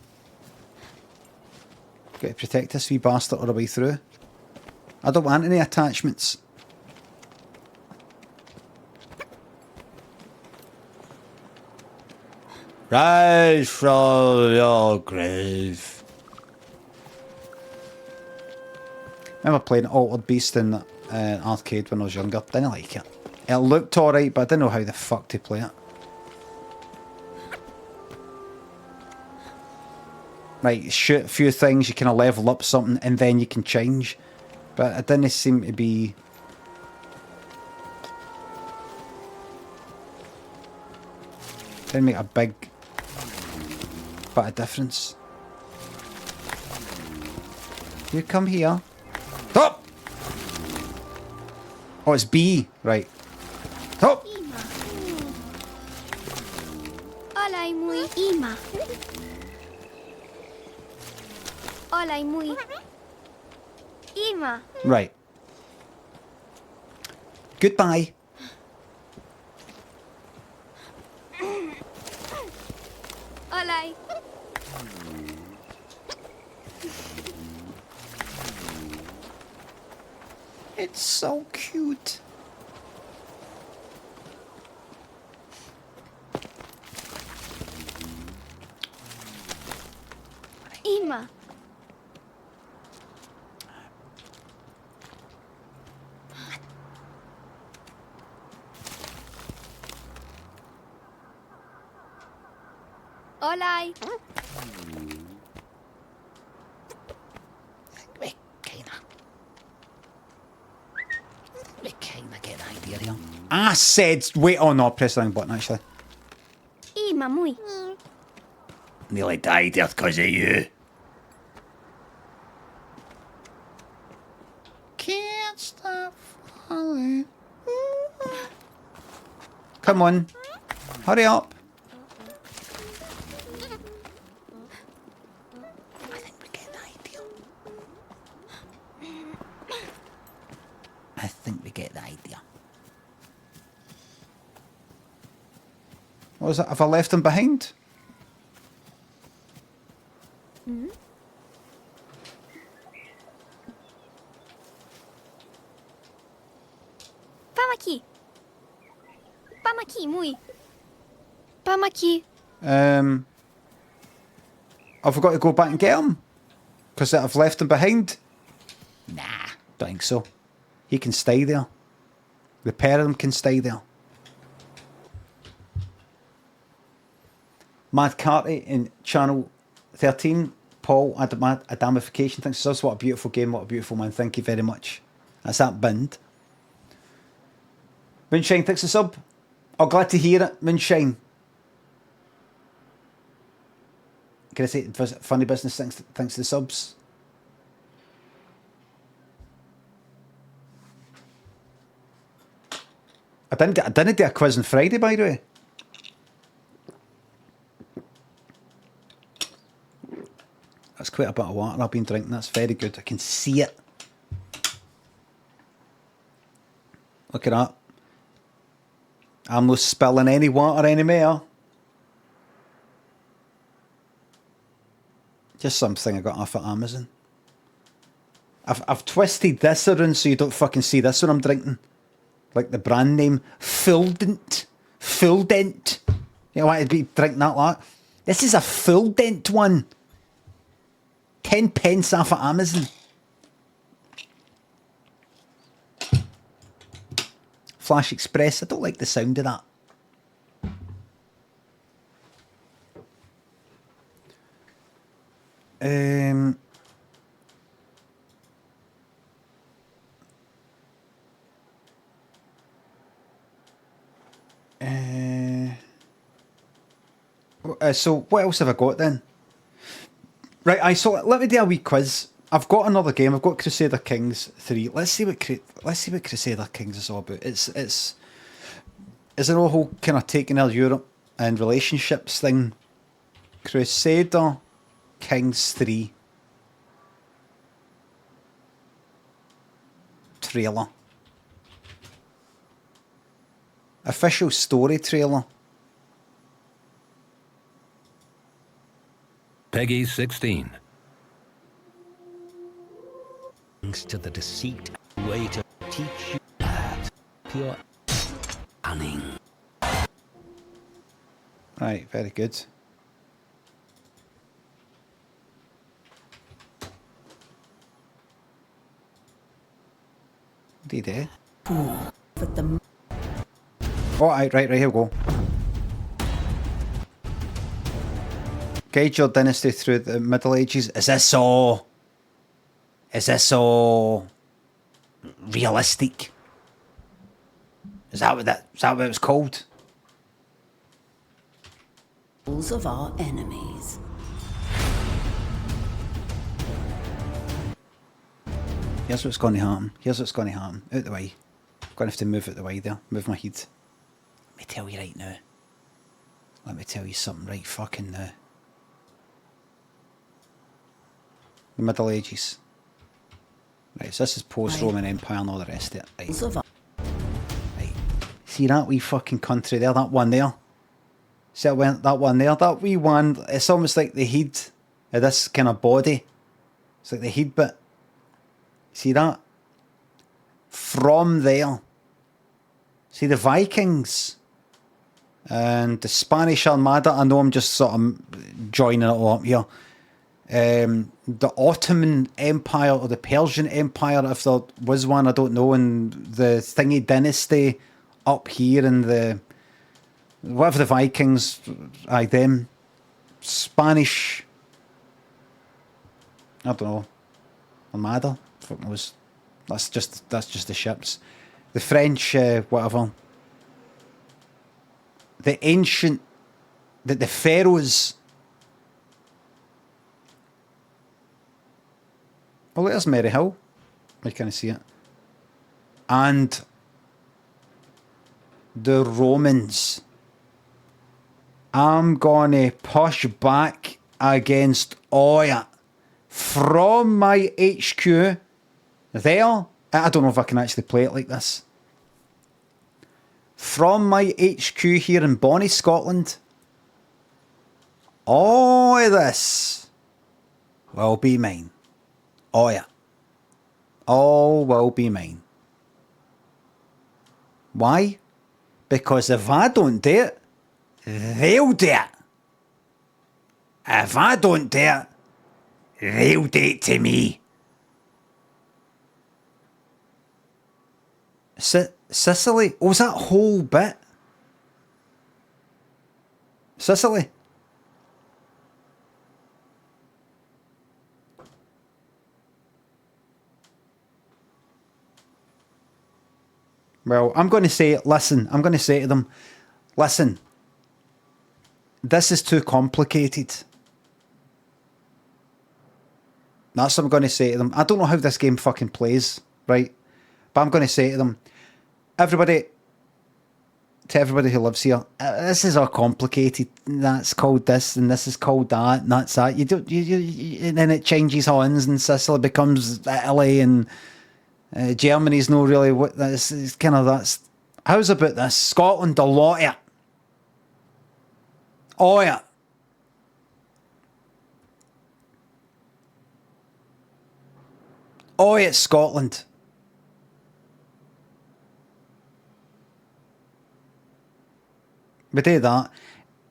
Got to protect this wee bastard all the way through. I don't want any attachments. Rise from your grave. I remember playing Altered Beast in arcade when I was younger. Didn't like it. It looked alright, but I didn't know how the fuck to play it. Right, shoot a few things, you kind of level up something, and then you can change. But it didn't seem to be... Didn't make a big bit of difference. You come here. Stop! Oh, it's B. Right. Stop! Olay muy. Ima. Olay muy. Ima. Right. Goodbye. Olay. It's so cute. Ima. Olay. We kinda get the idea here. I said, wait, oh no, press the wrong button actually. Ima muy. Nearly died there because of you. Can't stop falling. Come on. Hurry up. I think we get the idea. I think we get the idea. What was it? Have I left him behind? Pamaki. Pamaki muy. Pamaki. Have we got to go back and get him? Because I've left him behind? Nah. Don't think so. He can stay there. The pair of them can stay there. Mad Carty in channel 13. Paul, Adamification. Thanks so much. What a beautiful game. What a beautiful man. Thank you very much. That's that bind. Moonshine, thanks a sub. Oh, glad to hear it, Moonshine. Can I say funny business? Thanks to the subs. I didn't do a quiz on Friday, by the way. That's quite a bit of water I've been drinking. That's very good. I can see it. Look at that. I'm not spilling any water anymore. Just something I got off at Amazon. I've twisted this around so you don't fucking see this when I'm drinking. Like the brand name, Fulldent. Fulldent. You know why I'd be drinking that lot? This is a Fulldent one. 10 pence off at Amazon. Flash Express. I don't like the sound of that. So what else have I got then? Right, so let me do a wee quiz. I've got another game. I've got Crusader Kings 3. Let's see what Crusader Kings is all about. Is it a whole kind of taking out Europe and relationships thing? Crusader Kings 3 trailer. Official story trailer. Peggy 16. Thanks to the deceit way to teach you that pure cunning. Right, very good. What do you do? But the Oh, right, here we go. Guide your dynasty through the Middle Ages. Is this so realistic? Is that what it's called? rules of our enemies. Here's what's going to happen. Out the way. I'm going to have to move out the way there. Move my head. Let me tell you right now. Let me tell you something right fucking now. The Middle Ages. Right, so this is post-Roman Empire and all the rest of it. Right. Rules of our Right. See that wee fucking country there? That one there? See that one there? That wee one, it's almost like the head of this kind of body. It's like the head bit. See that? From there. See the Vikings and the Spanish Armada. I know I'm just sort of joining it all up here. The Ottoman Empire or the Persian Empire, if there was one, I don't know, and the Thingy Dynasty up here, and the whatever the Vikings, them Spanish, I don't know, Armada. Fuck knows. That's just the ships. The French, whatever. The ancient, the pharaohs. Well, there's Mary Hill. I can see it. And the Romans. I'm gonna push back against all it. From my HQ there. I don't know if I can actually play it like this. From my HQ here in Bonnie, Scotland. All of this will be mine. Oh yeah. All will be mine. Why? Because if I don't do it, they'll do it. If I don't do it, they'll do it to me. Sicily? Oh, was that whole bit? Sicily? Well, I'm going to say, listen, I'm going to say to them, listen, this is too complicated. That's what I'm going to say to them. I don't know how this game fucking plays, right? But I'm going to say to them, everybody, to everybody who lives here, this is all complicated. That's called this, and this is called that, and that's that. You don't, and then it changes hands, and Sicily becomes Italy, and Germany's no really what this is. Kind of that's. How's about this? Scotland, a lot of it. Oh yeah. Oh, it's Scotland. We do that.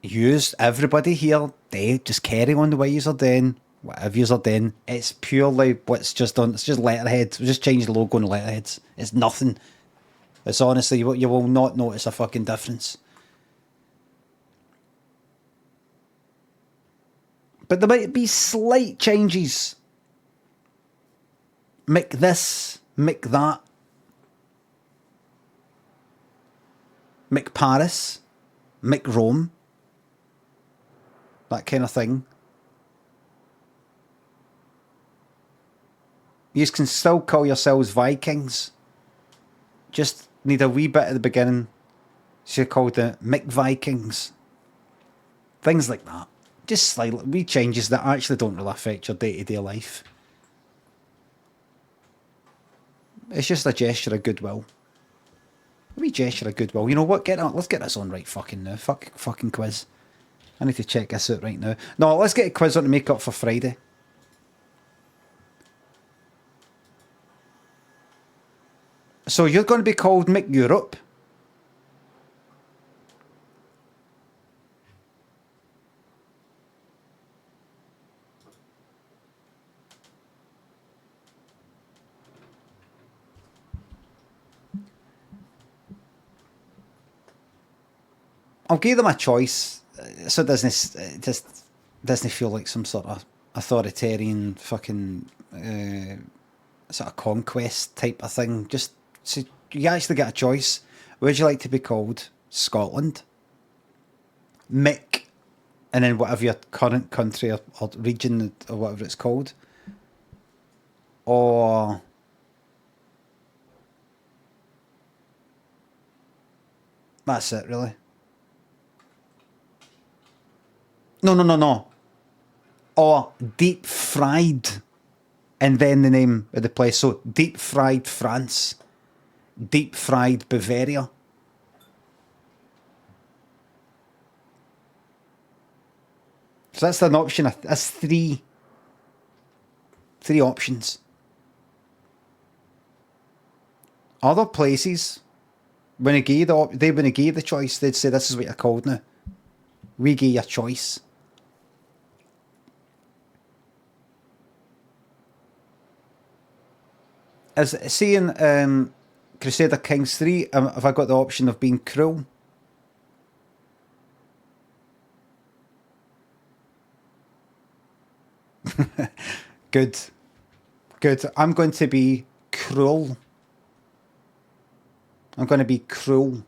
Use everybody here. They just carry on the way you're doing. Whatever you're doing. It's purely what's just done. It's just letterheads. We just change the logo and letterheads. It's nothing. It's honestly, you will not notice a fucking difference. But there might be slight changes. Make this, make that. Make Paris, make Rome. That kind of thing. You can still call yourselves Vikings. Just need a wee bit at the beginning. So you're called the McVikings. Things like that. Just slightly wee changes that actually don't really affect your day-to-day life. It's just a gesture of goodwill. A wee gesture of goodwill. You know what? Let's get this on right fucking now. Fucking quiz. I need to check this out right now. No, let's get a quiz on to make up for Friday. So you're going to be called Mick Europe. I'll give them a choice, so it doesn't feel like some sort of authoritarian fucking sort of conquest type of thing. Just so you actually get a choice. Would you like to be called Scotland, Mick, and then whatever your current country or region or whatever it's called, or that's it really. No. Or deep fried, and then the name of the place. So deep fried France, deep fried Bavaria. So that's an option. That's three options. Other places, when they give you the choice, they'd say this is what you're called now. We give you a choice. As seeing Crusader Kings 3, have I got the option of being cruel? Good. I'm going to be cruel. I'm going to be cruel.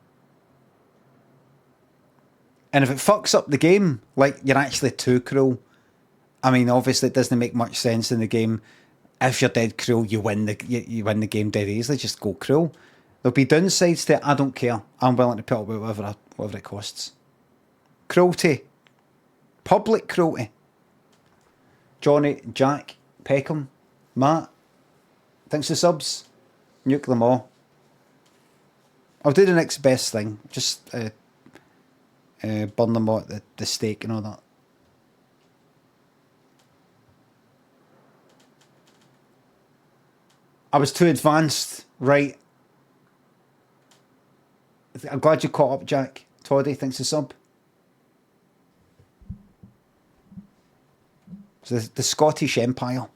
And if it fucks up the game, like you're actually too cruel, I mean, obviously it doesn't make much sense in the game. If you're dead cruel, you win the game dead easily. Just go cruel. There'll be downsides to it. I don't care. I'm willing to put up with whatever it costs. Cruelty. Public cruelty. Johnny, Jack, Peckham, Matt. Thanks for subs. Nuke them all. I'll do the next best thing. Just burn them all at the stake and all that. I was too advanced, right? I'm glad you caught up, Jack. Toddy, thanks for sub. So the Scottish Empire.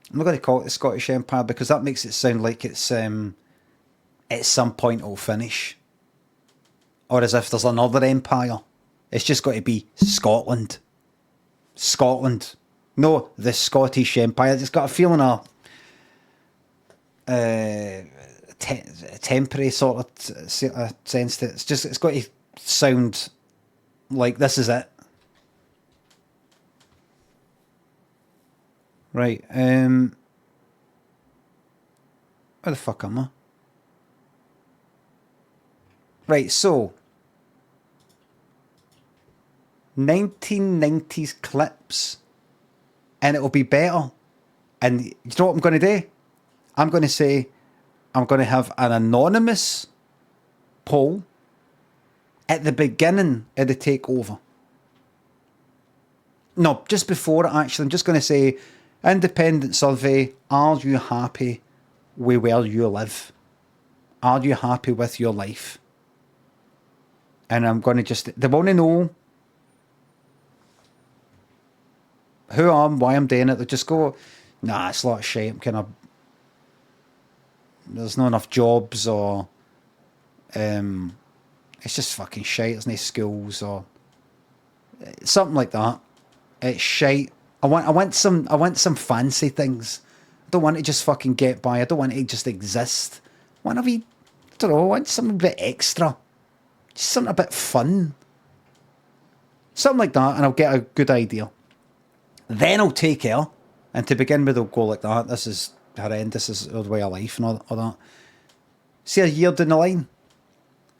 I'm not going to call it the Scottish Empire because that makes it sound like it's at some point it'll finish. Or as if there's another empire. It's just got to be Scotland. Scotland. No, the Scottish Empire. It's got a feeling of temporary sort of sense to it. It's got to sound like this is it. Right. Where the fuck am I? Right, so 1990s clips, and it'll be better. And you know what I'm going to do? I'm going to say I'm going to have an anonymous poll at the beginning of the takeover. No, just before it, actually. I'm just going to say, independent survey, are you happy with where you live? Are you happy with your life? And I'm going to they want to know who I am, why I'm doing it. They just go, nah, it's a lot of shit. There's not enough jobs, or it's just fucking shite. There's no skills, or something like that. It's shite. I want some fancy things. I don't want to just fucking get by. I don't want it to just exist. I want something a bit extra. Just something a bit fun. Something like that, and I'll get a good idea. Then I'll take her, and to begin with, I'll go like that. This is horrendous. This is the way of life and all that. See, a year down the line,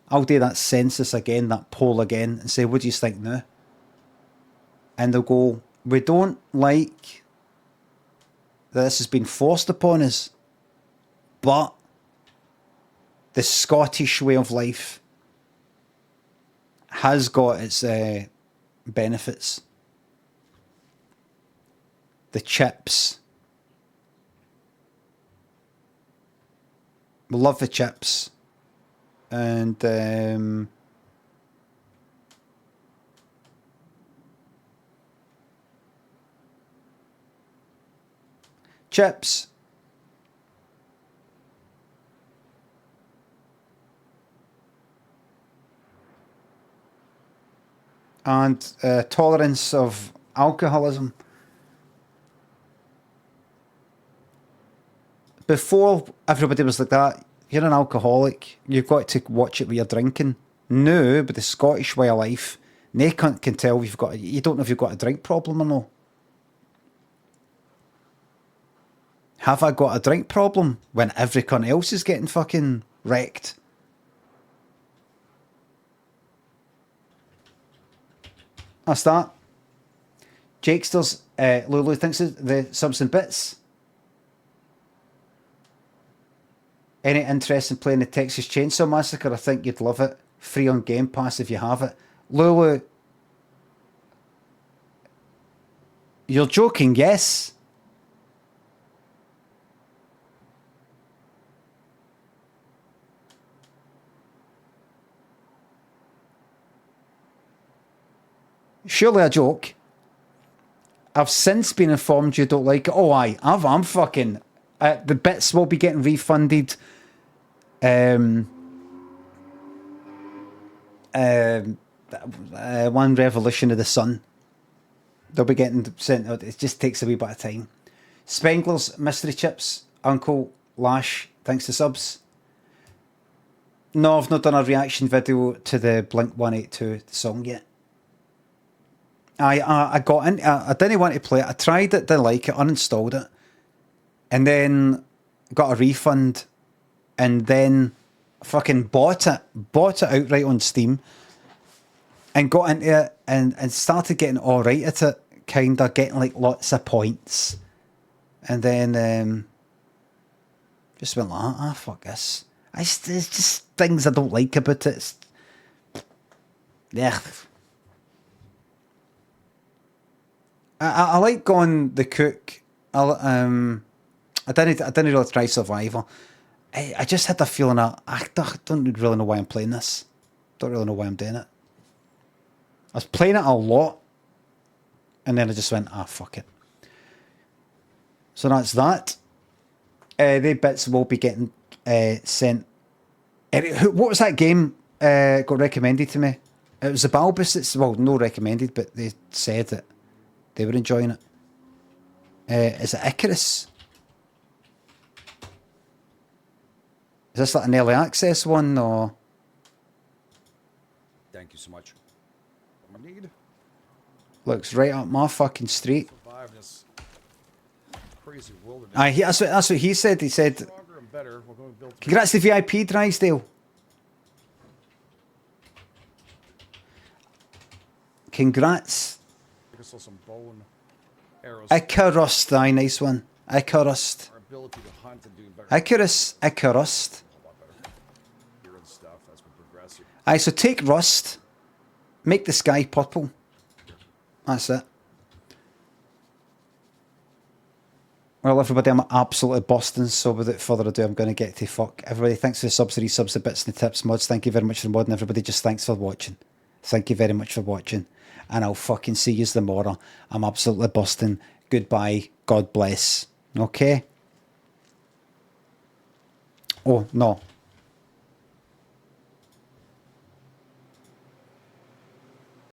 I'll do that census again, that poll again, and say, what do you think now? And they'll go, we don't like that this has been forced upon us, but the Scottish way of life has got its benefits. The chips. We love the chips. And chips. And tolerance of alcoholism. Before, everybody was like that. You're an alcoholic. You've got to watch it when you're drinking. Now, with the Scottish way of life, no cunt can tell you don't know if you've got a drink problem or not. Have I got a drink problem when every cunt else is getting fucking wrecked? That's that. Jakesters, Lulu thinks the subs and bits. Any interest in playing the Texas Chainsaw Massacre? I think you'd love it. Free on Game Pass if you have it. Lulu, you're joking, yes? Surely a joke. I've since been informed you don't like it. Oh, I'm fucking... the bits will be getting refunded. One Revolution of the Sun. They'll be getting sent out. It just takes a wee bit of time. Spengler's Mystery Chips. Uncle Lash, thanks to subs. No, I've not done a reaction video to the Blink 182 song yet. I got in. I didn't want to play it. I tried it, didn't like it, uninstalled it, and then got a refund, and then fucking bought it outright on Steam, and got into it and started getting all right at it, kinda getting like lots of points, and then just went like, fuck this. There's just things I don't like about it. Yeah. I like going the cook. I didn't really try Survivor. I just had the feeling I don't really know why I'm playing this. Don't really know why I'm doing it. I was playing it a lot And then I just went, fuck it. So that's that. The bits will be getting sent. What was that game got recommended to me? It was the Balbus that's, well, no recommended, but they said that they were enjoying it. Is it Icarus? Is this like an early access one, or? Thank you so much. Need Looks right up my fucking street. survive this crazy wilderness. Aye, that's what he said. He said, Stronger and better. We're going to build congrats to VIP Drysdale. Congrats. I saw some bone arrows. Icarus, aye, nice one. Icarus. Our ability to hunt and do better. Icarus. A lot better. Here and stuff as we progress. Aye, so take rust. Make the sky purple. That's it. Well, everybody, I'm absolutely busting, so without further ado, I'm going to get to fuck. Everybody, thanks for the subs, the resubs, the bits, and the tips, mods. Thank you very much for modding. Everybody, just thanks for watching. Thank you very much for watching. And I'll fucking see you tomorrow. I'm absolutely busting. Goodbye. God bless. Okay? Oh, no.